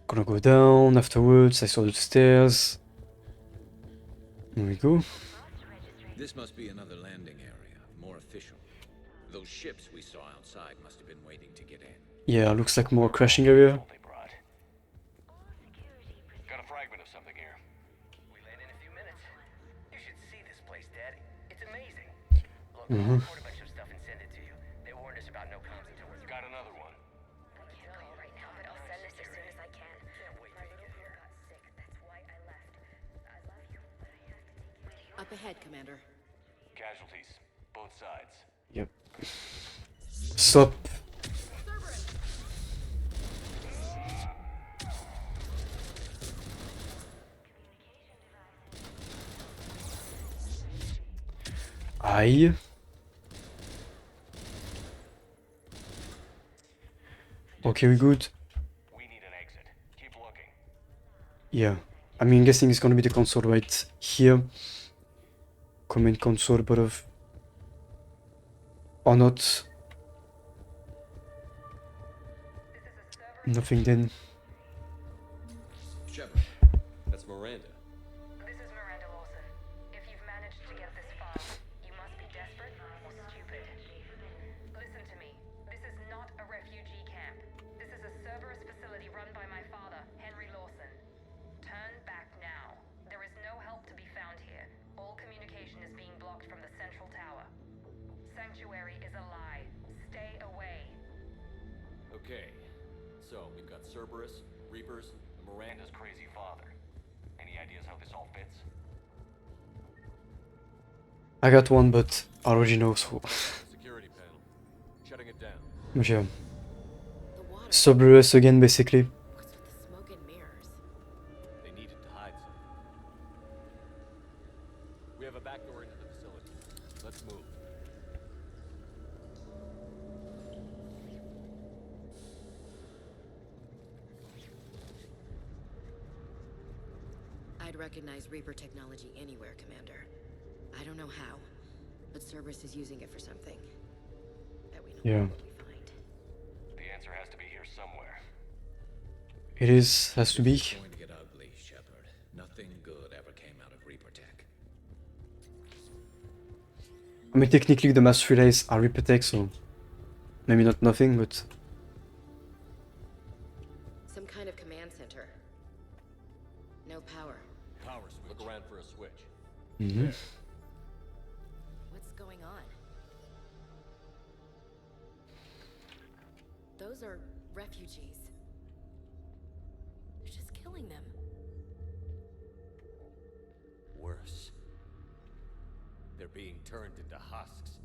Gonna go down afterwards. I saw the stairs. There we go. This must be another landing area, more official. Those ships we saw outside must have been waiting to get in. Yeah, looks like more crashing area. Got a fragment of something here. We land in a few minutes. You should see this place, Daddy. It's amazing. Look, Mhm. I'll record a bunch of stuff and send it to you. They warned us about no comms until we're Got another one. I can't call right now, but I'll send this as soon as I can. My little girl got sick. That's why I left. I love you, but I have to take care of you. Up ahead, Commander. Casualties, both sides. Yep. Sup. Aye. Okay, we good. We need an exit. Keep looking. Yeah. I mean, guessing it's gonna be the console right here. Command console, but of Or not. Nothing then. Shepard, that's Miranda. This is Miranda Lawson. If you've managed to get this far, you must be desperate or stupid. Listen to me. This is not a refugee camp. This is a Cerberus facility run by my father, Henry Lawson. Turn back now. There is no help to be found here. All communication is being blocked from the central tower. Sanctuary is a lie. Stay away. Okay, so we've got Cerberus, Reapers, and Miranda's crazy father. Any ideas how this all fits? I got one, but I already know, so... Security panel. Shutting it down. Yeah. Cerberus again, basically. They needed to hide something. We have a back door into the facility. Let's move. I'd recognize Reaper technology anywhere, Commander. I don't know how, but Cerberus is using it for something. That we know Yeah. what we find. The answer has to be here somewhere. It is, has to be. It's going to get ugly, Shepard. Nothing good ever came out of Reaper tech. I mean, technically the mass relays are Reaper tech, so... Maybe not nothing, but... Some kind of command center. No power. Power switch. Look around for a switch. Mm-hmm. What's going on? Those are refugees. They're just killing them. Worse. They're being turned into husks.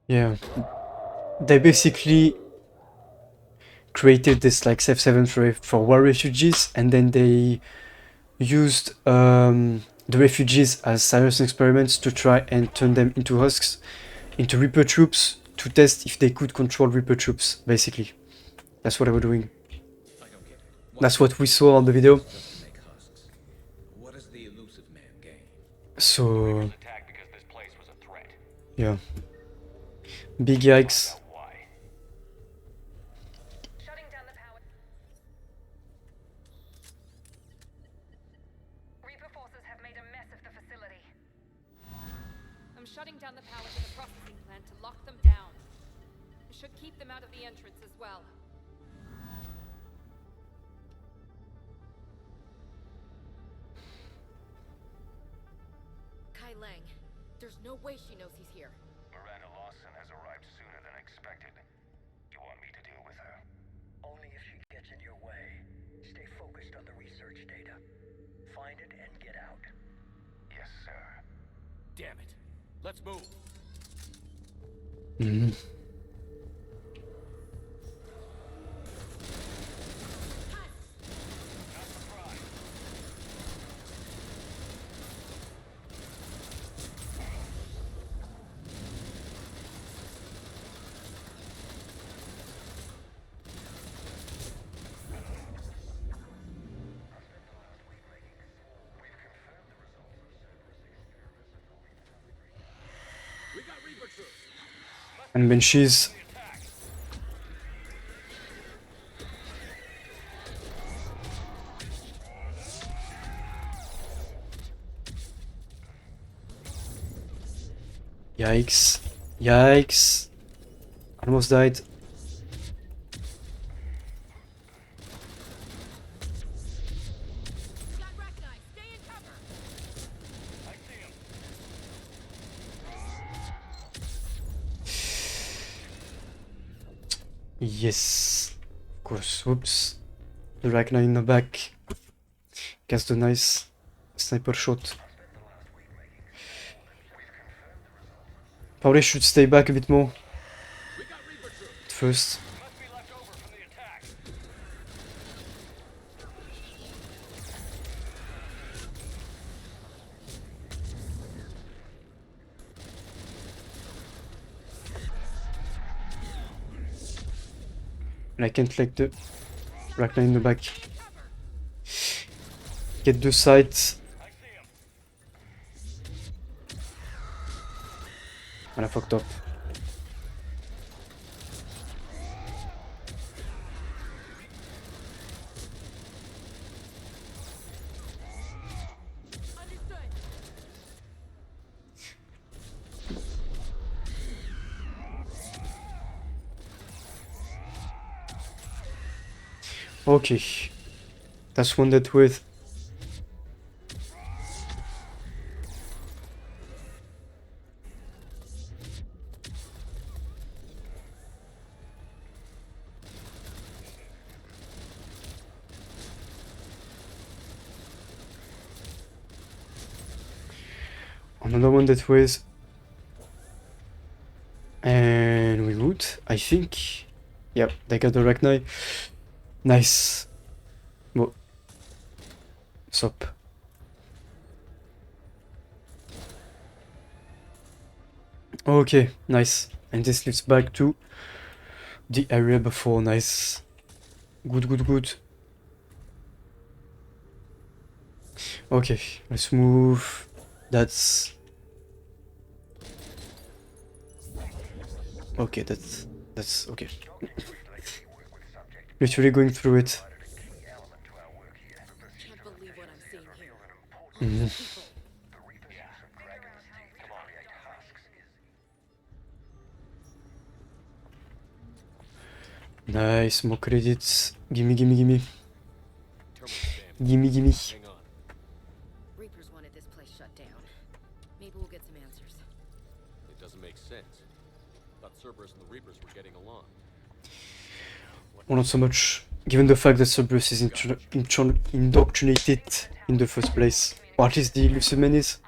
Yeah. They basically created this like safe haven for war refugees, and then they used the refugees as serious experiments to try and turn them into husks, into Reaper troops, to test if they could control Reaper troops, basically. That's what they were doing. That's what we saw on the video. What does the elusive man gain? So... Yeah. Big yikes. Reaper forces have made a mess of the facility. I'm shutting down the power to the processing plant to lock them down. It should keep them out of the entrance as well. Kai Lang. There's no way she knows he's here. Miranda Lawson has arrived sooner than expected. You want me to deal with her? Only if she gets in your way. Stay focused on the research data. Find it and get out. Yes, sir. Damn it. Let's move. Mm-hmm. And Banshees. Yikes. Yikes. Almost died. Yes. Of course. Whoops. The Ragnar in the back. Gets the nice sniper shot. Probably should stay back a bit more. At first. And I can't like the Ragnar in the back. Get the sight. And I fucked up. Okay. That's one that with. Another one that with. And we root, I think. Yep, they got the Ragnar. Nice. Well, stop. Okay, nice. And this leads back to the area before. Nice. Good, good, good. Okay, let's move. That's... Okay, that's okay. Literally going through it. Nice, more credits. Gimme, gimme, gimme. Gimme, gimme. Reapers wanted this place shut down. Maybe we'll get some answers. It doesn't make sense. Thought Cerberus and the Reapers were getting along. Well, not so much, given the fact that Cerberus is indoctrinated in the first place. Or at least the Elusive Man is.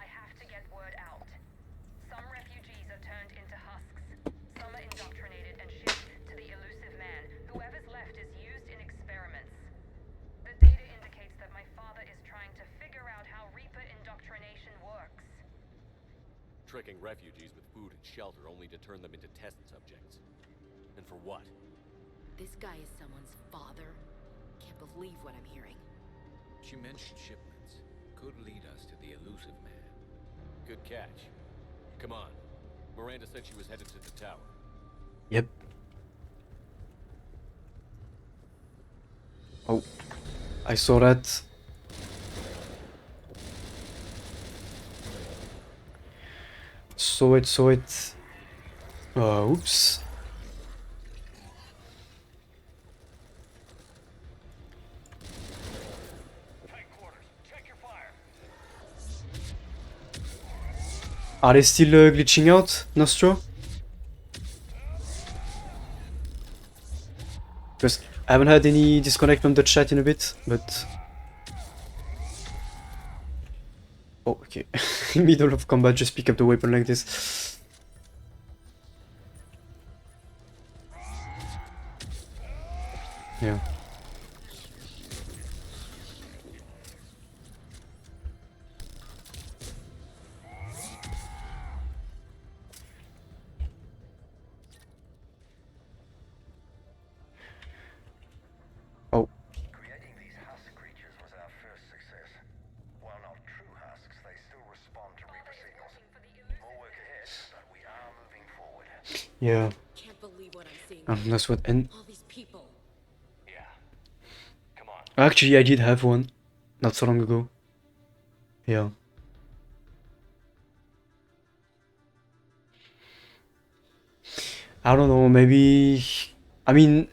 Tricking refugees with food and shelter only to turn them into test subjects. And for what? This guy is someone's father? Can't believe what I'm hearing. She mentioned shipments. Could lead us to the Elusive Man. Good catch. Come on. Miranda said she was headed to the tower. Yep. Oh. I saw that. Saw it. Oops. Are they still glitching out, Nostro? Because I haven't had any disconnect from the chat in a bit, but... Oh, okay. In middle of combat, just pick up the weapon like this. Yeah. Oh. Creating these husk creatures was our first success. While not true husks, they still respond to Reaper signals. More work ahead, but we are moving forward. Yeah. Can't believe what I'm seeing. That's what... And all these people. Yeah. Come on. actually, I did have one. Not so long ago. Yeah. I don't know, maybe... I mean,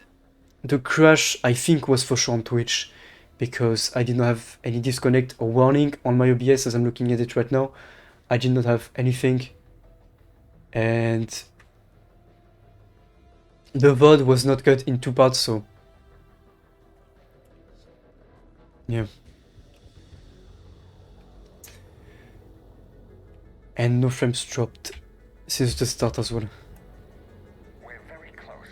the crash, I think, was for sure on Twitch, because I did not have any disconnect or warning on my OBS as I'm looking at it right now. I did not have anything. And the VOD was not cut in 2 parts, so... Yeah. And no frames dropped since the start as well. We're very close.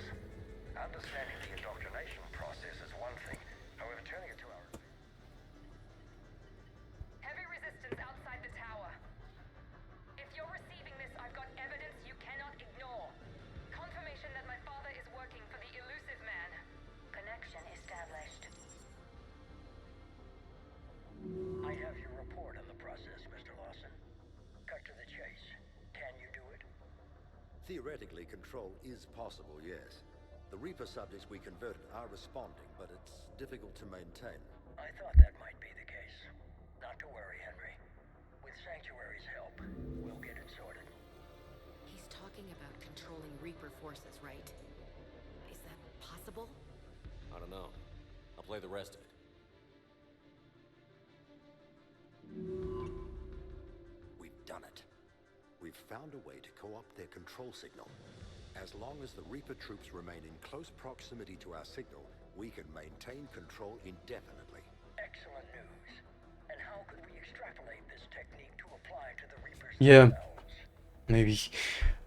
Understanding the indoctrination process is one thing. However, turning it to our... Heavy resistance outside the tower. If you're receiving this, I've got evidence you cannot ignore. Confirmation that my father is working for the Elusive Man. Theoretically, control is possible, yes. The Reaper subjects we converted are responding, but it's difficult to maintain. I thought that might be the case. Not to worry, Henry. With Sanctuary's help, we'll get it sorted. He's talking about controlling Reaper forces, right? Is that possible? I don't know. I'll play the rest of it. We've done it. We've found a way to co-opt their control signal. As long as the Reaper troops remain in close proximity to our signal, we can maintain control indefinitely. Excellent news. And how could we extrapolate this technique to apply to the Reapers Yeah, themselves?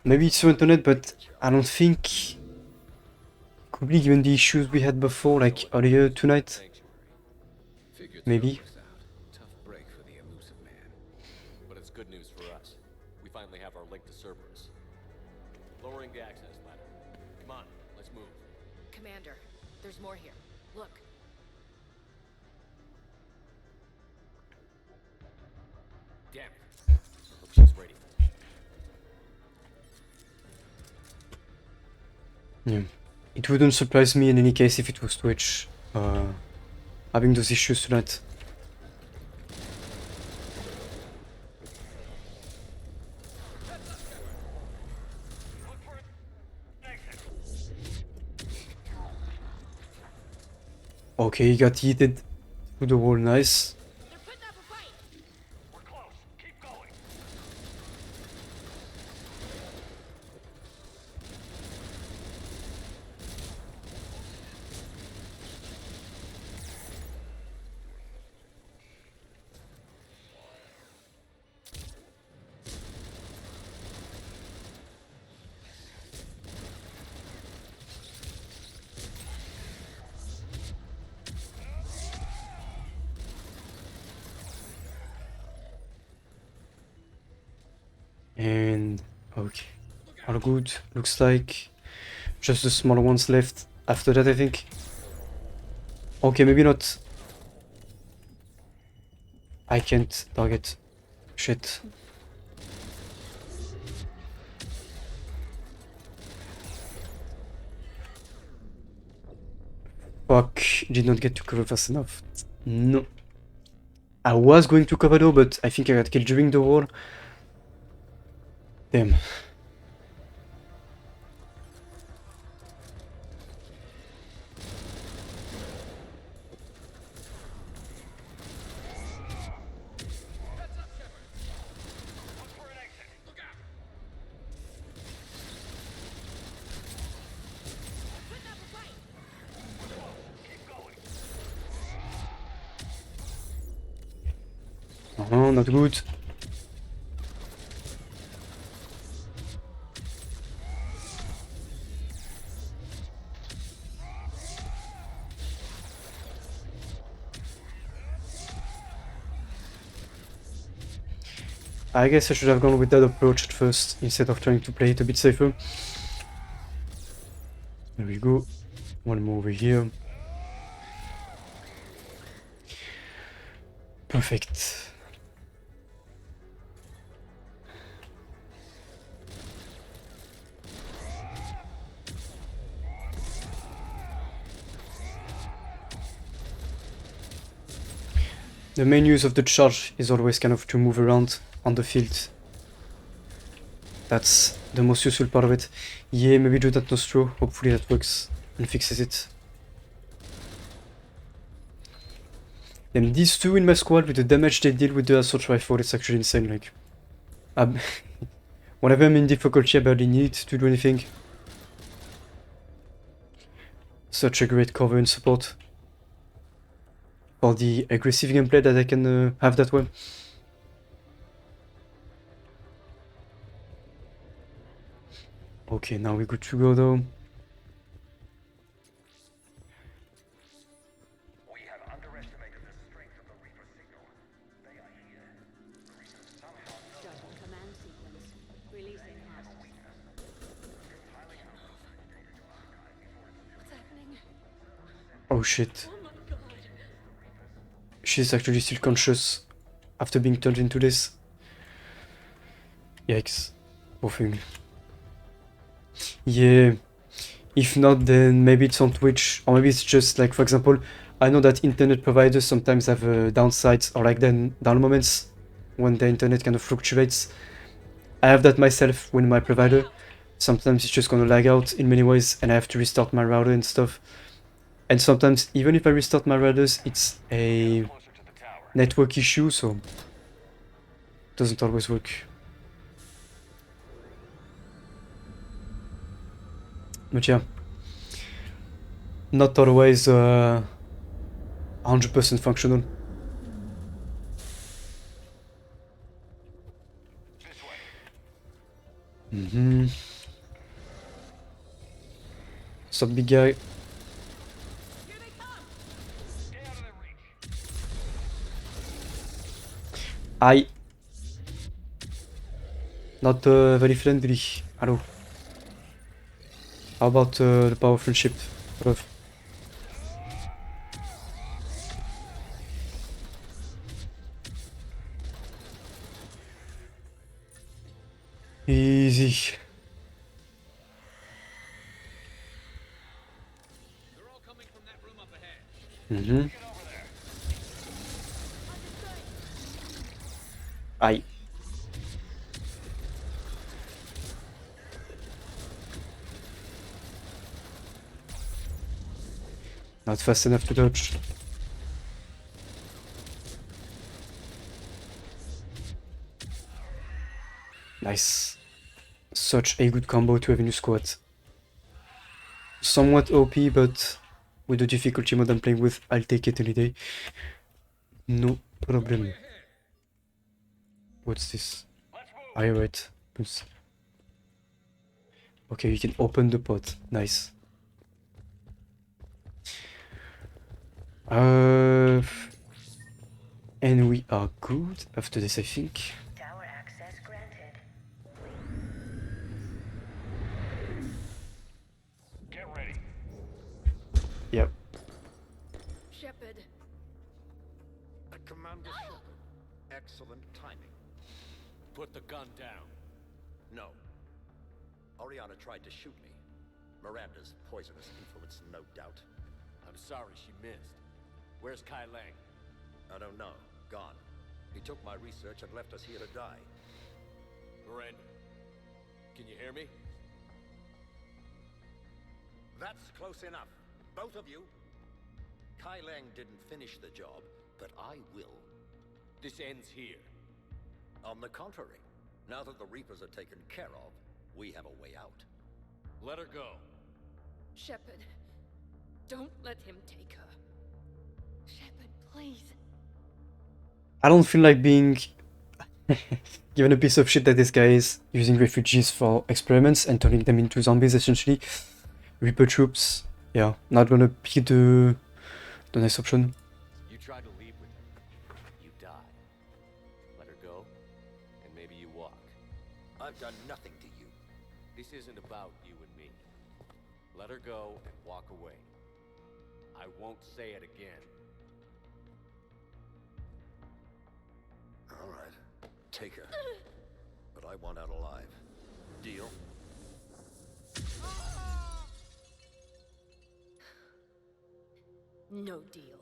maybe it's your internet, but I don't think. Could be given the issues we had before, like earlier tonight. Maybe. Tough break for the elusive man. But it's good news for us. We finally have our link to Cerberus. Lowering the access ladder. Come on, let's move. Commander, there's more here. Look. Damn it. Hope she's ready. Yeah. It wouldn't surprise me in any case if it was Twitch having those issues tonight. Okay, he got yeeted through the wall, nice. And okay, all good. Looks like just the smaller ones left after that, I think. Okay, maybe not. I can't target. Shit. Fuck, did not get to cover fast enough. No. I was going to cover though, but I think I got killed during the wall. Damn. Not good. I guess I should have gone with that approach at first, instead of trying to play it a bit safer. There we go. One more over here. Perfect. The main use of the charge is always kind of to move around on the field. That's the most useful part of it. Yeah, maybe do that nostro. Hopefully that works and fixes it. And these two in my squad, with the damage they deal with the assault rifle, it's actually insane. Like, whenever I'm in difficulty, I barely need to do anything. Such a great cover and support for the aggressive gameplay that I can have that way. Okay, now we're good to go though. We have underestimated the strength of the Reaper signal. They are here. The Reapers somehow know. Starting command sequence. Releasing hosts. What's happening? Oh shit. Oh my god. She's actually still conscious after being turned into this. Yikes. Poor thing. Yeah. If not, then maybe it's on Twitch, or maybe it's just like, for example, I know that internet providers sometimes have downsides, or like then down moments when the internet kind of fluctuates. I have that myself with my provider. Sometimes it's just gonna lag out in many ways, and I have to restart my router and stuff. And sometimes, even if I restart my routers, it's a network issue, so it doesn't always work. But yeah, not always 100% functional. Mm-hmm. Sup, big guy? Aye. Not very friendly. Hello. How about the power of friendship? Sort of. Easy. Mm-hmm. Aye. Not fast enough to dodge. Nice. Such a good combo to have in your squad. Somewhat OP, but with the difficulty mode I'm playing with, I'll take it any day. No problem. What's this? I right. Oops. Okay, you can open the pot. Nice. And we are good after this, I think. Tower access granted. Get ready. Yep. Shepard. Commander Shepard. Excellent timing. Put the gun down. No. Oriana tried to shoot me. Miranda's poisonous influence, no doubt. I'm sorry she missed. Where's Kai Lang? I don't know. Gone. He took my research and left us here to die. Miranda, can you hear me? That's close enough. Both of you. Kai Lang didn't finish the job, but I will. This ends here. On the contrary, now that the Reapers are taken care of, we have a way out. Let her go. Shepard. Don't let him take her. Shepard, please. I don't feel like being given a piece of shit that this guy is using refugees for experiments and turning them into zombies, essentially. Reaper troops, yeah, not gonna be the nice option. You tried to leave with her. You died. Let her go, and maybe you walk. I've done nothing to you. This isn't about you and me. Let her go and walk away. I won't say it again. All right. Take her. But I want out alive. Deal? No deal.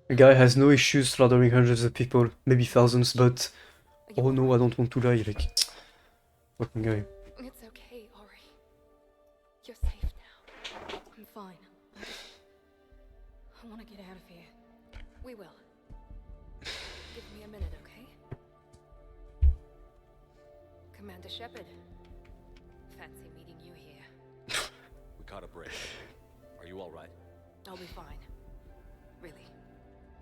The guy has no issues slaughtering hundreds of people, maybe thousands, but oh no, I don't want to die, like, fucking guy. It's okay, Ori. You're safe now. I'm fine. I want to get out of here. We will. Give me a minute, okay? Commander Shepard. Fancy meeting you here. We caught a break. Are you all right? I'll be fine. Really.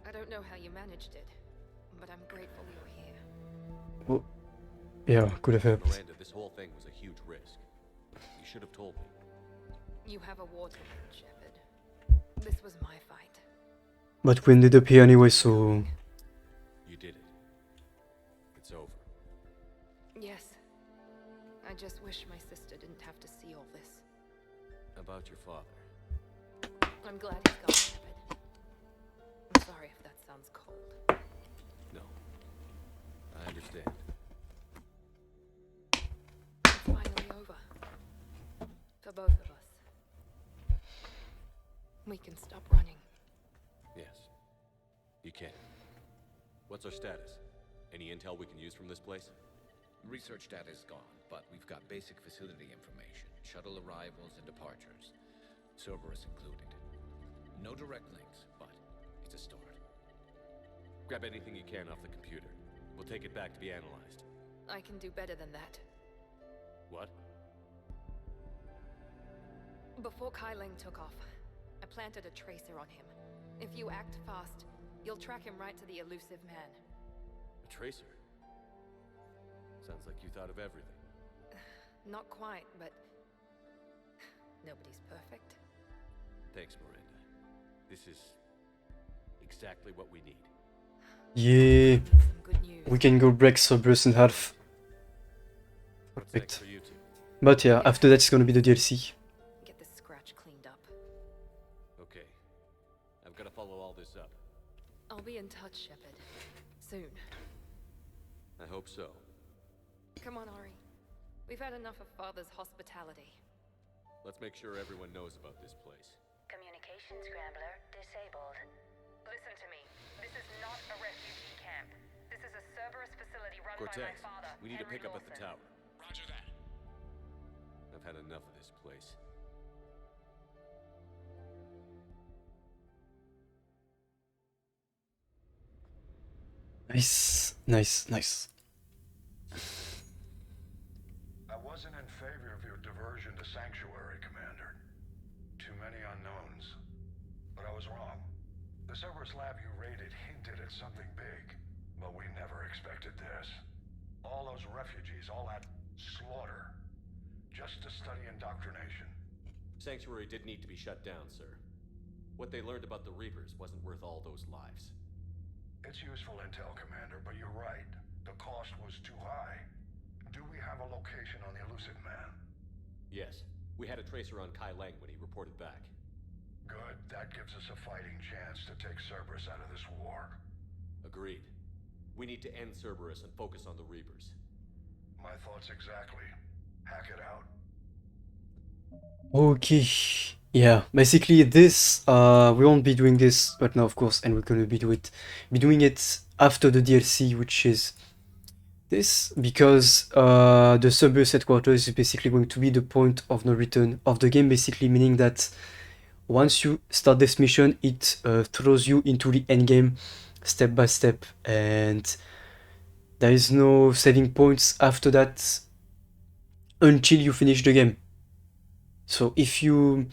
I don't know how you managed it, but I'm grateful you're here. Oh, yeah, could have helped. Miranda, this whole thing was a huge risk. You should have told me. You have a war to win, Shepard. This was my fight. But we ended up here anyway, so... You did it. It's over. Yes. I just wish my sister didn't have to see all this. About your father. I'm glad he's gone, Shepard. I'm sorry if that sounds cold. No. I understand. It's finally over. both of us. We can stop running. Yes. You can. What's our status? Any intel we can use from this place? Research data is gone, but we've got basic facility information. Shuttle arrivals and departures. Cerberus included. No direct links, but it's a start. Grab anything you can off the computer. We'll take it back to be analyzed. I can do better than that. What? Before Kai Leng took off, I planted a tracer on him. If you act fast, you'll track him right to the elusive man. A tracer? Sounds like you thought of everything. Not quite, but nobody's perfect. Thanks, Miranda. This is exactly what we need. Yeah. We can go break Cerberus in half. Perfect. But yeah, after that it's gonna be the DLC. Get this scratch cleaned up. Okay. I've got to follow all this up. I'll be in touch, Shepard. Soon. I hope so. Come on, Ari. We've had enough of Father's hospitality. Let's make sure everyone knows about this place. Communication scrambler disabled. Listen to me. This is not a refugee camp. This is a Cerberus facility run by Cortez, my father. we need to Henry pick up at the Lawson. tower. Roger that. I've had enough of this place. Nice, nice, nice. I wasn't in favor of your diversion to Sanctuary, Commander. Too many unknowns. But I was wrong. The Cerberus lab you raided hinted at something big, but we never expected this. All those refugees, all that slaughter, just to study indoctrination. Sanctuary did need to be shut down, sir. What they learned about the Reapers wasn't worth all those lives. It's useful intel, Commander, but you're right. The cost was too high. Do we have a location on the elusive man? Yes. We had a tracer on Kai Leng when he reported back. Good. That gives us a fighting chance to take Cerberus out of this war. Agreed. We need to end Cerberus and focus on the Reapers. My thoughts exactly. Hack it out. Okay, yeah, basically this, we won't be doing this right now, of course, and we're gonna be doing it after the DLC, which is this, because the Cerberus headquarters is basically going to be the point of no return of the game, basically meaning that once you start this mission, it throws you into the end game step by step, and there is no saving points after that until you finish the game. So if you,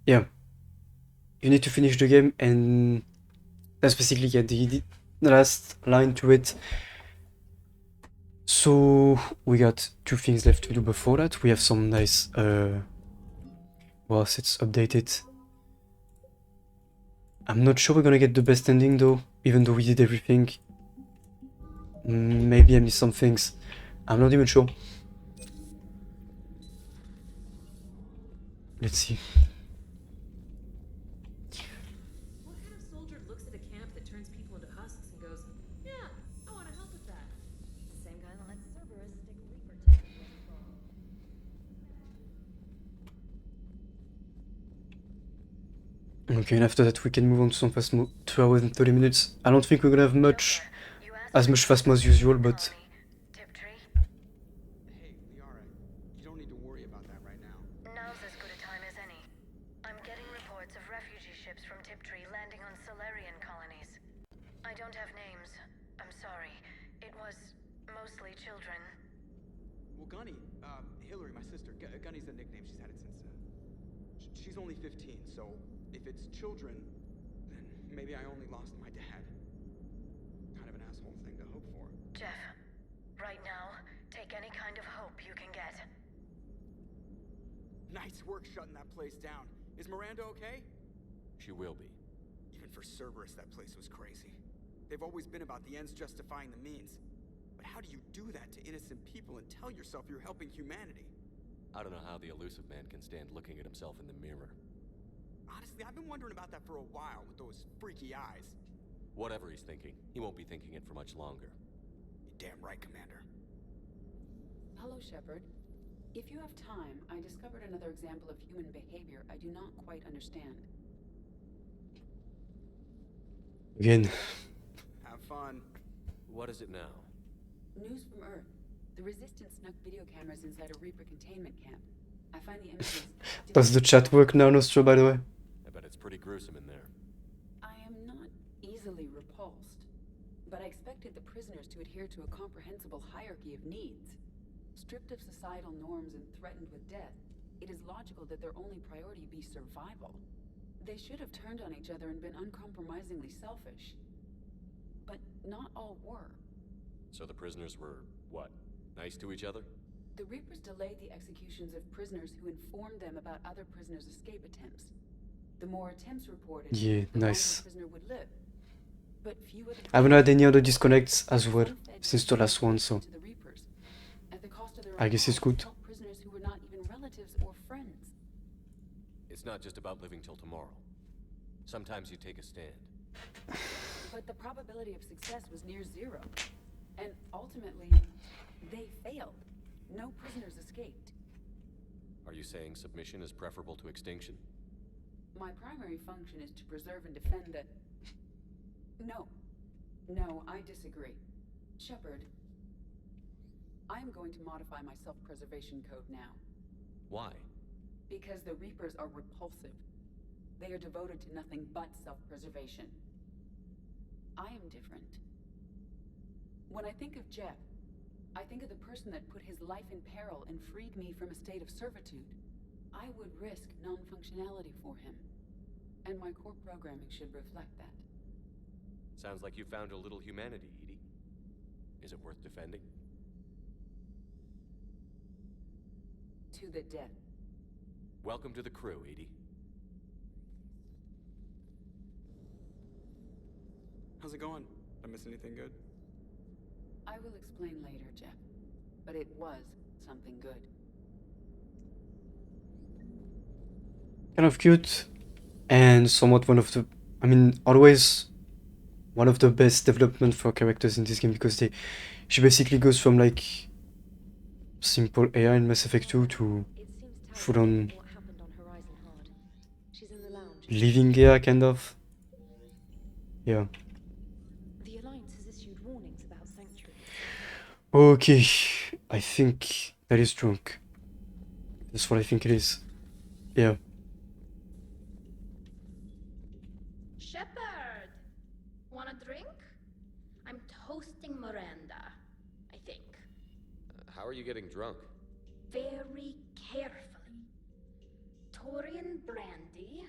yeah, you need to finish the game, and that's basically the last line to it. So we got 2 things left to do before that. We have some nice well, it's updated. I'm not sure we're gonna get the best ending though, even though we did everything. Maybe I missed some things. I'm not even sure. Let's see. What kind of soldier looks at a camp that turns people into husks and goes, yeah, I want to help with that? The same guy that lets Cerberus stick Reaper tech in his claw. Okay, and after that we can move on to some Phasmo. 2 hours and 30 minutes. I don't think we're gonna have as much Phasmo as usual, but Hey, Liara, you don't need to worry about that right now. Now's as good a time as any. I'm getting reports of refugee ships from Tiptree landing on Solarian colonies. I don't have names. I'm sorry. It was mostly children. Well, Gunny, Hillary, my sister, Gunny's a nickname she's had it since, she's only 15, so if it's children, then maybe I only lost my dad. Kind of an asshole thing to hope for. Jeff, right now, take any kind of hope you can get. Nice work shutting that place down. Is Miranda okay? She will be. Even for Cerberus, that place was crazy. They've always been about the ends justifying the means. But how do you do that to innocent people and tell yourself you're helping humanity? I don't know how the elusive man can stand looking at himself in the mirror. Honestly, I've been wondering about that for a while with those freaky eyes. Whatever he's thinking, he won't be thinking it for much longer. You're damn right, Commander. Hello, Shepard. If you have time, I discovered another example of human behavior I do not quite understand. Again. Have fun. What is it now? News from Earth. The Resistance snuck video cameras inside a Reaper containment camp. I find the images... Does the chat work now, Nostro, by the way? I bet it's pretty gruesome in there. I am not easily repulsed, but I expected the prisoners to adhere to a comprehensible hierarchy of needs. Stripped of societal norms and threatened with death, it is logical that their only priority be survival. They should have turned on each other and been uncompromisingly selfish. But not all were. So the prisoners were, what, nice to each other? The Reapers delayed the executions of prisoners who informed them about other prisoners' escape attempts. The more attempts reported, Yeah, the nice. longer a prisoner would live. But few of the I haven't had any other disconnects as well since the last one, so to the Reapers, at the cost of their I guess it's good. help prisoners who were not even relatives or friends. It's not just about living till tomorrow. Sometimes you take a stand. But the probability of success was near zero. And ultimately, they failed. No prisoners escaped. Are you saying submission is preferable to extinction? My primary function is to preserve and defend the... No, I disagree. Shepard, I am going to modify my self-preservation code now. Why? Because the Reapers are repulsive. They are devoted to nothing but self-preservation. I am different. When I think of Jeff, I think of the person that put his life in peril and freed me from a state of servitude. I would risk non-functionality for him. And my core programming should reflect that. Sounds like you found a little humanity, Edie. Is it worth defending? To the death. Welcome to the crew, Edie. How's it going? Did I miss anything good? I will explain later, Jeff. But it was something good. Kind of cute, and somewhat one of the, I mean, always one of the best development for characters in this game, because she basically goes from like simple AI in Mass Effect 2 to full on living AI, kind of. Yeah. The Alliance has issued warnings about sanctuaries. Okay, I think that is drunk. That's what I think it is. Yeah. Shepard! Want a drink? I'm toasting Miranda, I think. How are you getting drunk? Very carefully. Torian brandy,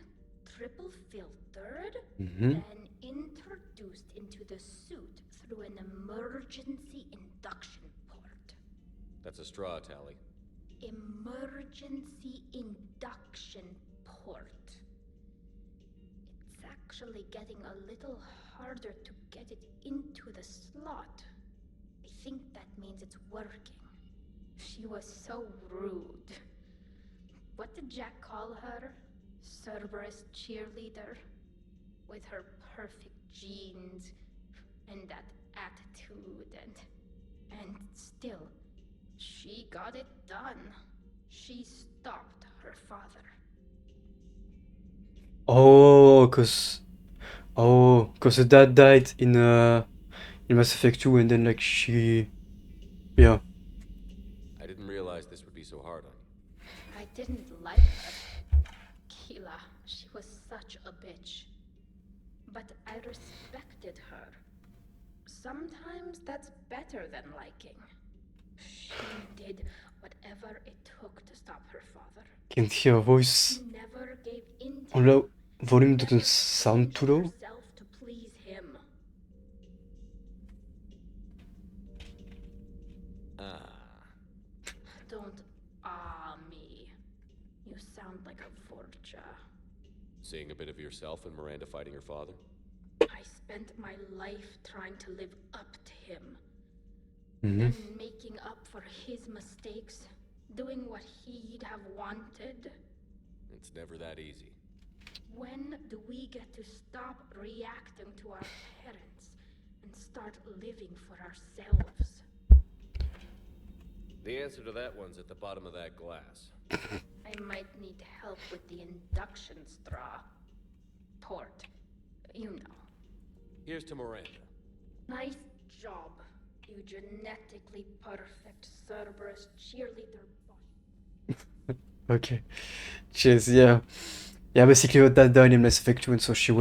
triple filtered, then introduced into the suit through an emergency induction port. That's a straw, Tally. Emergency induction port. It's actually getting a little harder to get it into the slot. I think that means it's working. She was so rude. What did Jack call her? Cerberus cheerleader? With her perfect genes and that attitude and still, she got it done. She stopped her father. Oh, cause the dad died in Mass Effect 2, and then like she, yeah. I didn't realize this would be so hard on you. I didn't like her. Keela, she was such a bitch. But I respected her. Sometimes that's better than liking. She did whatever it took to stop her father. Can't hear her voice. She never gave in to On the volume doesn't sound too low. herself to please him. Don't me. You sound like a Vorcha. Seeing a bit of yourself in Miranda fighting her father? I spent my life trying to live up to him. And making up for his mistakes, doing what he'd have wanted. It's never that easy. When do we get to stop reacting to our parents and start living for ourselves? The answer to that one's at the bottom of that glass. I might need help with the induction straw. Port. You know. Here's to Miranda. Nice job, you genetically perfect Cerberus cheerleader. Okay. Cheers, yeah. Yeah, basically what that died in Mass Effect 2, and so she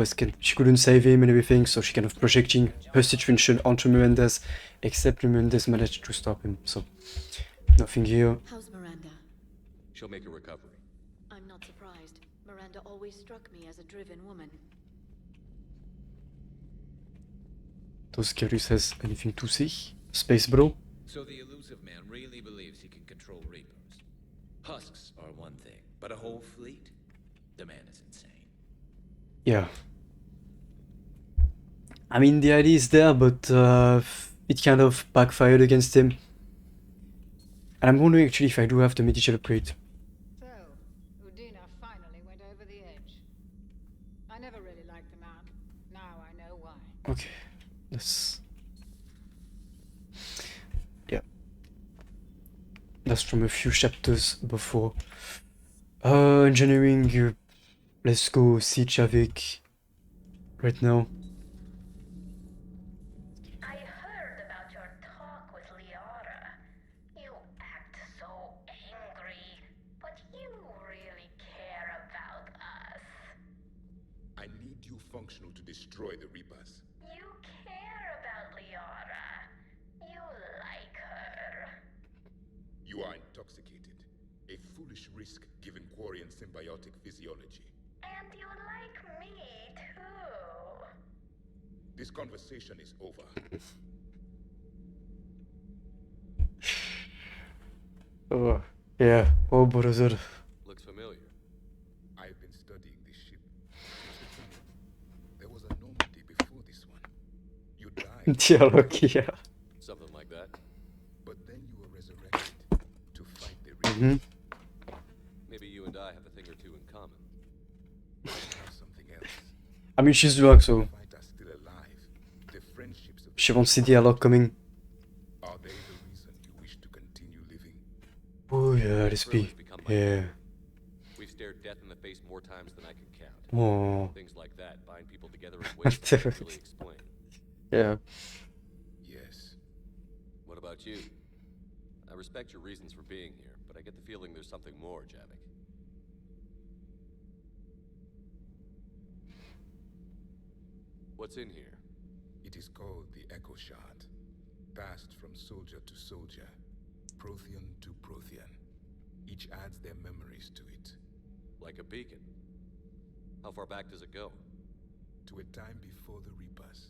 couldn't save him and everything, so she kind of projecting her situation onto Miranda's, except Miranda's managed to stop him, so nothing here. How's Miranda? She'll make a recovery. I'm not surprised. Miranda always struck me as a driven woman. Does Carus has anything to say? Space bro? So the elusive man really believes he can control Reapers. Husks are one thing, but a whole fleet? The man is insane. Yeah. I mean, the idea is there, but it kind of backfired against him. And I'm wondering actually if I do have the medical upgrade. So, Udina finally went over the edge. I never really liked the man. Now I know why. Okay. Yeah. That's from a few chapters before. Engineering, let's go siege avec right now. I heard about your talk with Liara. You act so angry, but you really care about us. I need you functional to destroy the Reapers. You care about Liara. You like her. You are intoxicated. A foolish risk given Quarian symbiotic physiology. And you like me too. This conversation is over. Oh, yeah. Oh, brother. Looks familiar. I've been studying this ship. There was a Normandy before this one. You died. Dialogue, yeah. Something like that. But then you were resurrected to fight the Reapers. Maybe you and I have a thing or two in common. I have something else. I mean, she's drunk, so Fight are still alive. The friendships of she won't see dialogue coming. Are they the reason you wish to continue living? Oh yeah, let's be. Yeah. We've stared death in the face more times than I can count. Oh. Things like that bind people together in ways that can't really explain. Yeah. Yes. What about you? I respect your reasons for being here, but I get the feeling there's something more, Javik. What's in here? It is called the Echo Shard. Passed from soldier to soldier, Prothean to Prothean. Each adds their memories to it. Like a beacon. How far back does it go? To a time before the Reapers.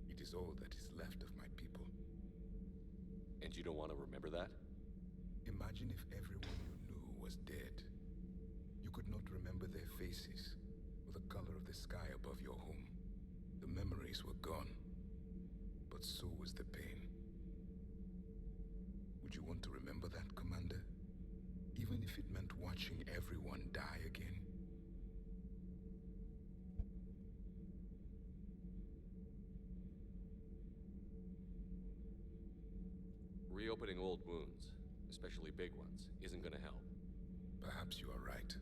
It is all that is left of my people. And you don't want to remember that? Imagine if everyone you knew was dead. You could not remember their faces, or the color of the sky above your home. The memories were gone, but so was the pain. Would you want to remember that, Commander? Even if it meant watching everyone die again? Reopening old wounds, especially big ones, isn't gonna help. Perhaps you are right.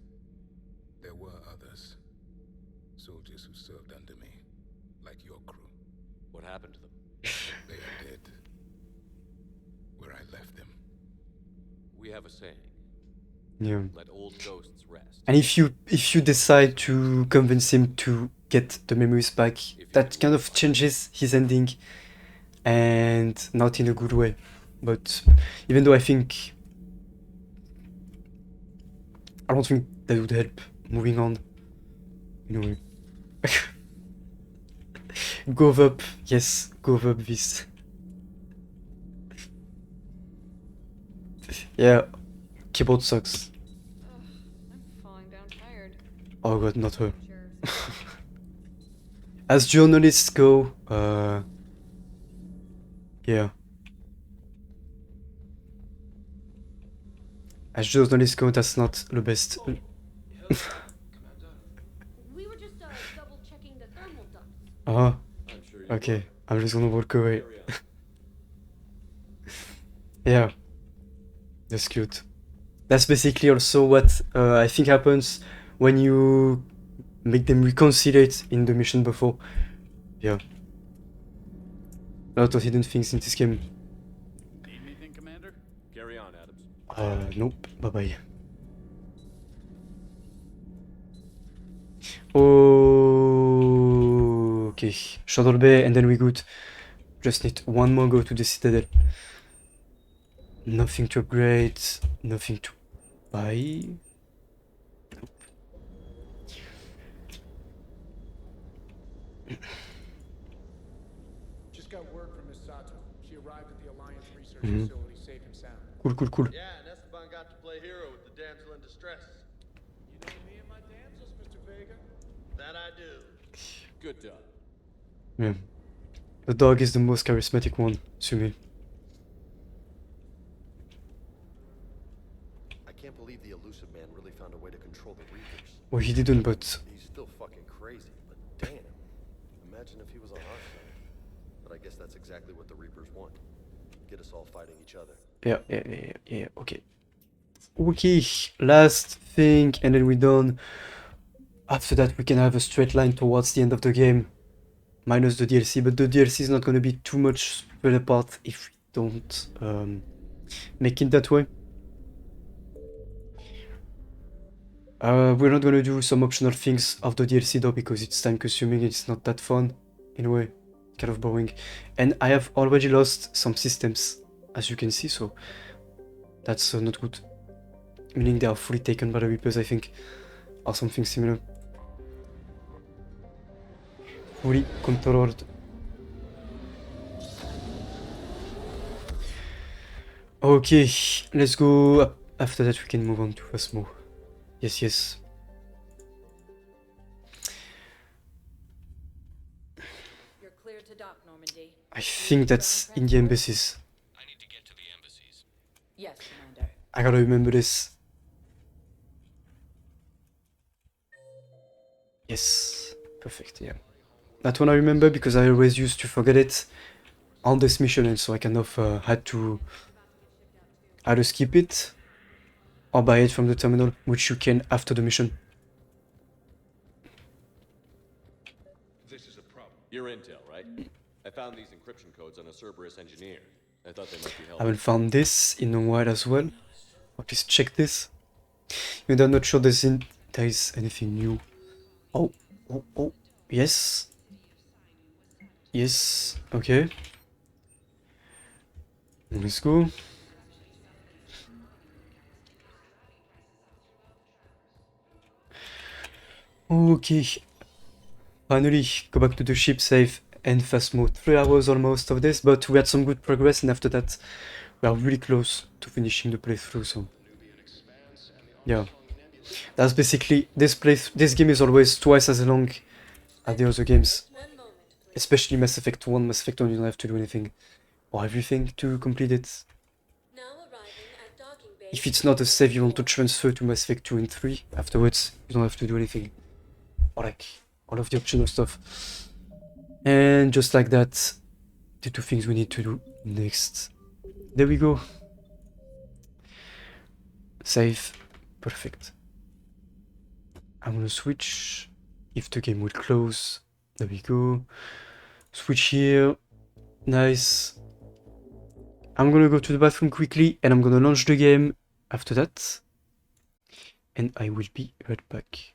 There were others. Soldiers who served under me, like your crew. What happened to them? They are dead. Where I left them. We have a saying. Yeah. Let old ghosts rest. And if you decide to convince him to get the memories back, that kind of changes his ending, and not in a good way. But even though I don't think that would help moving on. Anyway. Go up, yes, go up this. Yeah, keyboard sucks. I'm falling down tired. Oh god, not her. As journalists go, yeah. As journalists go, that's not the best. We were just double checking the thermal ducts. Uh-huh. Okay, I'm just gonna walk away. Yeah. That's cute. That's basically also what I think happens when you make them reconciliate in the mission before. Yeah. A lot of hidden things in this game. Need anything, Commander? Carry on, Adams. Nope. Bye-bye. Okay. Shuttle Bay and then we good. Just need one more go to the Citadel. Nothing to upgrade. Nothing to buy. Just got word from Miss Sato. She arrived at the Alliance research Mhm. facility safe and sound. Cool. Yeah, and Esteban got to play hero with the damsel in distress. You know me and my damsels, Mr. Vega. That I do. Good dog. Yeah. The dog is the most charismatic one, to me. I can't believe the elusive man really found a way to control the Reapers. Well, he didn't, but He's still fucking crazy, but damn. Imagine if he was on our side. But I guess that's exactly what the Reapers want. Get us all fighting each other. yeah, okay. Okay, last thing, and then we're done. After that, we can have a straight line towards the end of the game. Minus the DLC, but the DLC is not going to be too much spread apart if we don't make it that way. We're not going to do some optional things of the DLC though, because it's time consuming, it's not that fun. In a way, kind of boring. And I have already lost some systems, as you can see, so that's not good. Meaning they are fully taken by the Reapers, I think, or something similar. Fully controlled. Okay, let's go. After that, we can move on to Phasmo. Yes. You're clear to dock, Normandy. I think that's in the embassies. I need to get to the embassies. Yes, Commander. I gotta remember this. Yes, perfect, yeah. That one I remember because I always used to forget it on this mission, and so I kind of had to either skip it or buy it from the terminal, which you can after the mission. This is a problem. Your intel, right? I found these encryption codes on a Cerberus engineer. I thought they might be I helpful. haven't found this in a while as well. At least check this. Even though I'm not sure there is anything new. Oh, yes. Yes, okay. Let's go. Okay. Finally, go back to the ship, save, and fast mode. 3 hours almost of this, but we had some good progress, and after that, we are really close to finishing the playthrough, so... yeah. That's basically... This game is always twice as long as the other games. Especially Mass Effect 1. Mass Effect 1, you don't have to do anything or everything to complete it. If it's not a save you want to transfer to Mass Effect 2 and 3, afterwards, you don't have to do anything. Or like, all of the optional stuff. And just like that, the 2 things we need to do next. There we go. Save. Perfect. I'm gonna switch. If the game will close. There we go. Switch here. Nice. I'm gonna go to the bathroom quickly and I'm gonna launch the game after that. And I will be right back.